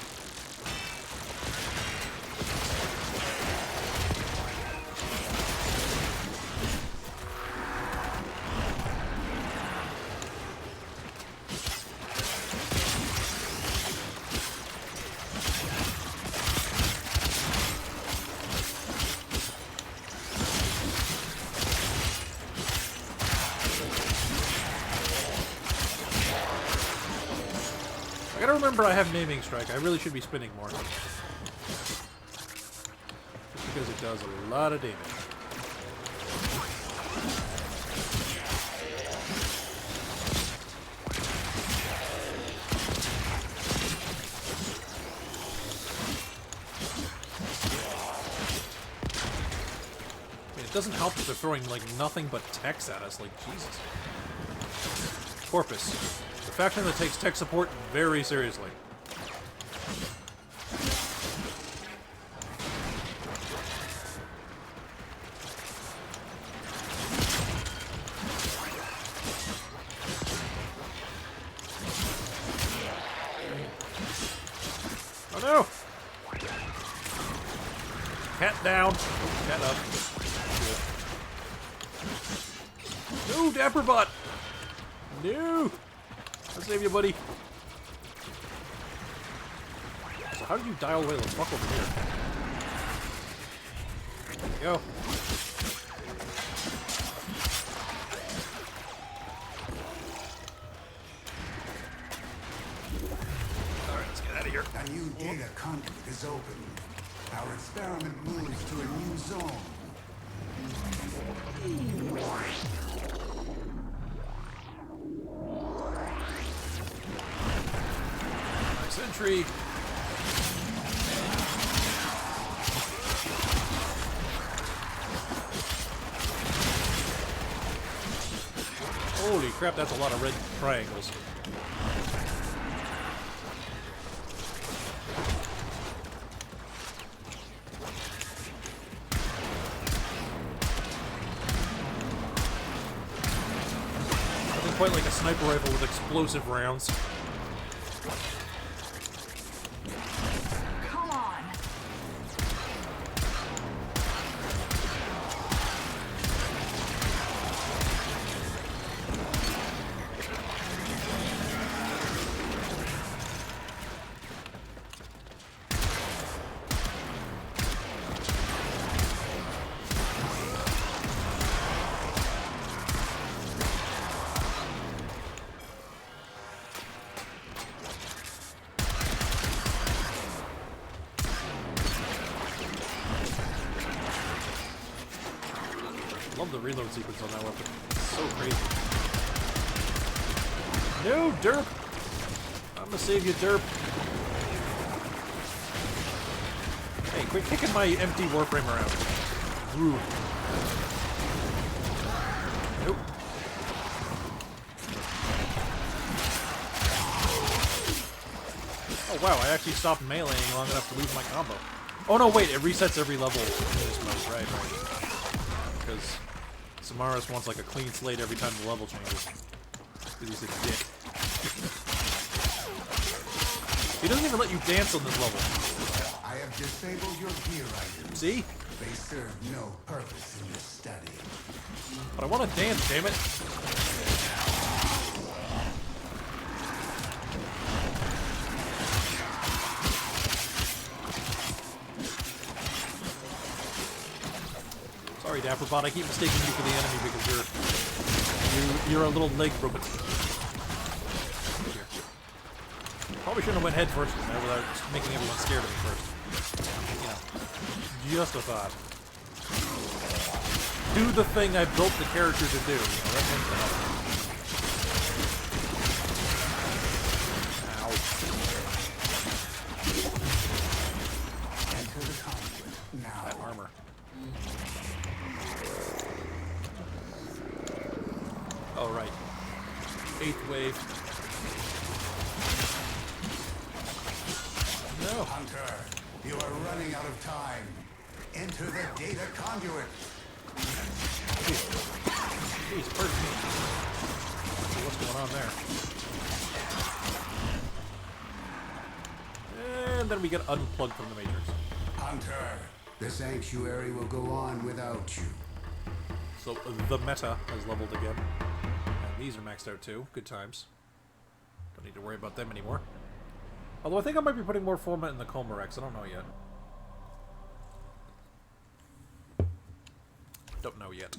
I gotta remember I have naming strike. I really should be spinning more. Just because it does a lot of damage. I mean, it doesn't help that they're throwing, like, nothing but techs at us. Like, Jesus. Corpus. The faction that takes tech support very seriously. Oh no! Cat down. Cat up. Good. No, Dapper Butt! No! I'll save you, buddy. So how did you dial away the fuck over here? There we go. Alright, let's get out of here. A new data conduit is open. Our experiment moves to a new zone. Nice entry. Holy crap, that's a lot of red triangles. Nothing quite like a sniper rifle with explosive rounds. Come on. Love the reload sequence on that weapon. It's so crazy. No, derp! I'm gonna save you, derp. Quit kicking my empty Warframe around. Rude. Nope. Oh wow, I actually stopped meleeing long enough to lose my combo. Oh no, wait, it resets every level in this mode. Right. Because Samaras wants like a clean slate every time the level changes. Because he's a dick. He doesn't even let you dance on this level. I have disabled your gear items. See? They serve no purpose in this study. But I want to dance, damn it. Sorry, Dapperbot, I keep mistaking you for the enemy because you're a little leg robot. Here. Probably shouldn't have went head first without making everyone scared of me first. You know, just a thought. Do the thing I built the character to do. You know, that tends to help. Ow. Enter the conflict now. That armor. Oh, right. 8th wave. No. Hunter, you are running out of time. Enter the data conduit. Jeez, pardon me. What's going on there? And then we get unplugged from the Matrix. Hunter, the sanctuary will go on without you. So the meta has leveled again. And these are maxed out too. Good times. Don't need to worry about them anymore. Although I think I might be putting more format in the Comarex. I don't know yet. Don't know yet.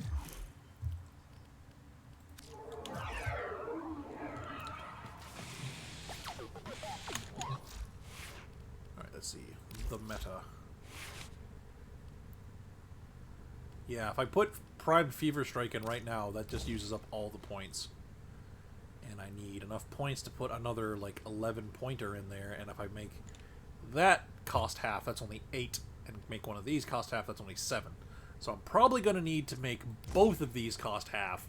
Alright, let's see. The meta. Yeah, if I put Prime Fever Strike in right now, that just uses up all the points. And I need enough points to put another, like, 11 pointer in there, and if I make that cost half, that's only 8, and make one of these cost half, that's only 7. So I'm probably going to need to make both of these cost half,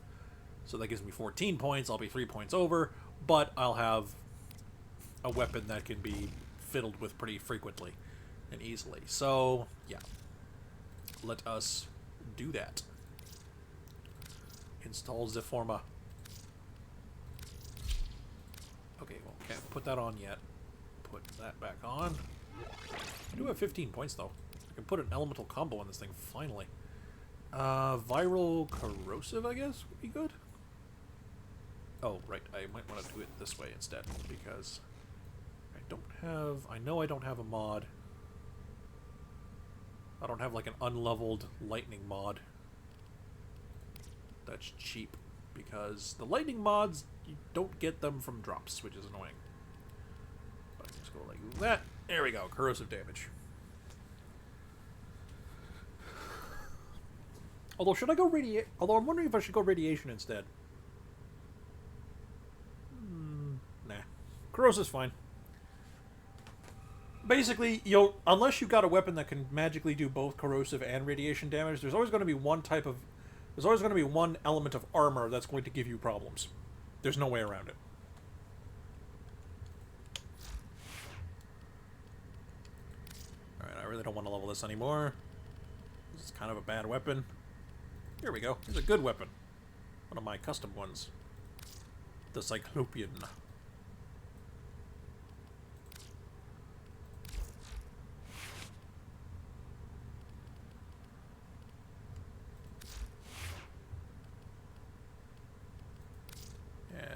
so that gives me 14 points, I'll be 3 points over, but I'll have a weapon that can be fiddled with pretty frequently and easily. So, yeah. Let us do that. Install Ziforma. Okay, well, can't put that on yet. Put that back on. I do have 15 points, though. I can put an elemental combo on this thing, finally. Viral corrosive, I guess, would be good. Oh, right, I might want to do it this way instead, because I don't have... I know I don't have a mod. I don't have, like, an unleveled lightning mod. That's cheap, because the lightning mods, you don't get them from drops, which is annoying. But I just go like that. There we go, corrosive damage. Although, should I go Although I'm wondering if I should go radiation instead. Nah. Corrosive's fine. Basically, unless you've got a weapon that can magically do both corrosive and radiation damage, there's always going to be one there's always going to be one element of armor that's going to give you problems. There's no way around it. Alright, I really don't want to level this anymore. This is kind of a bad weapon. Here we go. It's a good weapon. One of my custom ones. The Cyclopean.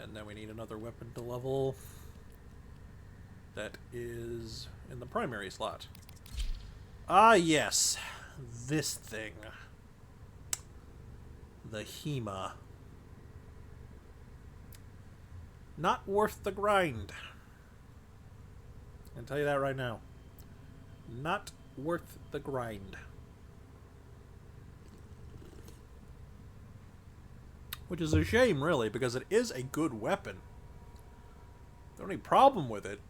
And then we need another weapon to level. That is in the primary slot. Ah, yes. This thing. The Hema. Not worth the grind. I can tell you that right now. Not worth the grind. Which is a shame, really, because it is a good weapon. The only problem with it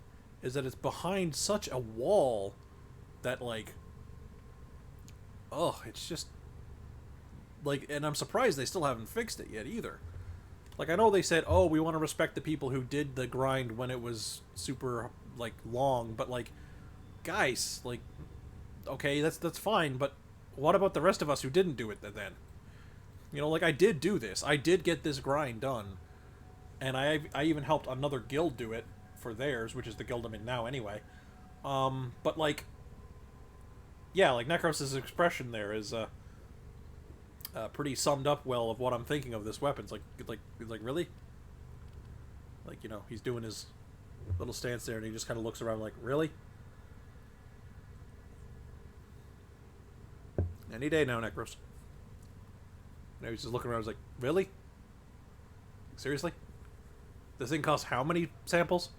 is that it's behind such a wall that, like, oh, it's just like, and I'm surprised they still haven't fixed it yet either. Like, I know they said, oh, we want to respect the people who did the grind when it was super, like, long, but, like, guys, like, okay, that's fine, but what about the rest of us who didn't do it then? You know, like, I did do this. I did get this grind done, and I even helped another guild do it for theirs, which is the guild I'm in now anyway. But, like, yeah, like, Nekros' expression there is, pretty summed up well of what I'm thinking of this weapon. It's like really? Like, you know, he's doing his little stance there and he just kind of looks around like, really? Any day now, Nekros. Now he's just looking around, he's like, really? Seriously? This thing costs how many samples?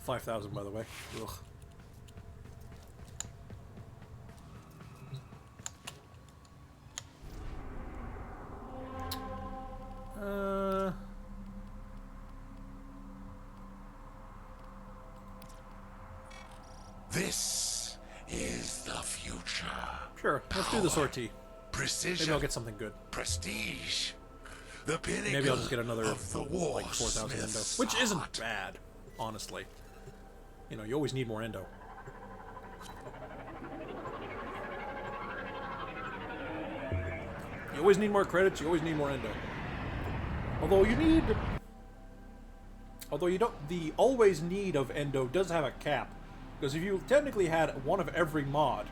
5,000, by the way. Ugh. This is the future. Sure, let's do the sortie. Precision. Maybe I'll get something good. Prestige. The pinnacle. Maybe I'll just get another, of the war like, 4,000 endo. Which isn't bad, honestly. You know, you always need more endo. You always need more credits, you always need more endo. Although you don't... The always need of endo does have a cap. Because if you technically had one of every mod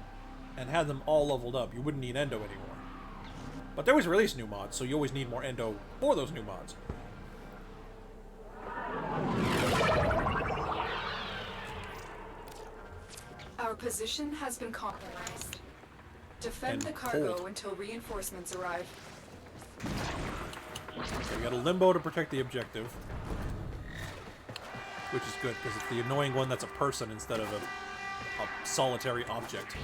and had them all leveled up, you wouldn't need endo anymore. But they always release new mods, so you always need more endo for those new mods. Our position has been compromised. Defend the cargo until reinforcements arrive. Okay, we got a limbo to protect the objective. Which is good, because it's the annoying one that's a person instead of a solitary object.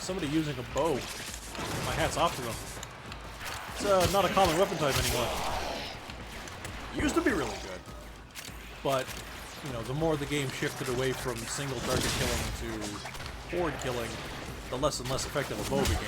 Somebody using a bow. My hat's off to them. It's not a common weapon type anymore. It used to be really good. But, you know, the more the game shifted away from single target killing to horde killing, the less and less effective a bow became.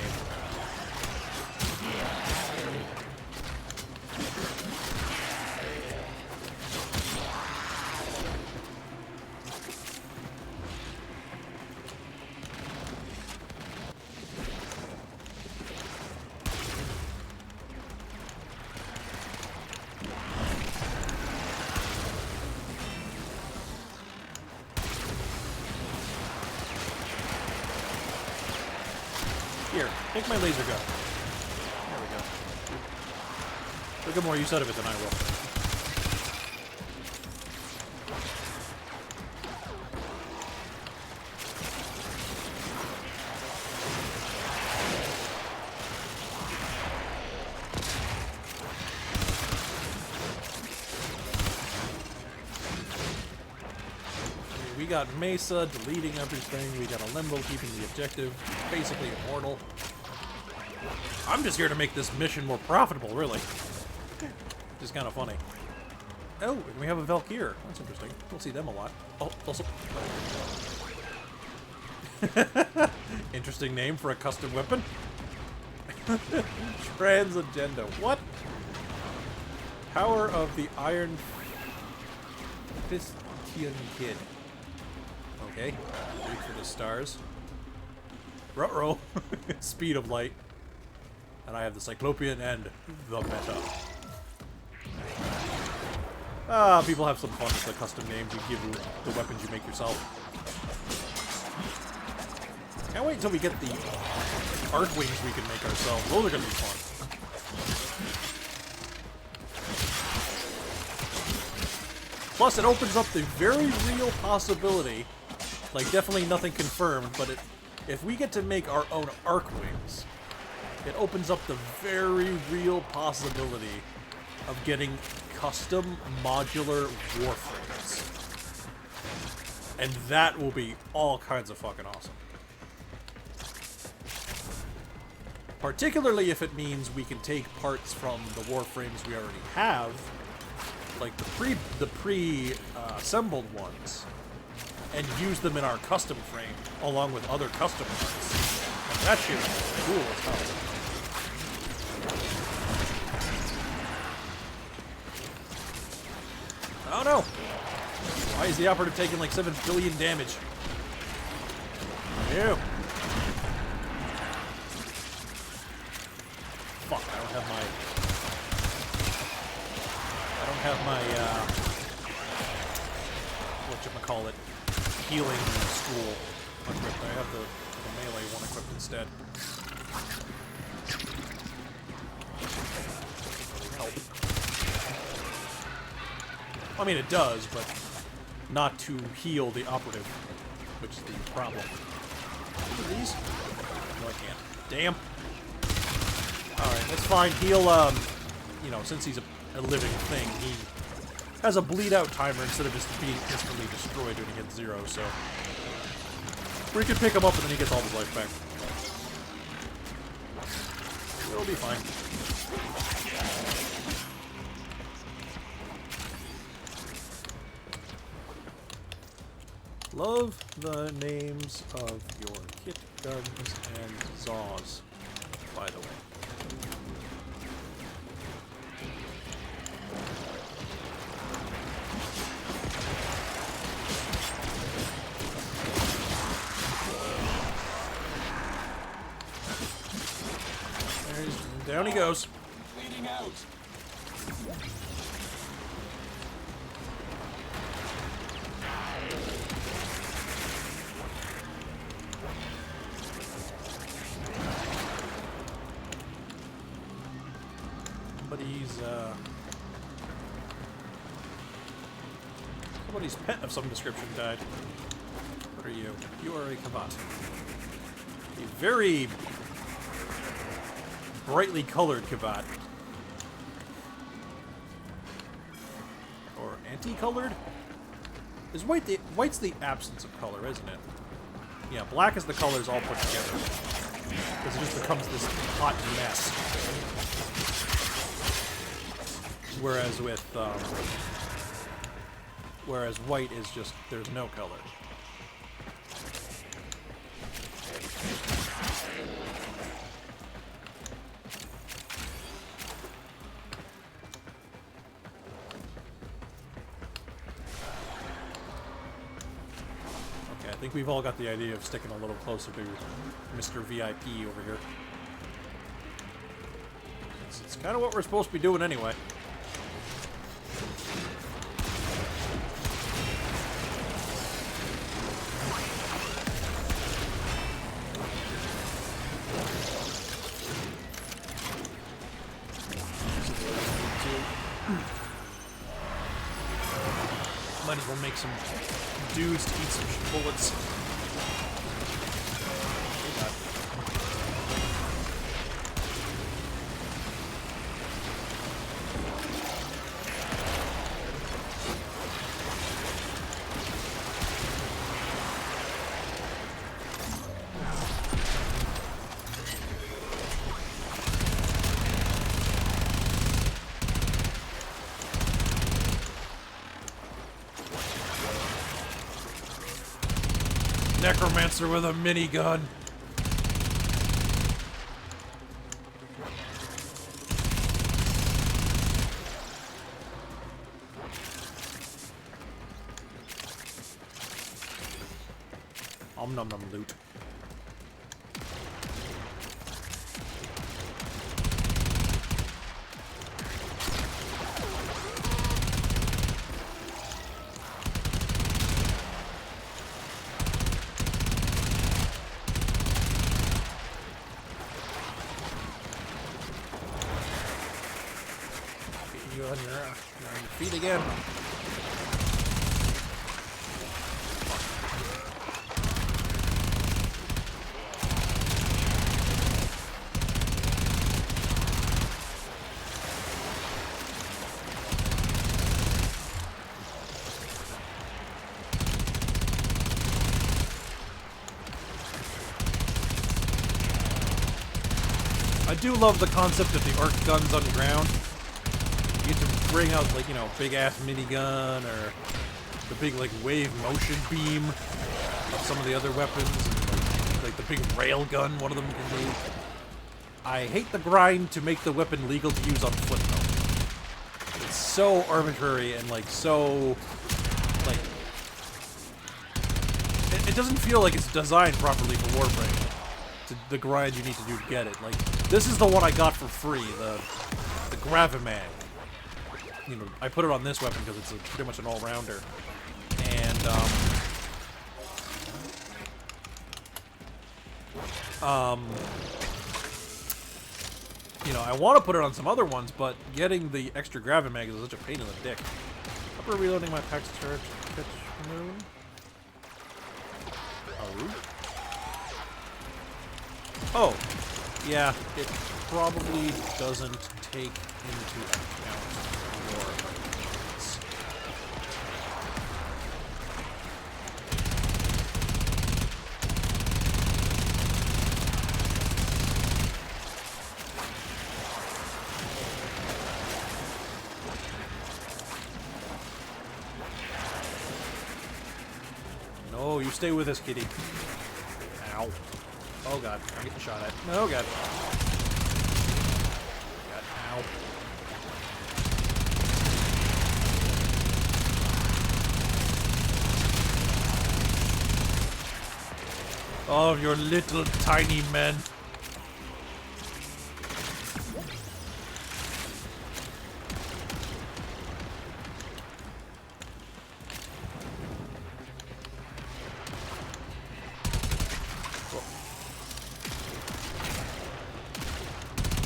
Here, take my laser gun. There we go. Look at more use out of it than I will. We got Mesa deleting everything. We got a Limbo keeping the objective. Basically immortal. I'm just here to make this mission more profitable, really. Which is kind of funny. Oh, and we have a Valkyr. That's interesting. We'll see them a lot. Oh, also... Interesting name for a custom weapon. Transagenda. What? Power of the Iron Fistian Kid. Okay. Wait for the stars. Ruh-roh. Speed of light. And I have the Cyclopean and the Meta. People have some fun with the custom names you give you the weapons you make yourself. Can't wait until we get the arc wings we can make ourselves. Those are gonna be fun. Plus, it opens up the very real possibility, like definitely nothing confirmed, but if we get to make our own arc wings, it opens up the very real possibility of getting custom modular warframes. And that will be all kinds of fucking awesome. Particularly if it means we can take parts from the warframes we already have, like the pre-assembled ones, and use them in our custom frame along with other custom parts. And that shit is cool as hell. I don't know. Why is the operative taking like 7 billion damage? Ew. Fuck, I don't have my whatchamacallit, healing school equipped. I have the melee one equipped instead. Help. I mean, it does, but not to heal the operative, which is the problem. What are these? No, I can't. Damn. Alright, that's fine. He'll, you know, since he's a living thing, he has a bleed-out timer instead of just being instantly destroyed when he hits 0, so we can pick him up and then he gets all his life back. It'll be fine. Love the names of your kit guns and Zaws, by the way. Down he goes. Bleeding out. Somebody's pet of some description died. What are you? You are a Kavat. A very brightly colored Kavat. Or anti-colored? Is white's the absence of color, isn't it? Yeah, black is the colors all put together. Because it just becomes this hot mess. Whereas with, whereas white is just, there's no color. Okay, I think we've all got the idea of sticking a little closer to Mr. VIP over here. It's kind of what we're supposed to be doing anyway. Might as well make some dudes to eat some bullets. Necromancer with a minigun. Om nom nom loot. You're on your feet again. I do love the concept of the arc guns on the ground. You get to bring out, like, you know, big-ass minigun, or the big, like, wave motion beam of some of the other weapons, and, like the big rail gun one of them can do. I hate the grind to make the weapon legal to use on foot, though. It's so arbitrary and, like, so... like... It doesn't feel like it's designed properly for Warframe. The grind you need to do to get it. Like, this is the one I got for free, the Gravimag. You know, I put it on this weapon because it's pretty much an all-rounder. And, you know, I want to put it on some other ones, but getting the extra Gravimag is such a pain in the dick. Upper reloading my packs turret. Pitch moon. Oh, yeah, it probably doesn't take into account your needs. No, you stay with us, kitty. Ow. Oh god, I'm getting shot at. Oh god. God, ow. Oh, your little tiny men.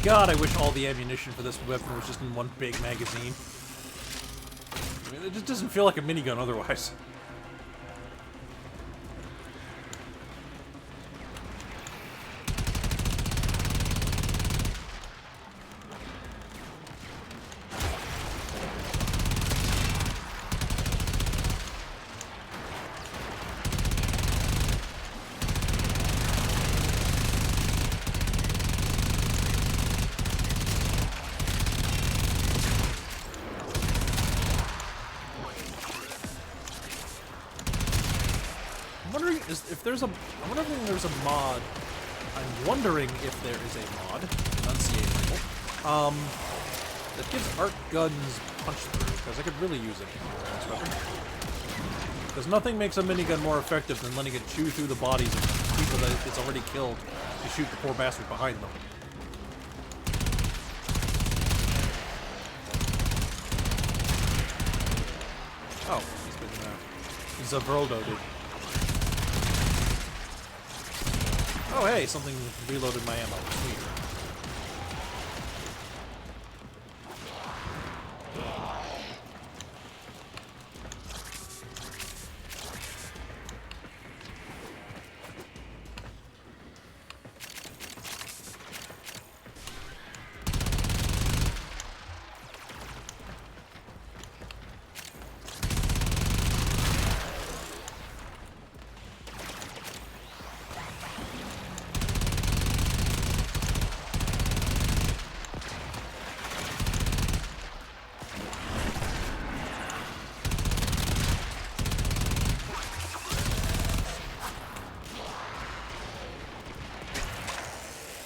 God, I wish all the ammunition for this weapon was just in one big magazine. I mean, it just doesn't feel like a minigun otherwise. I'm wondering if there's a mod. I'm wondering if there is a mod, enunciate rifle, that gives arc guns punch through, because I could really use it in this weapon. Because nothing makes a minigun more effective than letting it chew through the bodies of people that it's already killed to shoot the poor bastard behind them. Oh, he's been Zavroldo, dude. Oh hey, something reloaded my ammo. Sweet.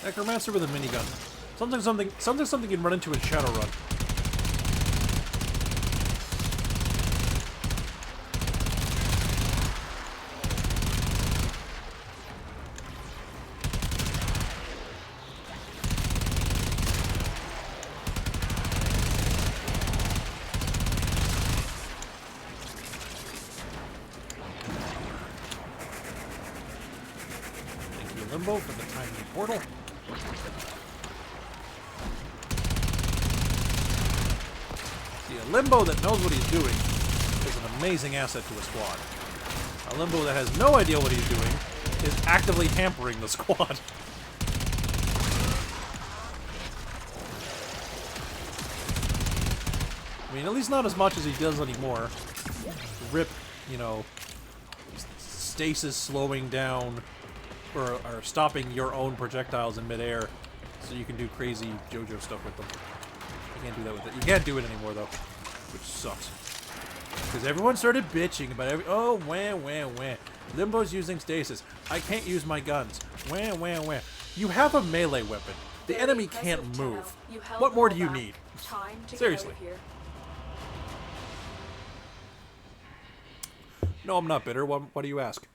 Necromancer with a minigun. Something you can run into in Shadowrun. Thank you, Limbo, for the tiny portal. A Limbo that knows what he's doing is an amazing asset to a squad. A Limbo that has no idea what he's doing is actively hampering the squad. I mean, at least not as much as he does anymore. Rip, you know, stasis slowing down or stopping your own projectiles in midair so you can do crazy JoJo stuff with them. You can't do that with it. You can't do it anymore, though, which sucks. Because everyone started bitching about oh, wah. Limbo's using stasis. I can't use my guns. Wah. You have a melee weapon. The enemy can't move. What more do you need? Seriously. No, I'm not bitter. What do you ask?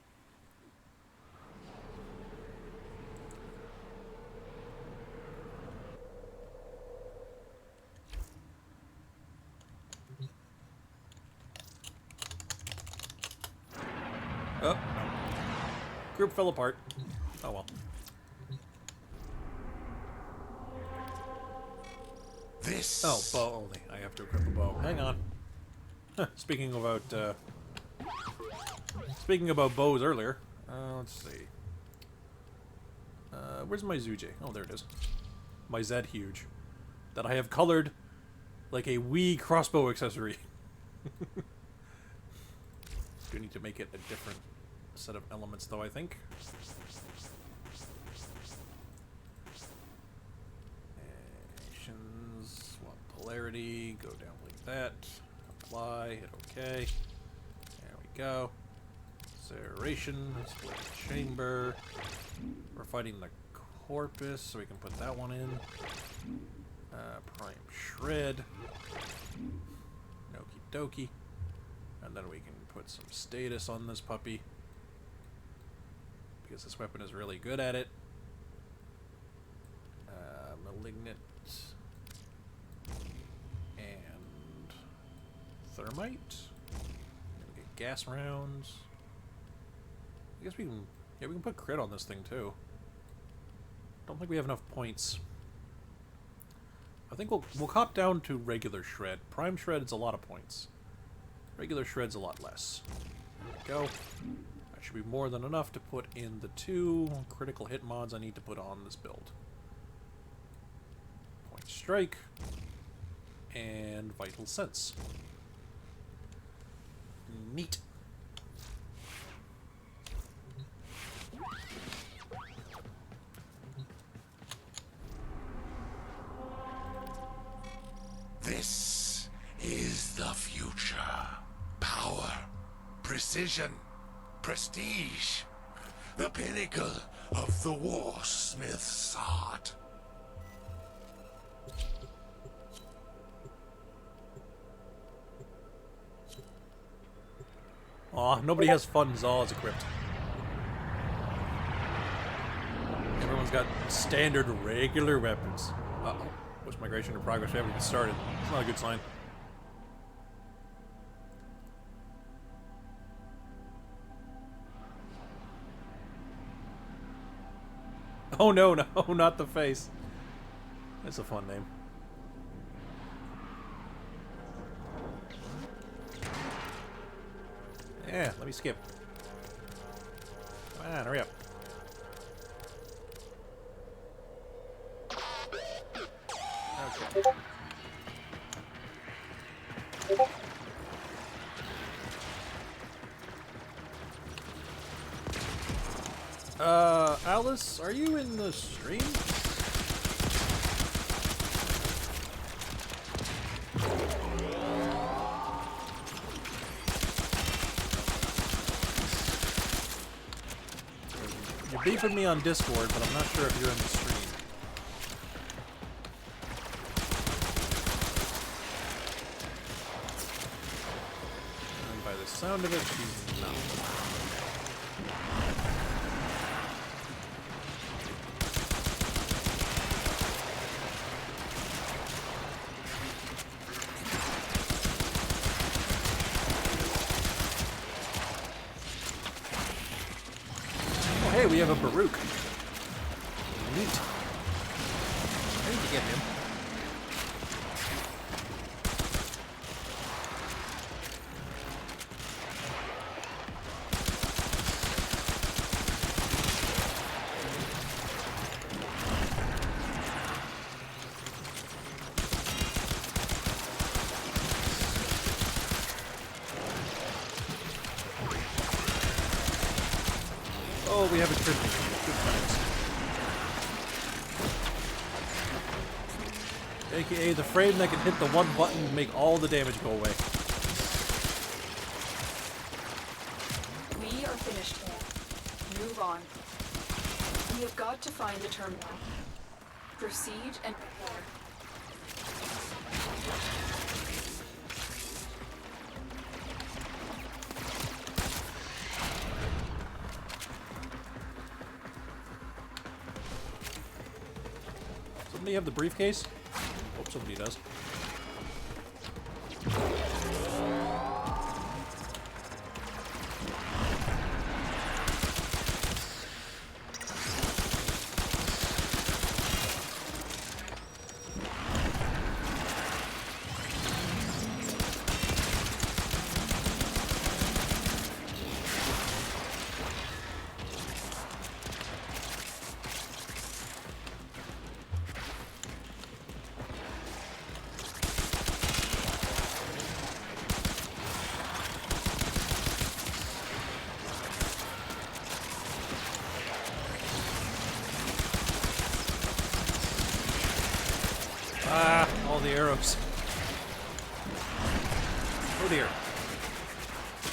Oh, no. Group fell apart. Oh well. This. Oh, bow only. I have to equip a bow. Hang on. Speaking about bows earlier. Let's see. Where's my Zuje? Oh, there it is. My Zed Huge. That I have colored like a Wii crossbow accessory. Do need to make it a different set of elements, though, I think. Animations, swap polarity, go down like that. Apply, hit OK. There we go. Serration, split chamber. We're fighting the corpus, so we can put that one in. Prime shred. Okie dokie. And then we can put some status on this puppy. Because this weapon is really good at it. Malignant. And thermite. We get gas rounds. I guess we can... Yeah, we can put crit on this thing, too. Don't think we have enough points. I think we'll cop down to regular shred. Prime shred is a lot of points. Regular shred's a lot less. There we go. That should be more than enough to put in the 2 critical hit mods I need to put on this build. Point strike. And vital sense. Neat. This is the future. Power, precision, prestige. The pinnacle of the warsmith's art. Aw, nobody has fun Zaws equipped. Everyone's got standard regular weapons. Uh-oh. Post migration in progress. We haven't even started. It's not a good sign. Oh no, no, not the face. That's a fun name. Yeah, let me skip. Come on, hurry up. Okay. Alice, are you in the stream? You're beeping me on Discord, but I'm not sure if you're in the stream. And by the sound of it, she's not. Hey, we have a Baruch. Neat. I need to get him. Oh, we have a trinity. Good times. AKA the frame that can hit the one button and make all the damage go away. We are finished here. Move on. We have got to find the terminal. Proceed and prepare. Somebody have the briefcase? Hope somebody does. Ah, all the arrows. Oh dear.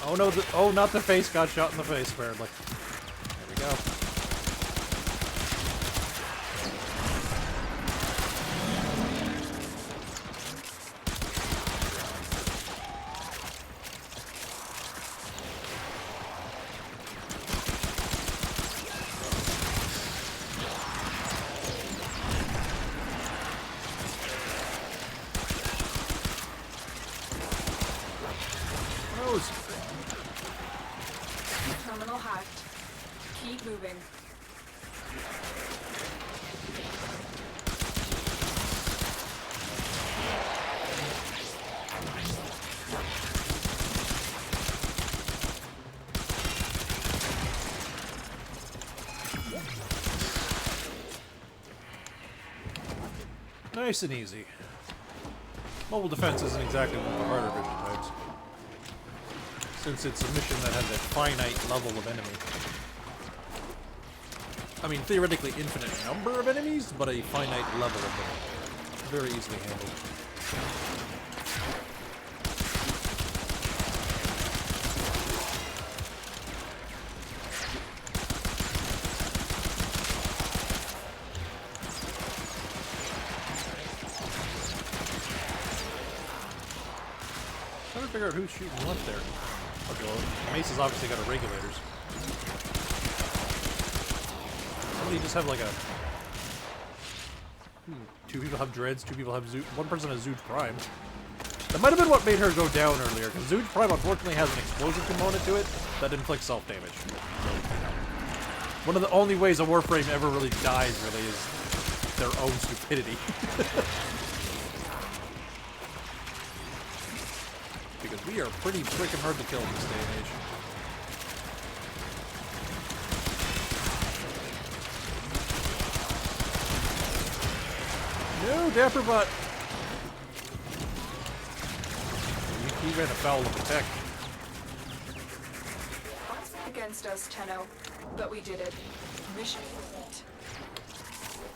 Oh no, oh, not the face got shot in the face, apparently. There we go. Nose. Terminal hacked. Keep moving. Nice and easy. Mobile defense isn't exactly one of the harder mission types, since it's a mission that has a finite level of enemy. I mean, theoretically infinite number of enemies, but a finite level of them. Very easily handled. Trying to figure out who's shooting left there. Okay, well, Mace has obviously got a regulators. Somebody just have like a... Two people have dreads, two people have Zoot. One person has Zoot Prime. That might have been what made her go down earlier, because Zoot Prime unfortunately has an explosive component to it that inflicts self-damage. So, you know, one of the only ways a Warframe ever really dies, really, is their own stupidity. Because we are pretty freaking hard to kill in this day and age. No, Dapper Butt! He ran afoul of the tech. Against us, Tenno. But we did it. Mission complete.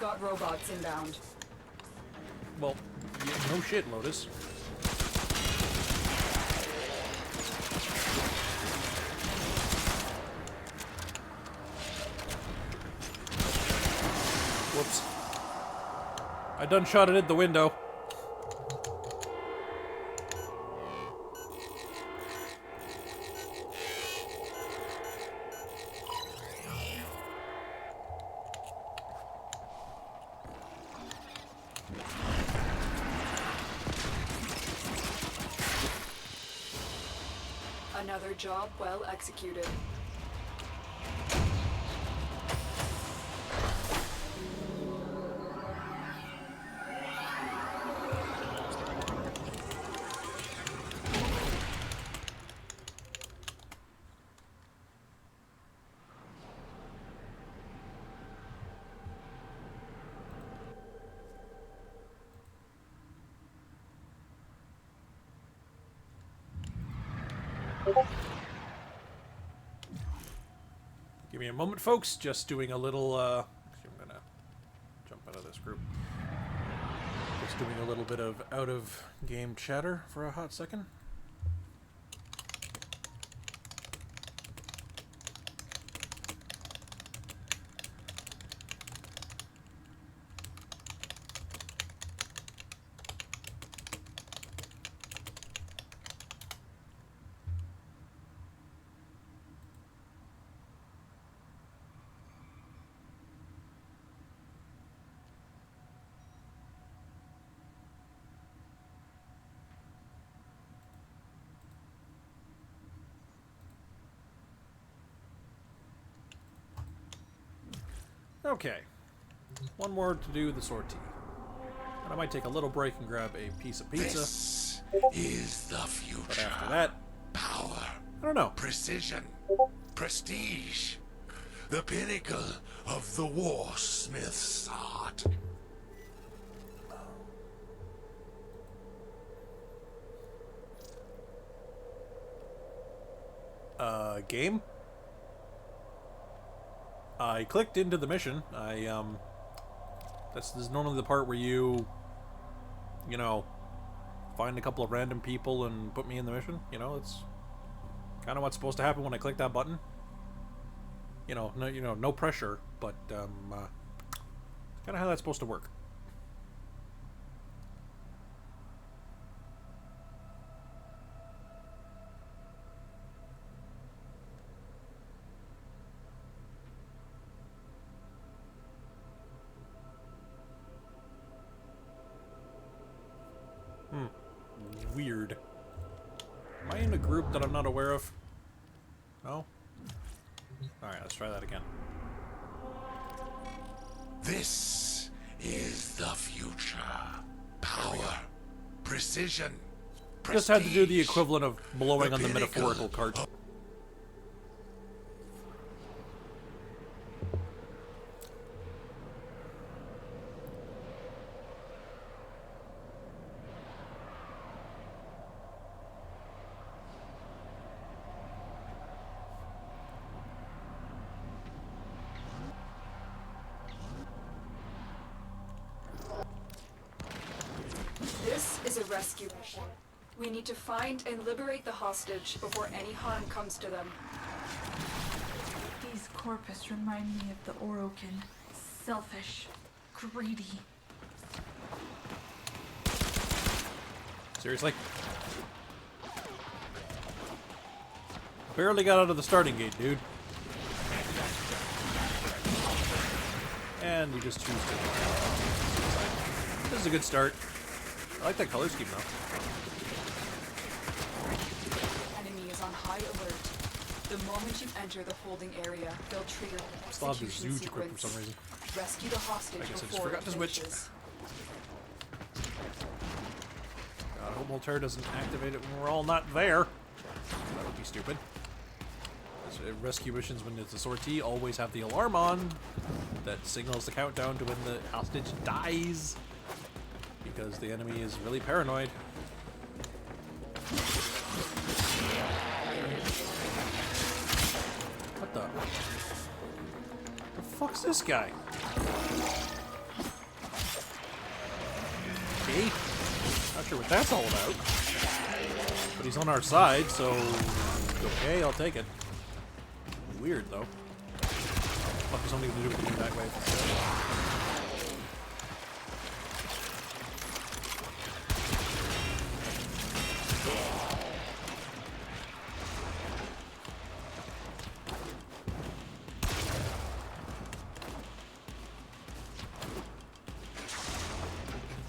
Got robots inbound. Well, yeah, no shit, Lotus. Whoops. I done shot it at the window. Another job well executed. Give me a moment, folks. Just doing a little, actually, I'm gonna jump out of this group. Just doing a little bit of out-of-game chatter for a hot second. Okay. One more to do the sortie. And I might take a little break and grab a piece of pizza. This is the future. But after that, Power, I don't know. precision, prestige. The pinnacle of the warsmith's art. Game? I clicked into the mission. This is normally the part where you know, find a couple of random people and put me in the mission. You know, it's kind of what's supposed to happen when I click that button. No pressure, but kind of how that's supposed to work. Weird. Am I in a group that I'm not aware of? No? Alright, let's try that again. This is the future. Power, precision, Just had to do the prestige. equivalent of blowing The on the pinnacle metaphorical cart. This is a rescue mission. We need to find and liberate the hostage before any harm comes to them. These corpus remind me of the Orokin. Selfish, greedy. Seriously? Barely got out of the starting gate, dude. And we just choose to. This is a good start. I like that color scheme, though. Enemy is on high alert. The moment you enter the holding area, they'll trigger the Still have the execution Zooge equipped for sequence. some reason. Rescue the hostage I guess I just before forgot it to switch. finishes. God, I hope Voltaire doesn't activate it when we're all not there. That would be stupid. Rescue missions, when it's a sortie, always have the alarm on that signals the countdown to when the hostage dies. Because the enemy is really paranoid. What the? The fuck's this guy? Okay. Not sure what that's all about. But he's on our side, so okay, I'll take it. Weird though. What is something to do with the back wave?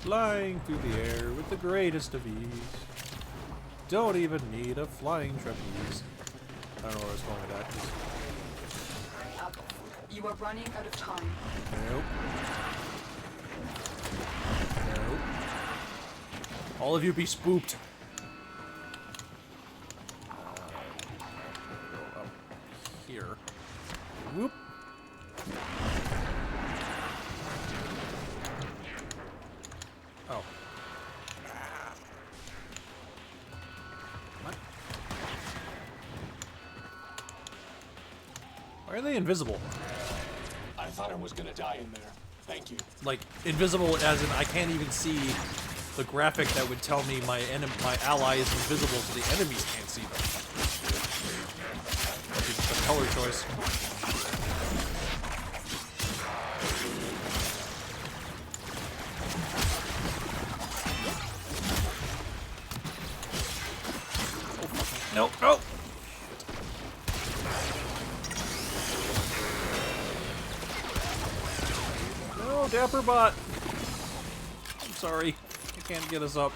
Flying through the air with the greatest of ease. Don't even need a flying trapeze. I don't know where I was going with that. Up. You are running out of time. Nope. Nope. All of you be spooked. Go up here. Whoop. Oh. What? Why are Why are they invisible? I thought I was gonna die in there. Thank you. Like, invisible as in I can't even see the graphic that would tell me my ally is invisible so the enemies can't see them. It's a color choice. Nope, nope. No, Dapper Bot. I'm sorry. You can't get us up.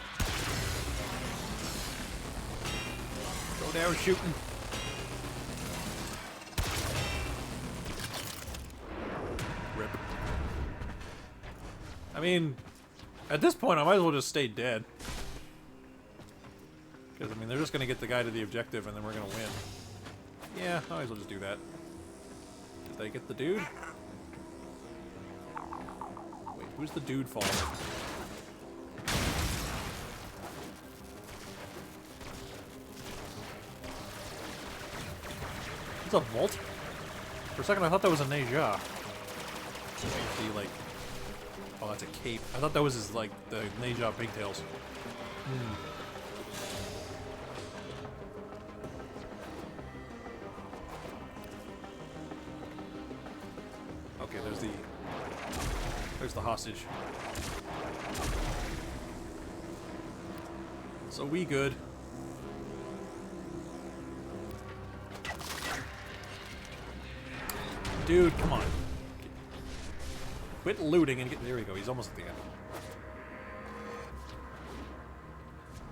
Go down shooting. Rip. I mean, at this point, I might as well just stay dead. Because, I mean, they're just going to get the guy to the objective, and then we're going to win. Yeah, I might as well just do that. Did they get the dude? Wait, who's the dude following? It's a vault? For a second, I thought that was a Neja. The, like... Oh, that's a cape. I thought that was his, like, the Neja pigtails. Hmm. Okay, there's the hostage. So we good. Dude, come on. Quit looting and get... There we go, he's almost at the end.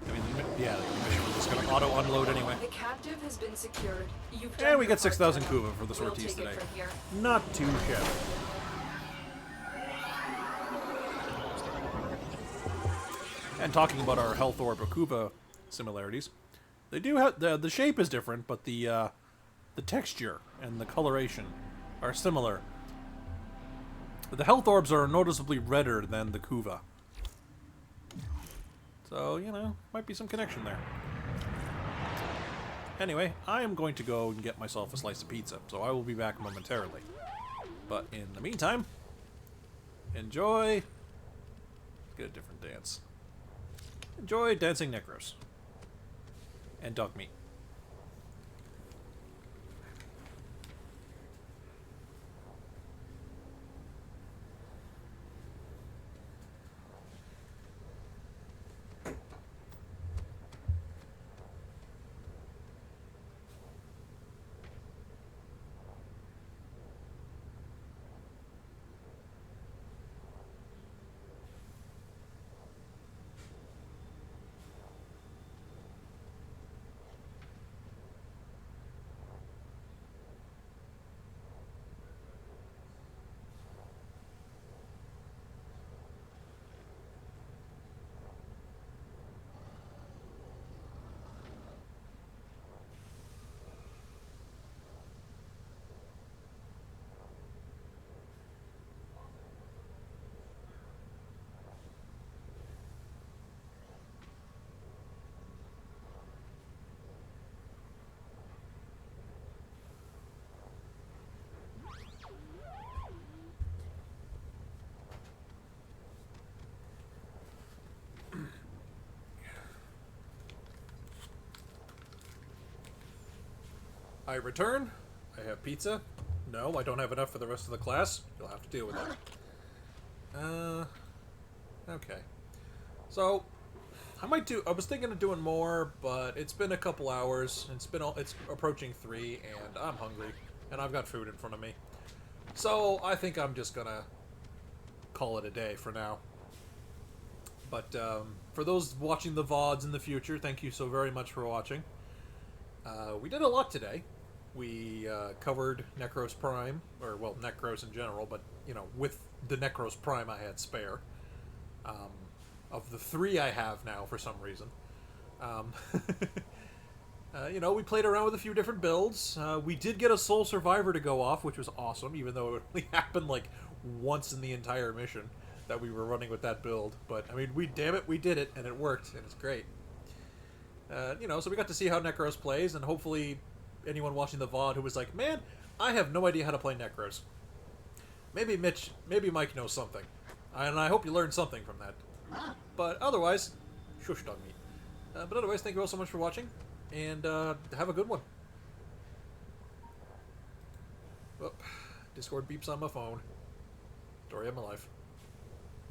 I mean, yeah, the mission was just gonna auto-unload anyway. The captive has been secured. You've And we get 6,000 Kuva for the We'll sorties take it today. from here. Not too shabby. And talking about our health orb Akuba similarities, they do have the shape is different, but the texture and the coloration are similar. The health orbs are noticeably redder than the Kuva. So, you know, might be some connection there. Anyway, I am going to go and get myself a slice of pizza, so I will be back momentarily. But in the meantime, enjoy... Let's get a different dance. Enjoy dancing Nekros. And dog meat. I return. I have pizza. No, I don't have enough for the rest of the class. You'll have to deal with it. Okay. So, I was thinking of doing more, but it's been a couple hours. It's approaching 3, and I'm hungry, and I've got food in front of me. So, I think I'm just gonna call it a day for now. But, for those watching the VODs in the future, thank you so very much for watching. We did a lot today. We covered Nekros Prime, or, well, Nekros in general, but, you know, with the Nekros Prime I had spare. Of the 3 I have now, for some reason. You know, we played around with a few different builds. We did get a Soul Survivor to go off, which was awesome, even though it only happened, like, once in the entire mission that we were running with that build. But, I mean, we did it, and it worked, and it's great. You know, so we got to see how Nekros plays, and hopefully anyone watching the VOD who was like, man, I have no idea how to play Necros. Maybe Mike knows something. And I hope you learned something from that. But otherwise, shush dog meat. But otherwise, thank you all so much for watching, and have a good one. Well, Discord beeps on my phone. Story of my life.